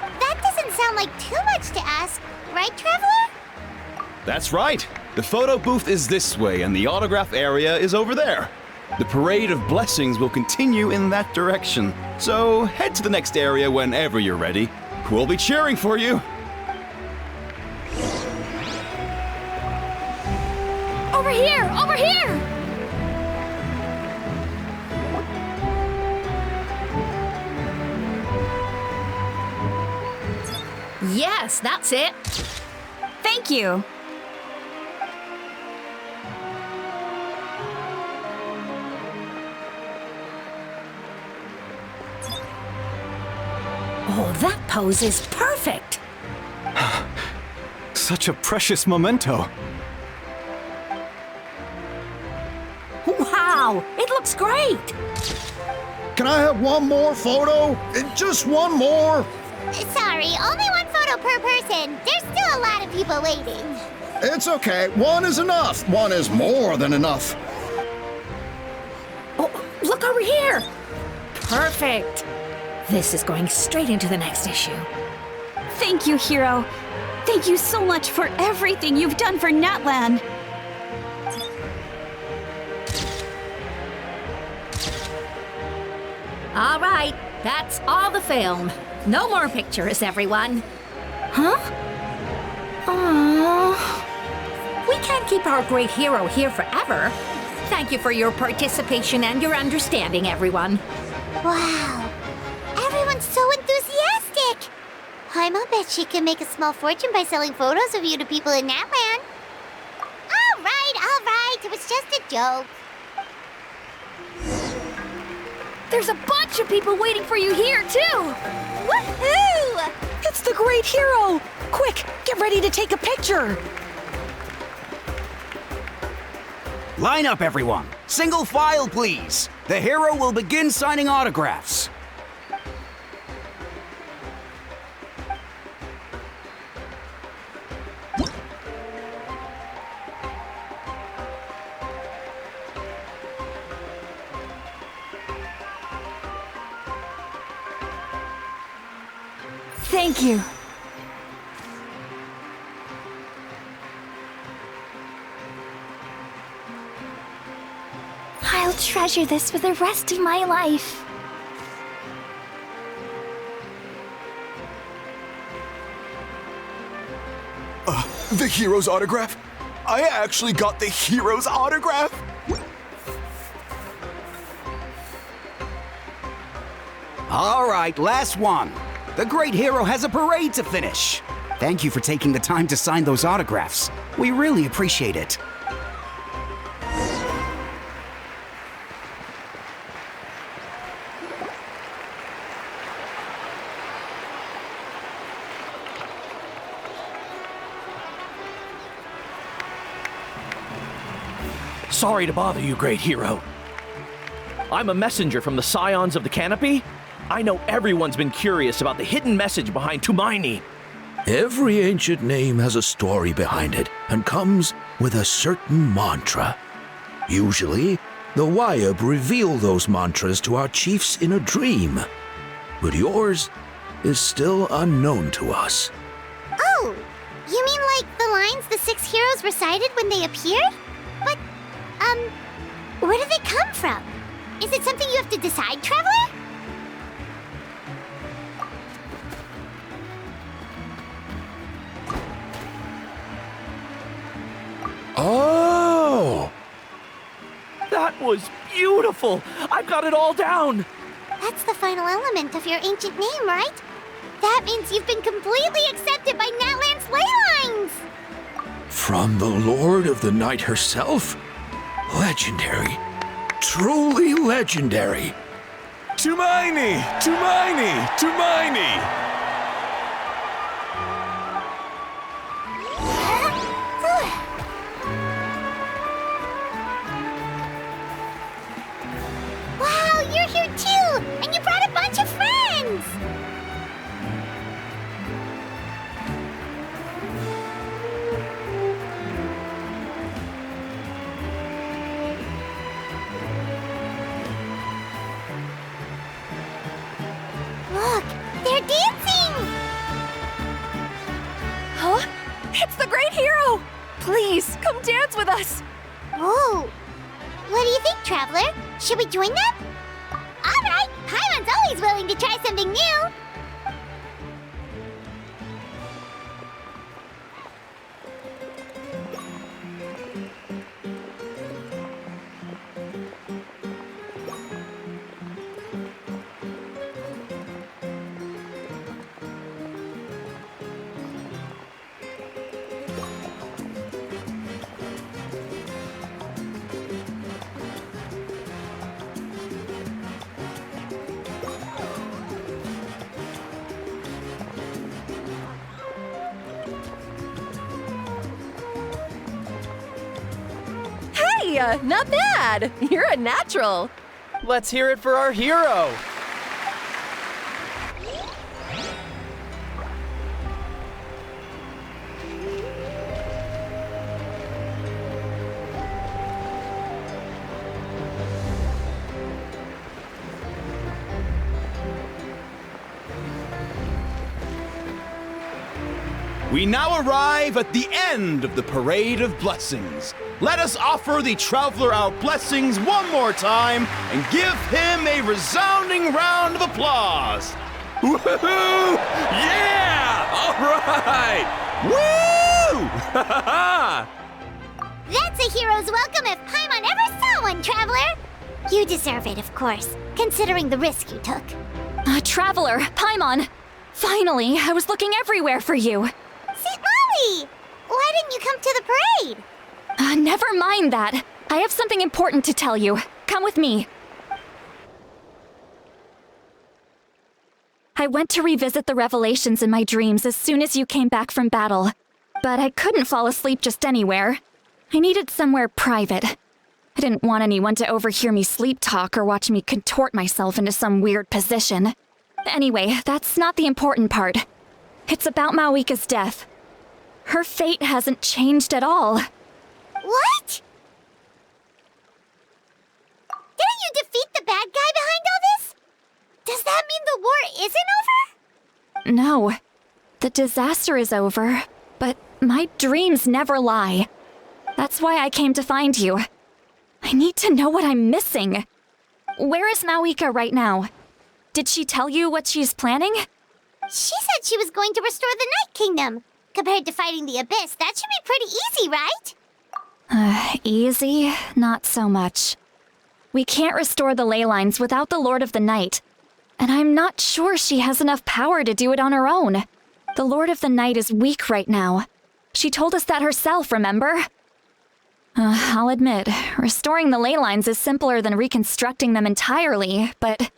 That doesn't sound like too much to ask, right, Traveler? That's right. The photo booth is this way and the autograph area is over there. The Parade of Blessings will continue in that direction. So head to the next area whenever you're ready. We'll be cheering for you. Over here! Over here! Yes, that's it. Thank you. Oh, that pose is perfect. Such a precious memento. Wow, it looks great. Can I have one more photo? Just one more. Sorry, only one photo per person. There's still a lot of people waiting. It's okay. One is enough. One is more than enough. Oh, look over here. Perfect. This is going straight into the next issue. Thank you, hero. Thank you so much for everything you've done for Natlan. All right, that's all the film. No more pictures, everyone. Huh? Aww. We can't keep our great hero here forever. Thank you for your participation and your understanding, everyone. Wow, everyone's so enthusiastic. Paimon bet she can make a small fortune by selling photos of you to people in Natlan. All right, it was just a joke. There's a bunch of people waiting for you here, too! Woohoo! It's the great hero! Quick, get ready to take a picture! Line up, everyone. Single file, please. The hero will begin signing autographs. Thank you. I'll treasure this for the rest of my life. The hero's autograph? I actually got the hero's autograph? All right, last one. The great hero has a parade to finish. Thank you for taking the time to sign those autographs. We really appreciate it. Sorry to bother you, great hero. I'm a messenger from the Scions of the Canopy. I know everyone's been curious about the hidden message behind Tumaini. Every ancient name has a story behind it and comes with a certain mantra. Usually, the Wayab reveal those mantras to our chiefs in a dream. But yours is still unknown to us. Oh, you mean like the lines the 6 heroes recited when they appeared? But, where do they come from? Is it something you have to decide, Traveler? Oh! That was beautiful! I've got it all down! That's the final element of your ancient name, right? That means you've been completely accepted by Natlan's ley lines! From the Lord of the Night herself? Legendary. Truly legendary. Tumaini! Tumaini! Tumaini! Wow, you're here too! And you brought a bunch of friends! Look, they're dancing! Huh? It's the great hero! Please, come dance with us! Oh, what do you think, Traveler? Should we join them? All right, Paimon's always willing to try something new. Hey, not bad! You're a natural! Let's hear it for our hero! We now arrive at the end of the Parade of Blessings. Let us offer the Traveler our blessings one more time and give him a resounding round of applause. Woohoo! Yeah! All right! Woo! That's a hero's welcome if Paimon ever saw one, Traveler. You deserve it, of course, considering the risk you took. Traveler, Paimon, Finally, I was looking everywhere for you. St. Molly! Why didn't you come to the parade? Never mind that. I have something important to tell you. Come with me. I went to revisit the revelations in my dreams as soon as you came back from battle. But I couldn't fall asleep just anywhere. I needed somewhere private. I didn't want anyone to overhear me sleep talk or watch me contort myself into some weird position. Anyway, that's not the important part. It's about Mawika's death. Her fate hasn't changed at all. What? Didn't you defeat the bad guy behind all this? Does that mean the war isn't over? No. The disaster is over, but my dreams never lie. That's why I came to find you. I need to know what I'm missing. Where is Mawika right now? Did she tell you what she's planning? She said she was going to restore the Night Kingdom. Compared to fighting the Abyss, that should be pretty easy, right? Easy? Not so much. We can't restore the ley lines without the Lord of the Night. And I'm not sure she has enough power to do it on her own. The Lord of the Night is weak right now. She told us that herself, remember? I'll admit, restoring the ley lines is simpler than reconstructing them entirely, but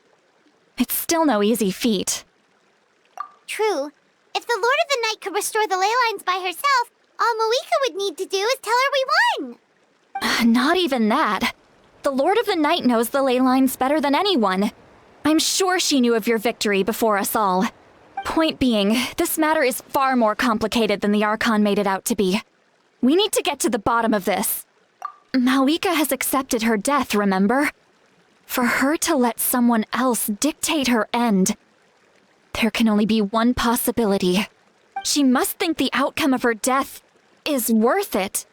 it's still no easy feat. True. If the Lord of the Night could restore the ley lines by herself, all Mawika would need to do is tell her we won. Not even that. The Lord of the Night knows the ley lines better than anyone. I'm sure she knew of your victory before us all. Point being, this matter is far more complicated than the Archon made it out to be. We need to get to the bottom of this. Mawika has accepted her death, remember? For her to let someone else dictate her end, there can only be one possibility. She must think the outcome of her death is worth it.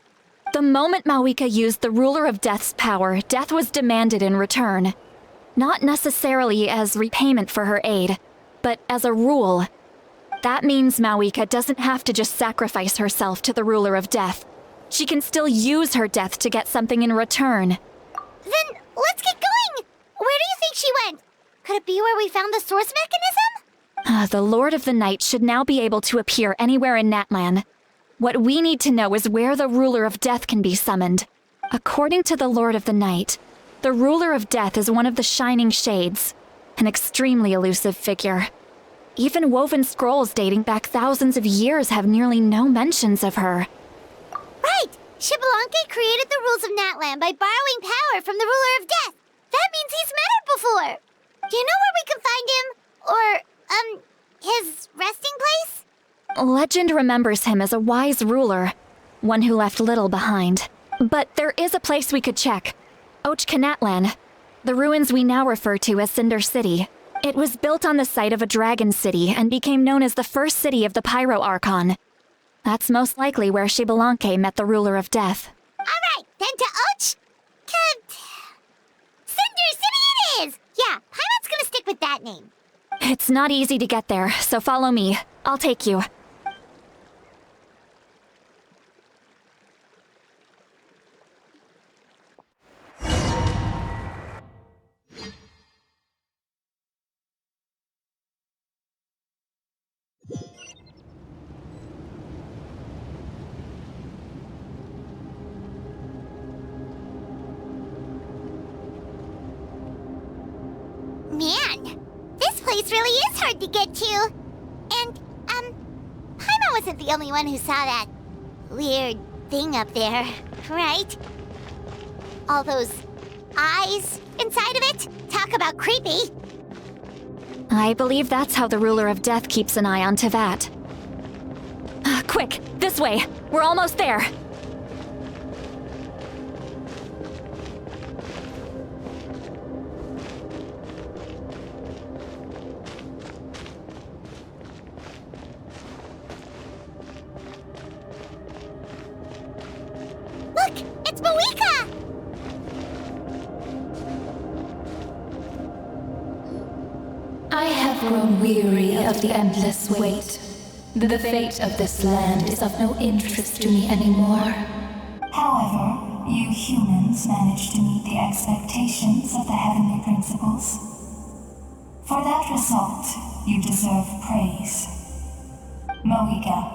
The moment Mawika used the Ruler of Death's power, death was demanded in return. Not necessarily as repayment for her aid, but as a rule. That means Mawika doesn't have to just sacrifice herself to the Ruler of Death. She can still use her death to get something in return. Then let's get going! Where do you think she went? Could it be where we found the source mechanism? The Lord of the Night should now be able to appear anywhere in Natlan. What we need to know is where the Ruler of Death can be summoned. According to the Lord of the Night, the Ruler of Death is one of the Shining Shades, an extremely elusive figure. Even woven scrolls dating back thousands of years have nearly no mentions of her. Right! Xbalanque created the rules of Natlan by borrowing power from the Ruler of Death. That means he's met her before. Do you know where we can find him? Or, his resting place? Legend remembers him as a wise ruler, one who left little behind. But there is a place we could check. Natlan, the ruins we now refer to as Cinder City. It was built on the site of a dragon city and became known as the first city of the Pyro Archon. That's most likely where Xbalanque met the Ruler of Death. Alright, then to Cinder City it is! Yeah, Paimon's gonna stick with that name. It's not easy to get there, so follow me. I'll take you. Man, this place really is hard to get to. And, Paimon wasn't the only one who saw that weird thing up there, right? All those eyes inside of it? Talk about creepy. I believe that's how the Ruler of Death keeps an eye on Tevat. Quick, this way! We're almost there! Look! It's Mawika! I have grown weary of the endless wait. The fate of this land is of no interest to me anymore. However, you humans managed to meet the expectations of the heavenly principles. For that result, you deserve praise. Moika,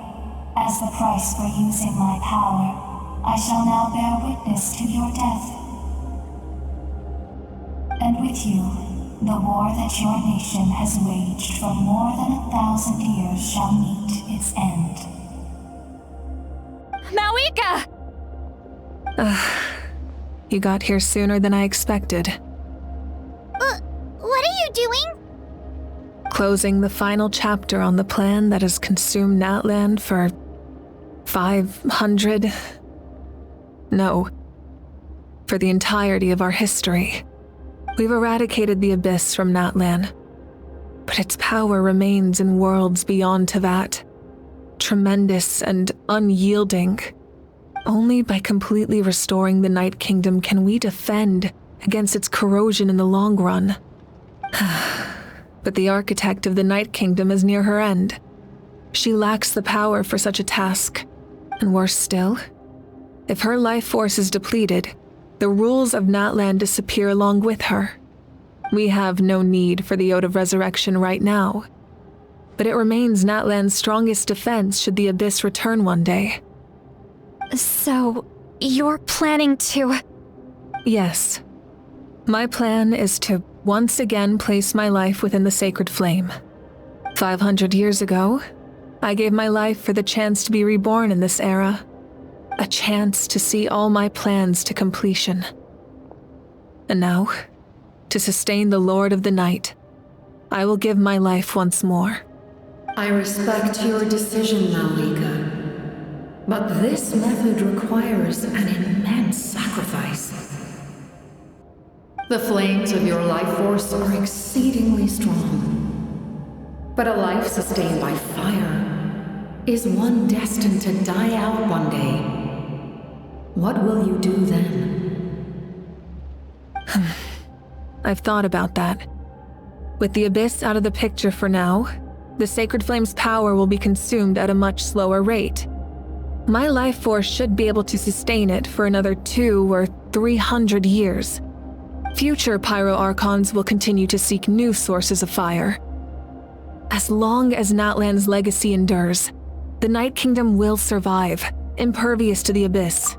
as the price for using my power, I shall now bear witness to your death. And with you, the war that your nation has waged for more than 1,000 years shall meet its end. Mawika! You got here sooner than I expected. What are you doing? Closing the final chapter on the plan that has consumed Natlan for 500... No. For the entirety of our history. We've eradicated the Abyss from Natlan, but its power remains in worlds beyond Teyvat. Tremendous and unyielding. Only by completely restoring the Night Kingdom can we defend against its corrosion in the long run. But the architect of the Night Kingdom is near her end. She lacks the power for such a task. And worse still, if her life force is depleted, the rules of Natlan disappear along with her. We have no need for the Ode of Resurrection right now. But it remains Natlan's strongest defense should the Abyss return one day. So, you're planning to... Yes. My plan is to once again place my life within the sacred flame. 500 years ago, I gave my life for the chance to be reborn in this era. A chance to see all my plans to completion. And now, to sustain the Lord of the Night, I will give my life once more. I respect your decision, Mawika. But this method requires an immense sacrifice. The flames of your life force are exceedingly strong. But a life sustained by fire is one destined to die out one day. What will you do then? I've thought about that. With the Abyss out of the picture for now, the Sacred Flame's power will be consumed at a much slower rate. My life force should be able to sustain it for another 200 or 300 years. Future Pyro Archons will continue to seek new sources of fire. As long as Natlan's legacy endures, the Night Kingdom will survive, impervious to the Abyss.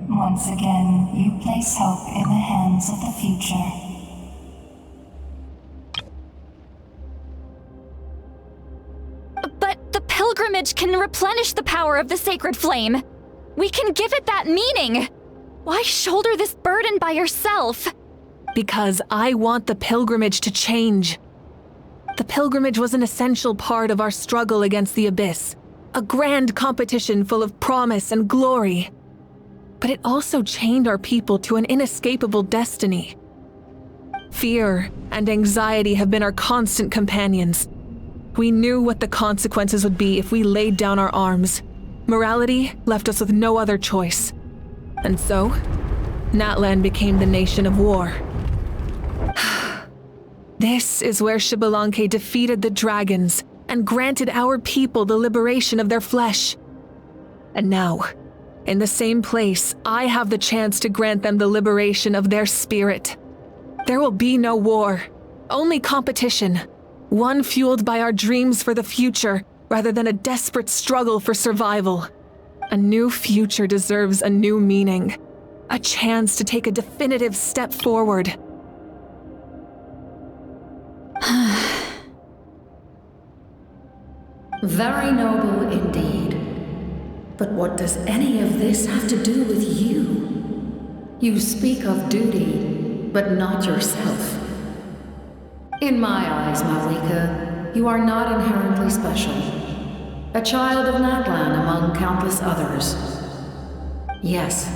Once again, you place hope in the hands of the future. But the pilgrimage can replenish the power of the sacred flame. We can give it that meaning. Why shoulder this burden by yourself? Because I want the pilgrimage to change. The pilgrimage was an essential part of our struggle against the Abyss, a grand competition full of promise and glory. But it also chained our people to an inescapable destiny. Fear and anxiety have been our constant companions. We knew what the consequences would be if we laid down our arms. Morality left us with no other choice. And so, Natlan became the nation of war. This is where Xbalanque defeated the dragons and granted our people the liberation of their flesh. And now, in the same place, I have the chance to grant them the liberation of their spirit. There will be no war, only competition. One fueled by our dreams for the future, rather than a desperate struggle for survival. A new future deserves a new meaning. A chance to take a definitive step forward. Very noble indeed. But what does any of this have to do with you? You speak of duty, but not yourself. In my eyes, Mawika, you are not inherently special. A child of Natlan among countless others. Yes,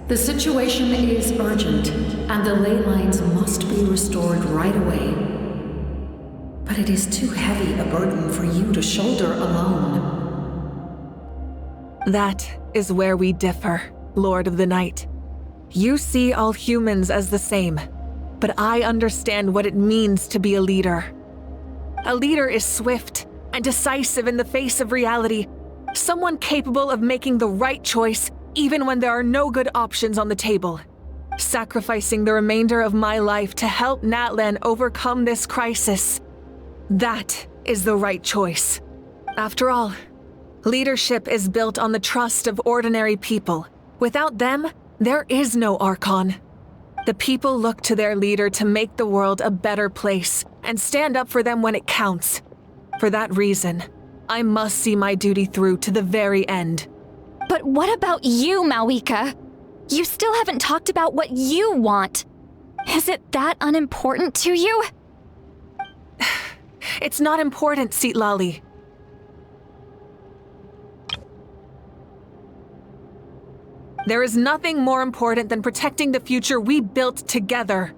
the situation is urgent, and the ley lines must be restored right away. But it is too heavy a burden for you to shoulder alone. That is where we differ, Lord of the Night. You see all humans as the same, but I understand what it means to be a leader. A leader is swift and decisive in the face of reality, someone capable of making the right choice even when there are no good options on the table. sacrificing the remainder of my life to help Natlan overcome this crisis. That is the right choice. After all, leadership is built on the trust of ordinary people. Without them, there is no Archon. The people look to their leader to make the world a better place and stand up for them when it counts. For that reason, I must see my duty through to the very end. But what about you, Malwika? You still haven't talked about what you want. Is it that unimportant to you? It's not important, Citlali. There is nothing more important than protecting the future we built together.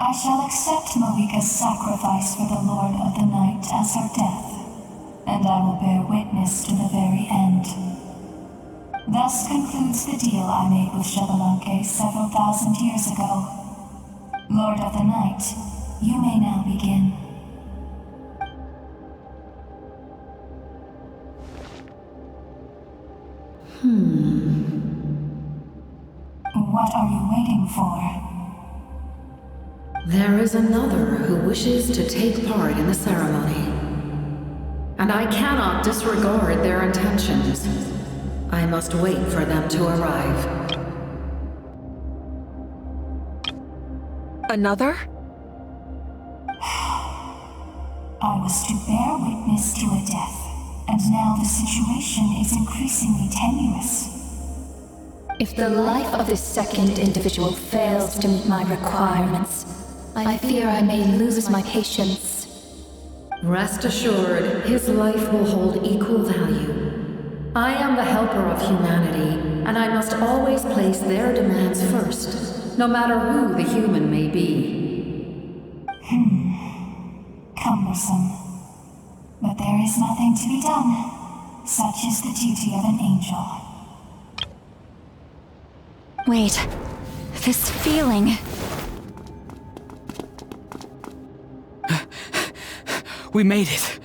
I shall accept Malika's sacrifice for the Lord of the Night as her death, and I will bear witness to the very end. Thus concludes the deal I made with Xbalanque several thousand years ago. Lord of the Night, you may now begin. What are you waiting for? There is another who wishes to take part in the ceremony, and I cannot disregard their intentions. I must wait for them to arrive. Another? I was to bear witness to a death, and now the situation is increasingly tenuous. If the life of this second individual fails to meet my requirements, I fear I may lose my patience. Rest assured, his life will hold equal value. I am the helper of humanity, and I must always place their demands first, no matter who the human may be. Cumbersome. But there is nothing to be done. Such is the duty of an angel. Wait, this feeling. We made it.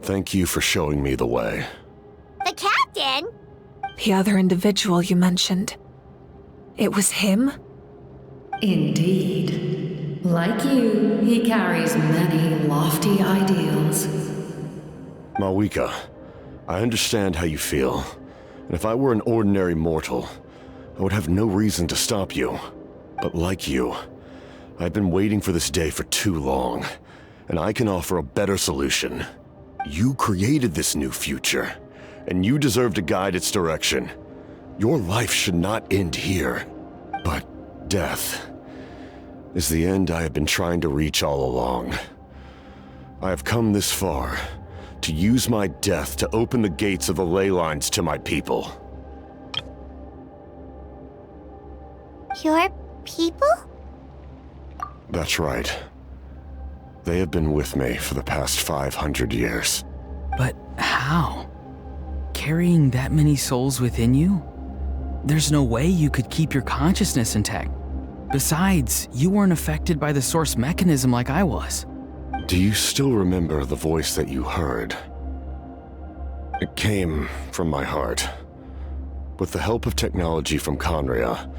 Thank you for showing me the way. The captain? The other individual you mentioned. It was him? Indeed. Like you, he carries many lofty ideals. Malwika, I understand how you feel. And if I were an ordinary mortal, I would have no reason to stop you. But like you, I've been waiting for this day for too long, and I can offer a better solution. You created this new future, and you deserve to guide its direction. Your life should not end here, but death is the end I have been trying to reach all along. I have come this far to use my death to open the gates of the ley lines to my people. Your people? That's right. They have been with me for the past 500 years. But how? Carrying that many souls within you? There's no way you could keep your consciousness intact. Besides, you weren't affected by the source mechanism like I was. Do you still remember the voice that you heard? It came from my heart. With the help of technology from Conria,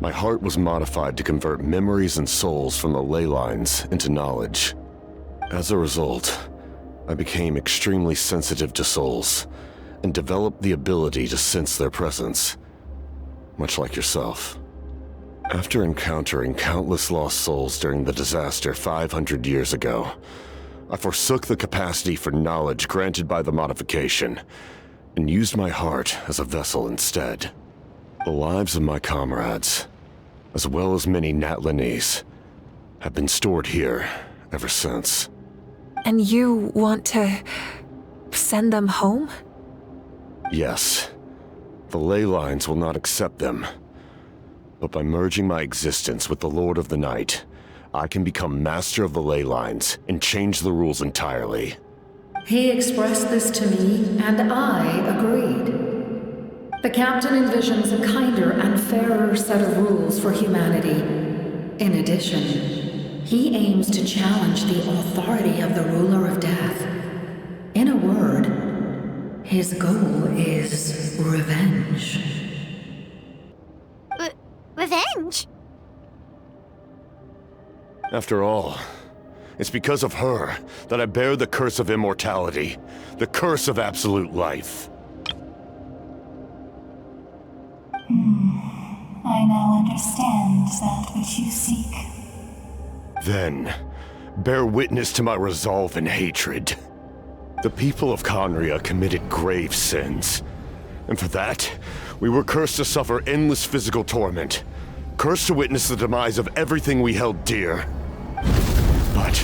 my heart was modified to convert memories and souls from the ley lines into knowledge. As a result, I became extremely sensitive to souls and developed the ability to sense their presence, much like yourself. After encountering countless lost souls during the disaster 500 years ago, I forsook the capacity for knowledge granted by the modification and used my heart as a vessel instead. The lives of my comrades, as well as many Natlanese, have been stored here ever since. And you want to send them home? Yes. The ley lines will not accept them. But by merging my existence with the Lord of the Night, I can become master of the ley lines and change the rules entirely. He expressed this to me, and I agreed. The captain envisions a kinder and fairer set of rules for humanity. In addition, he aims to challenge the authority of the ruler of death. In a word, his goal is revenge. Revenge? After all, it's because of her that I bear the curse of immortality, the curse of absolute life. I now understand that which you seek. Then, bear witness to my resolve and hatred. The people of Conria committed grave sins, and for that, we were cursed to suffer endless physical torment, cursed to witness the demise of everything we held dear. But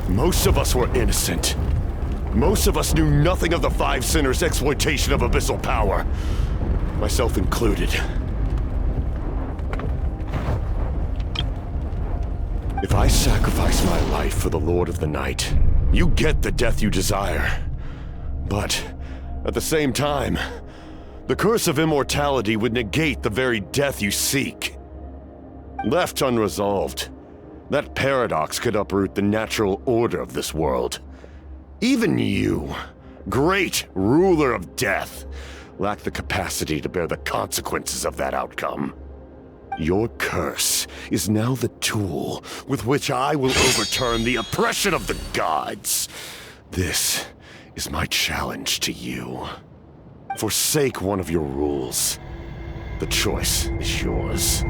most of us were innocent. Most of us knew nothing of the Five Sinners' exploitation of abyssal power, myself included. If I sacrifice my life for the Lord of the Night, you get the death you desire. But at the same time, the curse of immortality would negate the very death you seek. Left unresolved, that paradox could uproot the natural order of this world. Even you, great ruler of death, lack the capacity to bear the consequences of that outcome. Your curse is now the tool with which I will overturn the oppression of the gods. This is my challenge to you. Forsake one of your rules. The choice is yours.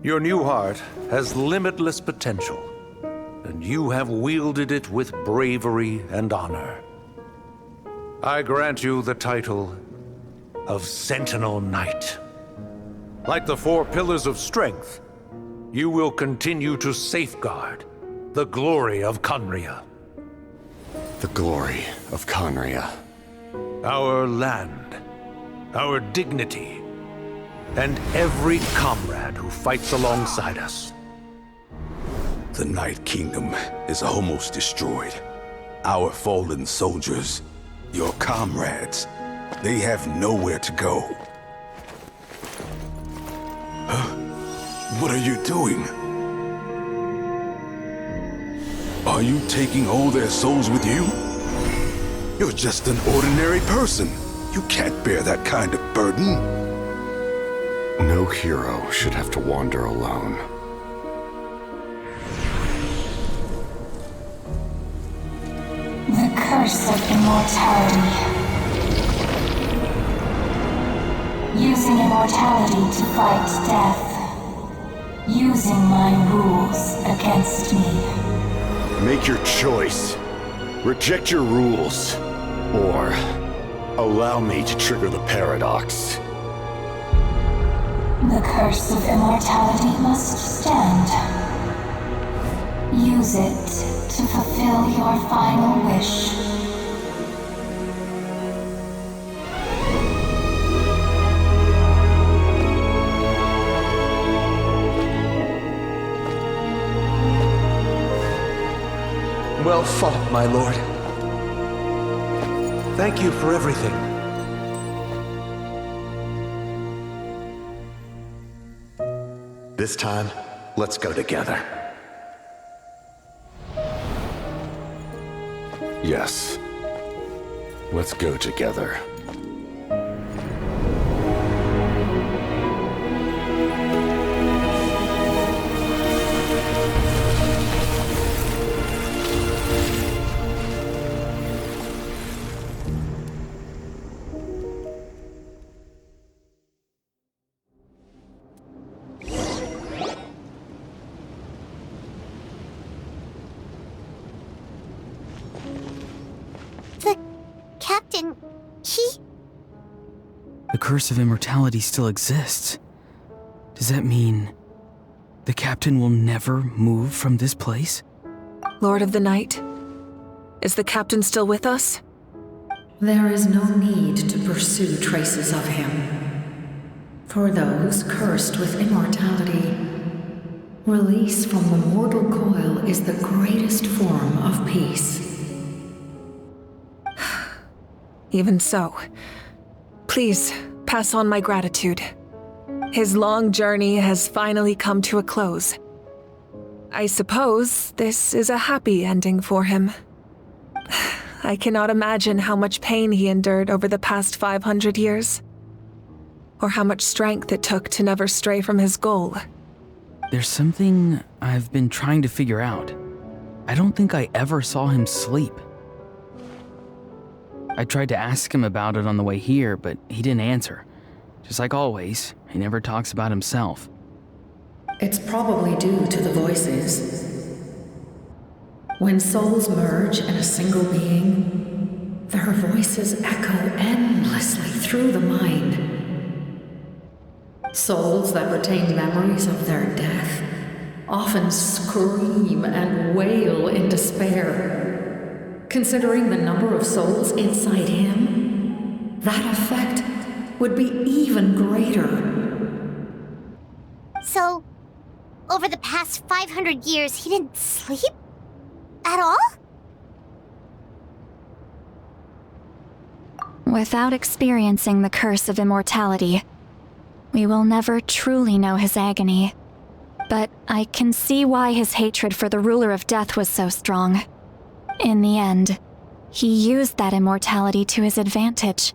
Your new heart has limitless potential, and you have wielded it with bravery and honor. I grant you the title of Sentinel Knight. Like the 4 pillars of strength, you will continue to safeguard the glory of Conria. The glory of Conria. Our land, our dignity, and every comrade who fights alongside us. The Night Kingdom is almost destroyed. Our fallen soldiers, your comrades, they have nowhere to go. What are you doing? Are you taking all their souls with you? You're just an ordinary person. You can't bear that kind of burden. No hero should have to wander alone. The curse of immortality. Using immortality to fight death. Using my rules against me. Make your choice. Reject your rules. Or allow me to trigger the paradox. The curse of immortality must stand. Use it to fulfill your final wish. Well fought, my lord. Thank you for everything. This time, let's go together. Yes. Let's go together. Captain, The curse of immortality still exists. Does that mean the captain will never move from this place? Lord of the Night, is the captain still with us? There is no need to pursue traces of him. For those cursed with immortality, Release from the mortal coil is the greatest form of peace. Even so, please pass on my gratitude. His long journey has finally come to a close. I suppose this is a happy ending for him. I cannot imagine how much pain he endured over the past 500 years, or how much strength it took to never stray from his goal. There's something I've been trying to figure out. I don't think I ever saw him sleep. I tried to ask him about it on the way here, but he didn't answer. Just like always, he never talks about himself. It's probably due to the voices. When souls merge in a single being, their voices echo endlessly through the mind. Souls that retain memories of their death often scream and wail in despair. Considering the number of souls inside him, that effect would be even greater. So, over the past 500 years, he didn't sleep? At all? Without experiencing the curse of immortality, we will never truly know his agony. But I can see why his hatred for the ruler of death was so strong. In the end, he used that immortality to his advantage,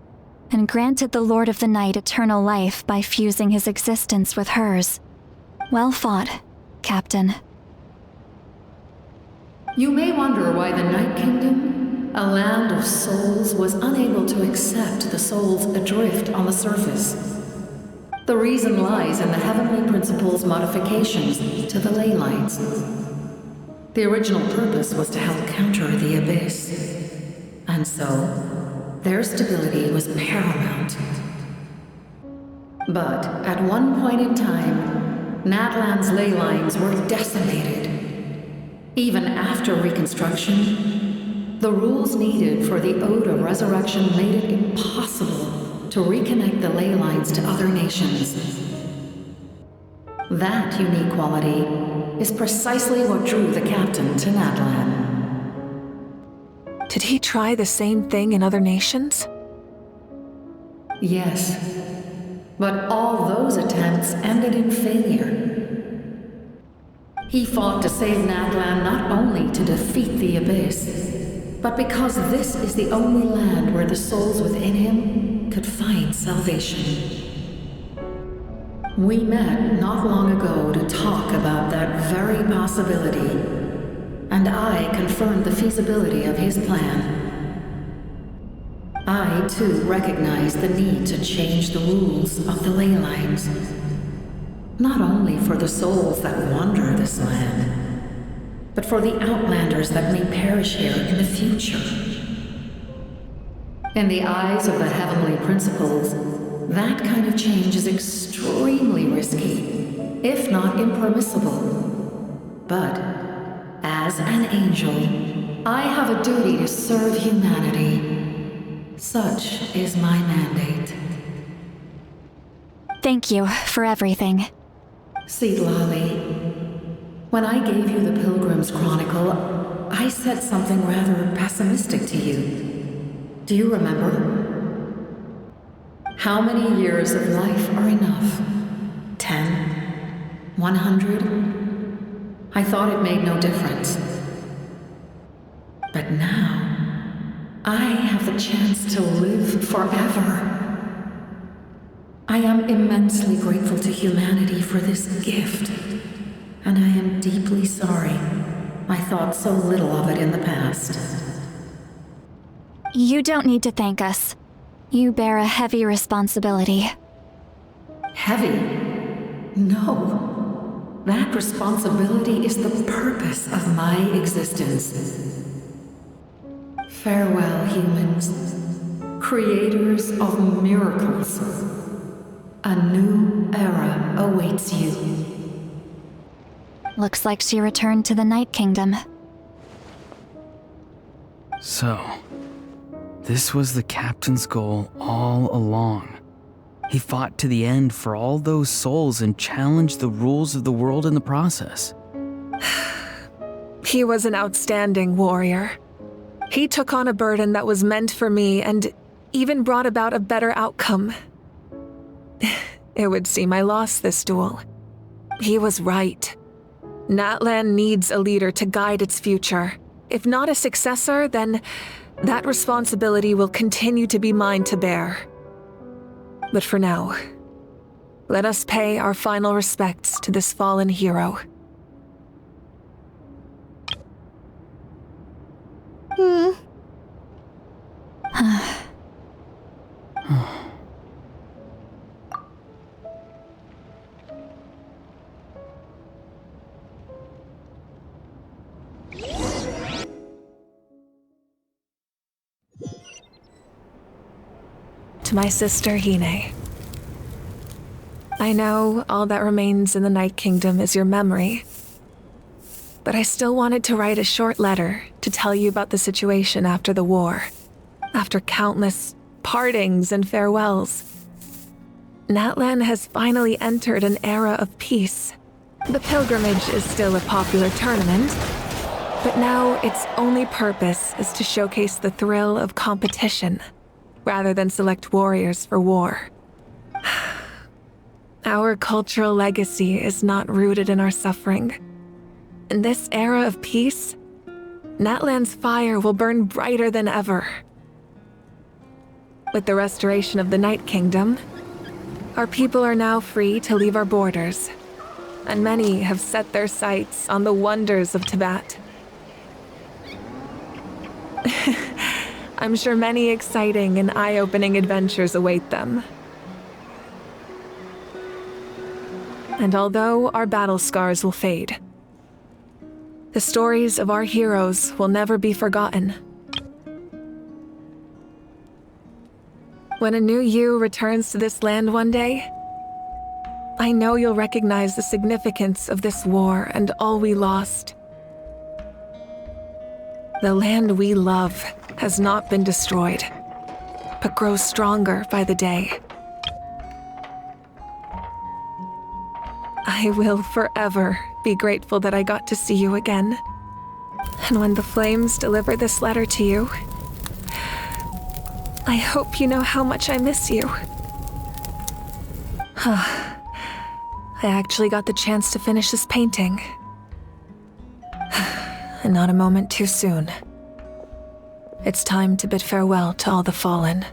and granted the Lord of the Night eternal life by fusing his existence with hers. Well fought, Captain. You may wonder why the Night Kingdom, a land of souls, was unable to accept the souls adrift on the surface. The reason lies in the Heavenly Principle's modifications to the ley lines. The original purpose was to help counter the Abyss, and so their stability was paramount. But at one point in time, Natlan's ley lines were decimated. Even after reconstruction, the rules needed for the Ode of Resurrection made it impossible to reconnect the ley lines to other nations. That unique quality is precisely what drew the captain to Natlan. Did he try the same thing in other nations? Yes, but all those attempts ended in failure. He fought to save Natlan not only to defeat the Abyss, but because this is the only land where the souls within him could find salvation. We met not long ago to talk about that very possibility, and I confirmed the feasibility of his plan. I, too, recognize the need to change the rules of the ley lines, not only for the souls that wander this land, but for the outlanders that may perish here in the future. In the eyes of the Heavenly Principles, that kind of change is extremely risky, if not impermissible. But, as an angel, I have a duty to serve humanity. Such is my mandate. Thank you for everything. Lali, when I gave you the Pilgrim's Chronicle, I said something rather pessimistic to you. Do you remember? How many years of life are enough? 10? 100? I thought it made no difference. But now, I have the chance to live forever. I am immensely grateful to humanity for this gift, and I am deeply sorry I thought so little of it in the past. You don't need to thank us. You bear a heavy responsibility. Heavy? No. That responsibility is the purpose of my existence. Farewell, humans. Creators of miracles. A new era awaits you. Looks like she returned to the Night Kingdom. So, this was the captain's goal all along. He fought to the end for all those souls and challenged the rules of the world in the process. He was an outstanding warrior. He took on a burden that was meant for me and even brought about a better outcome. It would seem I lost this duel. He was right. Natlan needs a leader to guide its future. If not a successor, then that responsibility will continue to be mine to bear. But for now, let us pay our final respects to this fallen hero. To my sister Hine. I know all that remains in the Night Kingdom is your memory, but I still wanted to write a short letter to tell you about the situation after the war. After countless partings and farewells, Natlan has finally entered an era of peace. The pilgrimage is still a popular tournament, but now its only purpose is to showcase the thrill of competition, rather than select warriors for war. Our cultural legacy is not rooted in our suffering. In this era of peace, Natlan's fire will burn brighter than ever. With the restoration of the Night Kingdom, our people are now free to leave our borders, and many have set their sights on the wonders of Tibet. I'm sure many exciting and eye-opening adventures await them. And although our battle scars will fade, the stories of our heroes will never be forgotten. When a new you returns to this land one day, I know you'll recognize the significance of this war and all we lost. The land we love has not been destroyed, but grows stronger by the day. I will forever be grateful that I got to see you again. And when the flames deliver this letter to you, I hope you know how much I miss you. I actually got the chance to finish this painting. And not a moment too soon. It's time to bid farewell to all the fallen.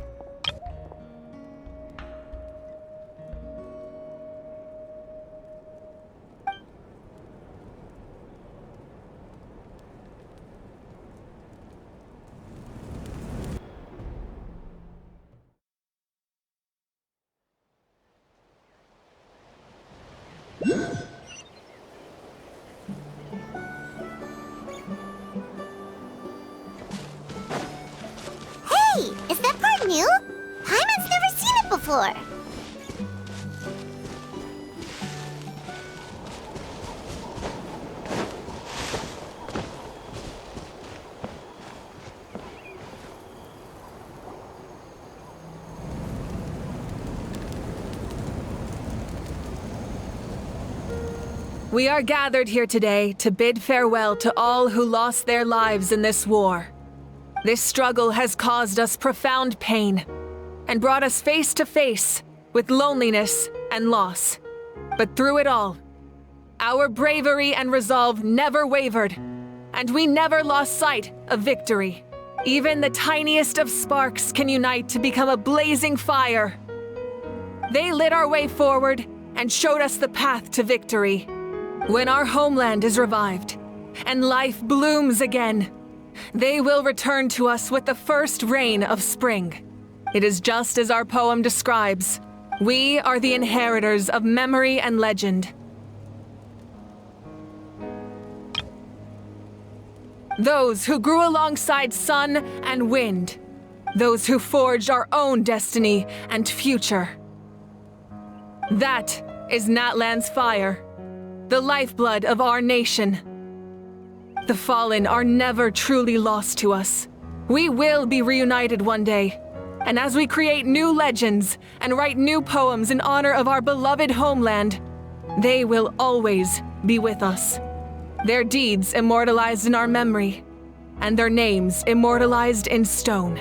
Hey, is that part new? Paimon's never seen it before. We are gathered here today to bid farewell to all who lost their lives in this war. This struggle has caused us profound pain and brought us face to face with loneliness and loss. But through it all, our bravery and resolve never wavered, and we never lost sight of victory. Even the tiniest of sparks can unite to become a blazing fire. They lit our way forward and showed us the path to victory. When our homeland is revived and life blooms again, they will return to us with the first rain of spring. It is just as our poem describes. We are the inheritors of memory and legend. Those who grew alongside sun and wind. Those who forged our own destiny and future. That is Natlan's fire, the lifeblood of our nation. The fallen are never truly lost to us. We will be reunited one day, And as we create new legends and write new poems in honor of our beloved homeland, they will always be with us. Their deeds immortalized in our memory, and their names immortalized in stone.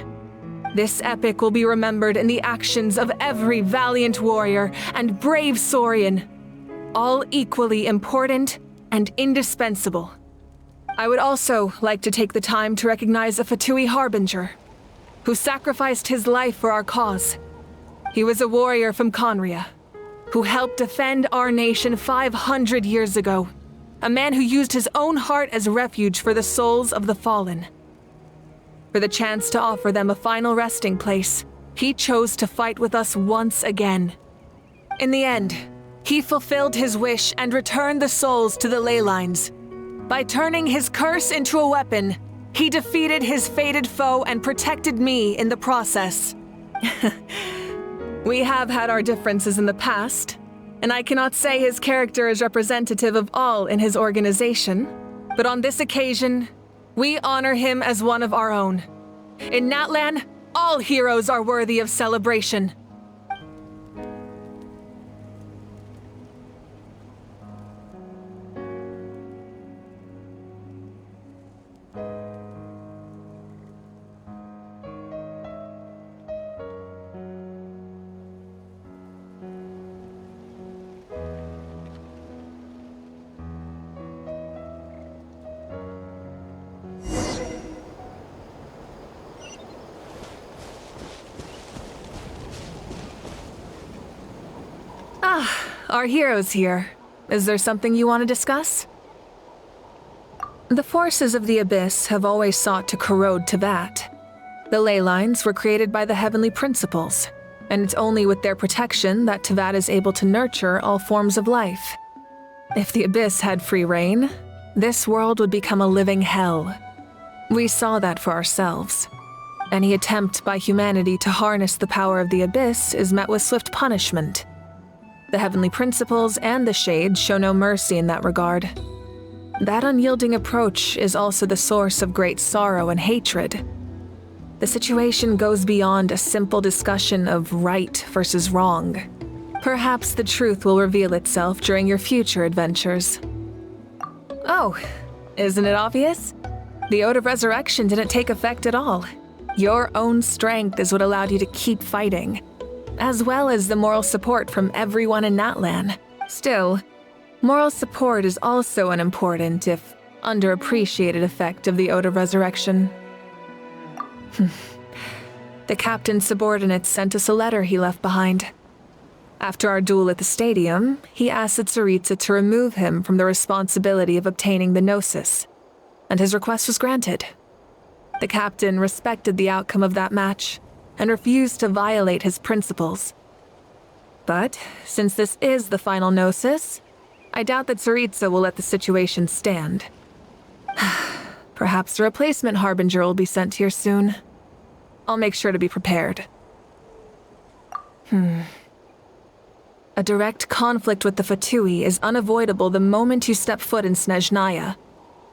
This epic will be remembered in the actions of every valiant warrior and brave Saurian, all equally important and indispensable. I would also like to take the time to recognize a Fatui Harbinger, who sacrificed his life for our cause. He was a warrior from Conria, who helped defend our nation 500 years ago. A man who used his own heart as refuge for the souls of the fallen. For the chance to offer them a final resting place, he chose to fight with us once again. In the end, he fulfilled his wish and returned the souls to the ley lines. By turning his curse into a weapon, he defeated his fated foe and protected me in the process. We have had our differences in the past, and I cannot say his character is representative of all in his organization, but on this occasion, we honor him as one of our own. In Natlan, all heroes are worthy of celebration. Our hero's here. Is there something you want to discuss? The forces of the Abyss have always sought to corrode Teyvat. The ley lines were created by the Heavenly Principles, and it's only with their protection that Teyvat is able to nurture all forms of life. If the Abyss had free reign, this world would become a living hell. We saw that for ourselves. Any attempt by humanity to harness the power of the Abyss is met with swift punishment. The Heavenly Principles and the Shades show no mercy in that regard. That unyielding approach is also the source of great sorrow and hatred. The situation goes beyond a simple discussion of right versus wrong. Perhaps the truth will reveal itself during your future adventures. Oh, isn't it obvious? The Ode of Resurrection didn't take effect at all. Your own strength is what allowed you to keep fighting, as well as the moral support from everyone in Natlan. Still, moral support is also an important, if underappreciated, effect of the Ode of Resurrection. The captain's subordinates sent us a letter he left behind. After our duel at the stadium, he asked Tsaritsa to remove him from the responsibility of obtaining the Gnosis, and his request was granted. The captain respected the outcome of that match, and refused to violate his principles. But, since this is the final Gnosis, I doubt that Tsaritsa will let the situation stand. Perhaps a replacement Harbinger will be sent here soon. I'll make sure to be prepared. A direct conflict with the Fatui is unavoidable the moment you step foot in Snezhnaya,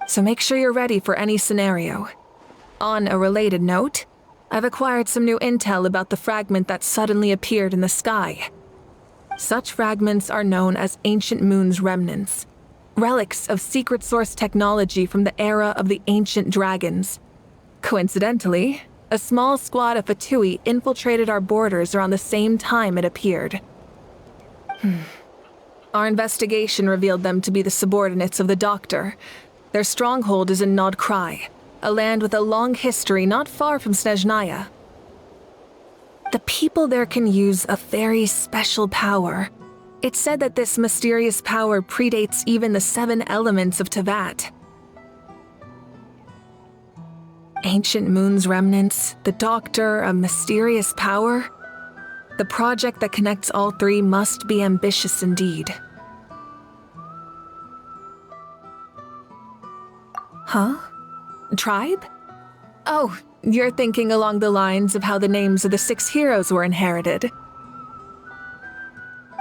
so make sure you're ready for any scenario. On a related note, I've acquired some new intel about the fragment that suddenly appeared in the sky. Such fragments are known as Ancient Moon's remnants, relics of secret source technology from the era of the ancient dragons. Coincidentally, a small squad of Fatui infiltrated our borders around the same time it appeared. Our investigation revealed them to be the subordinates of the Doctor. Their stronghold is in Nod Krai, a land with a long history not far from Snezhnaya. The people there can use a very special power. It's said that this mysterious power predates even the 7 elements of Teyvat. Ancient Moon's remnants, the Doctor, a mysterious power? The project that connects all 3 must be ambitious indeed. Huh? Tribe? Oh, you're thinking along the lines of how the names of the 6 heroes were inherited.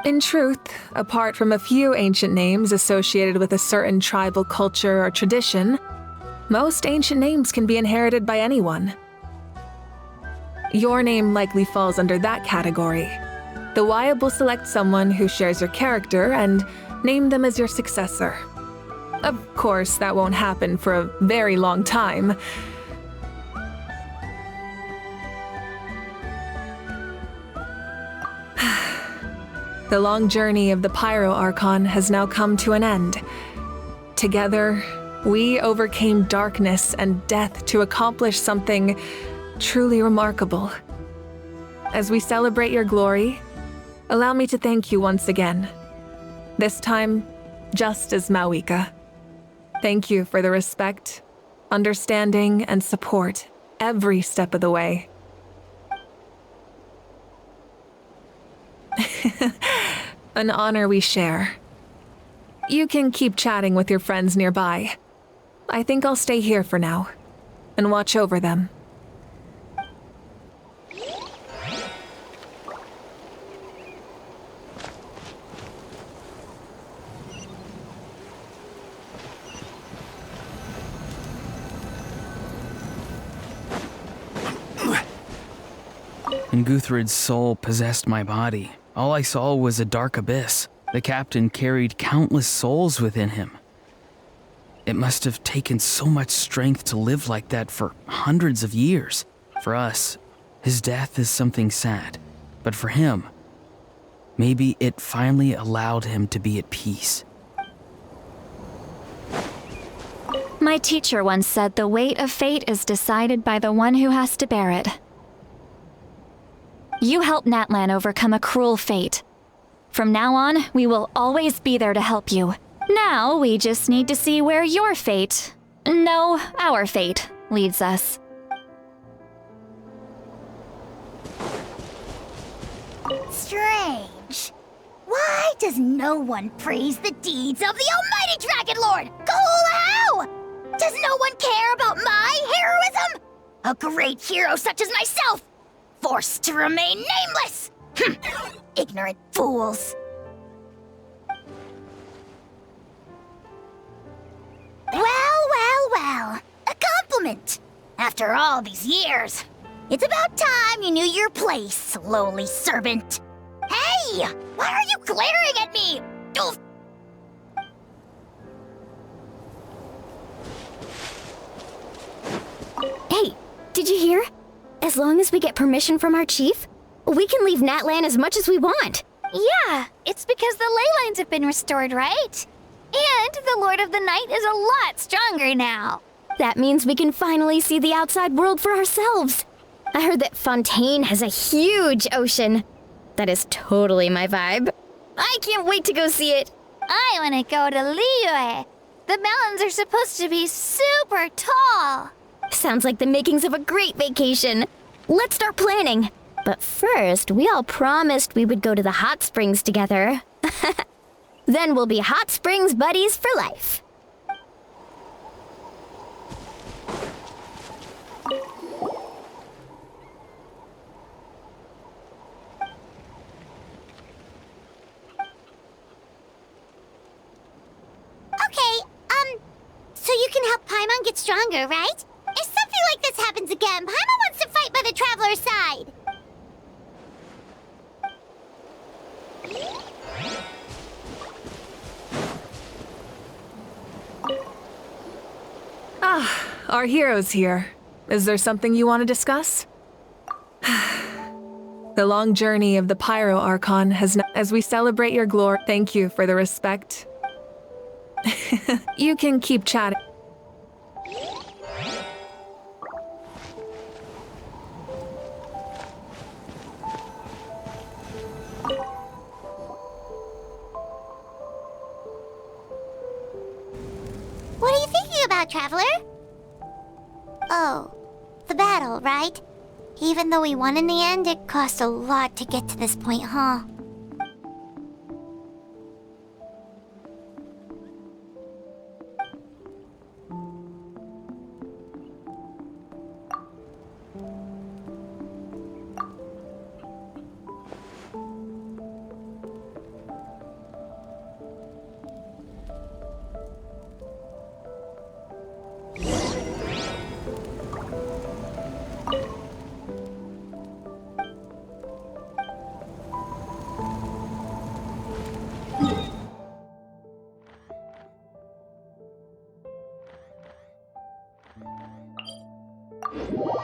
In truth, apart from a few ancient names associated with a certain tribal culture or tradition, most ancient names can be inherited by anyone. Your name likely falls under that category. The Wyab will select someone who shares your character and name them as your successor. Of course, that won't happen for a very long time. The long journey of the Pyro Archon has now come to an end. Together, we overcame darkness and death to accomplish something truly remarkable. As we celebrate your glory, allow me to thank you once again. This time, just as Mawika. Thank you for the respect, understanding, and support every step of the way. An honor we share. You can keep chatting with your friends nearby. I think I'll stay here for now and watch over them. When Guthred's soul possessed my body, all I saw was a dark abyss. The captain carried countless souls within him. It must have taken so much strength to live like that for hundreds of years. For us, his death is something sad. But for him, maybe it finally allowed him to be at peace. My teacher once said the weight of fate is decided by the one who has to bear it. You helped Natlan overcome a cruel fate. From now on, we will always be there to help you. Now, we just need to see where your fate, no, our fate, leads us. Strange. Why does no one praise the deeds of the Almighty Dragon Lord, Kaulahau? Does no one care about my heroism? A great hero such as myself, forced to remain nameless! Ignorant fools. Well. A compliment. After all these years, it's about time you knew your place, lowly servant. Hey! Why are you glaring at me? Oof. Hey, did you hear? As long as we get permission from our chief, we can leave Natlan as much as we want. Yeah, it's because the ley lines have been restored, right? And the Lord of the Night is a lot stronger now. That means we can finally see the outside world for ourselves. I heard that Fontaine has a huge ocean. That is totally my vibe. I can't wait to go see it. I want to go to Liyue. The mountains are supposed to be super tall. Sounds like the makings of a great vacation. Let's start planning. But first, we all promised we would go to the hot springs together. Then we'll be hot springs buddies for life. Okay, so you can help Paimon get stronger, right? If something like this happens again, Paimon wants to fight by the Traveler's side. Ah, our hero's here. Is there something you want to discuss? The long journey of the Pyro Archon has as we celebrate your glory. Thank you for the respect. You can keep chatting. What are you thinking about, Traveler? Oh, the battle, right? Even though we won in the end, it cost a lot to get to this point, huh? Story!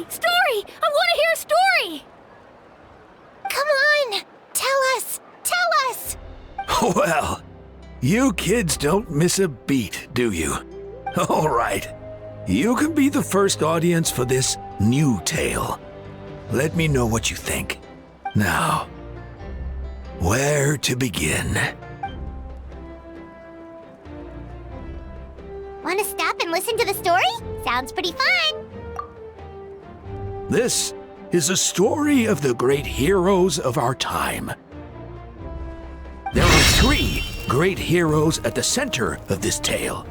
Story! I want to hear a story! Come on! Tell us! Tell us! Well, you kids don't miss a beat, do you? All right. You can be the first audience for this new tale. Let me know what you think. Now, where to begin? Want to stop and listen to the story? Sounds pretty fun! This is a story of the great heroes of our time. There are 3 great heroes at the center of this tale.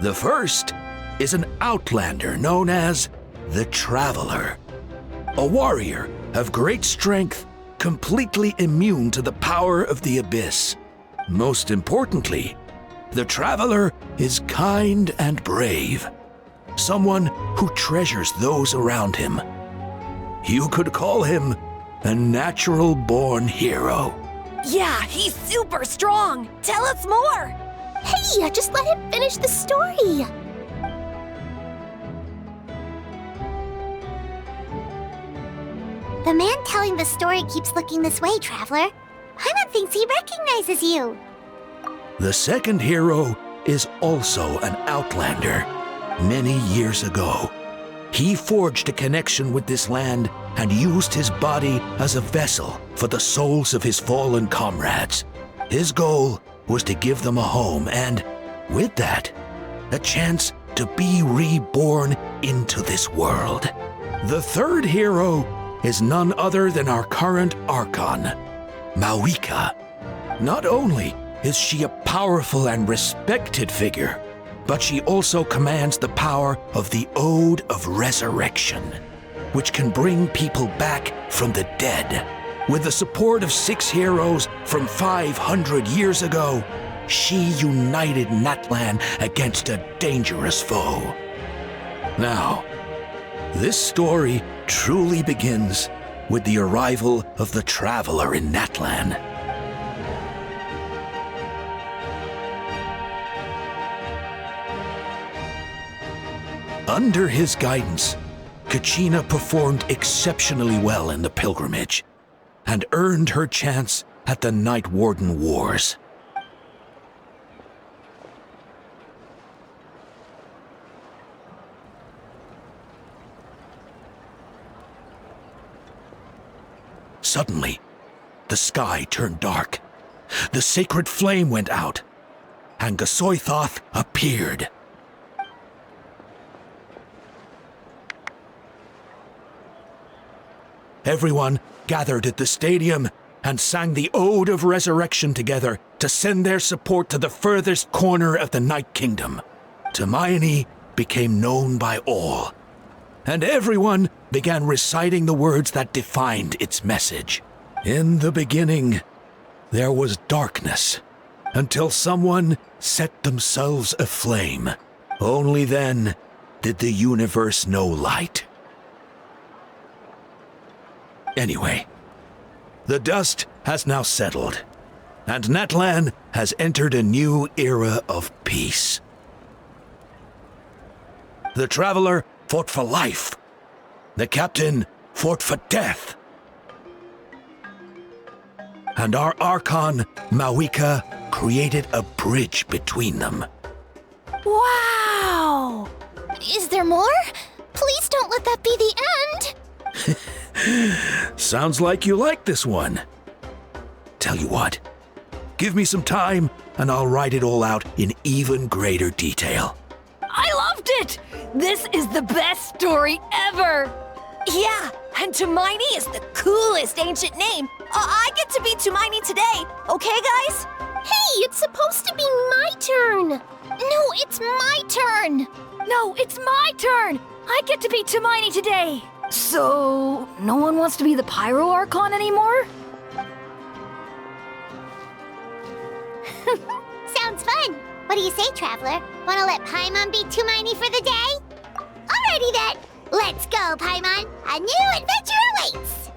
The first is an outlander known as the Traveler, a warrior of great strength, completely immune to the power of the Abyss. Most importantly, the Traveler is kind and brave, someone who treasures those around him. You could call him a natural-born hero. Yeah, he's super strong. Tell us more. Hey, just let him finish the story. The man telling the story keeps looking this way, Traveler. Paimon thinks he recognizes you. The second hero is also an outlander. Many years ago, he forged a connection with this land and used his body as a vessel for the souls of his fallen comrades. His goal was to give them a home and, with that, a chance to be reborn into this world. The third hero is none other than our current Archon, Mawika. Not only is she a powerful and respected figure, but she also commands the power of the Ode of Resurrection, which can bring people back from the dead. With the support of 6 heroes from 500 years ago, she united Natlan against a dangerous foe. Now, this story truly begins with the arrival of the Traveler in Natlan. Under his guidance, Kachina performed exceptionally well in the pilgrimage and earned her chance at the Night Warden Wars. Suddenly, the sky turned dark. The sacred flame went out, and Gasoithoth appeared. Everyone gathered at the stadium and sang the Ode of Resurrection together to send their support to the furthest corner of the Night Kingdom. Hermione became known by all, and everyone began reciting the words that defined its message. In the beginning, there was darkness, until someone set themselves aflame. Only then did the universe know light. Anyway, the dust has now settled, and Natlan has entered a new era of peace. The Traveler fought for life. The Captain fought for death. And our Archon, Mawika, created a bridge between them. Wow! Is there more? Please don't let that be the end! Sounds like you like this one. Tell you what, give me some time and I'll write it all out in even greater detail. I loved it! This is the best story ever! Yeah, and Hermione is the coolest ancient name. I get to be Hermione today, okay guys? Hey, it's supposed to be my turn! No, it's my turn! No, it's my turn! I get to be Hermione today! So, no one wants to be the Pyro Archon anymore? Sounds fun! What do you say, Traveler? Wanna let Paimon be Tumaini for the day? Alrighty then! Let's go, Paimon! A new adventure awaits!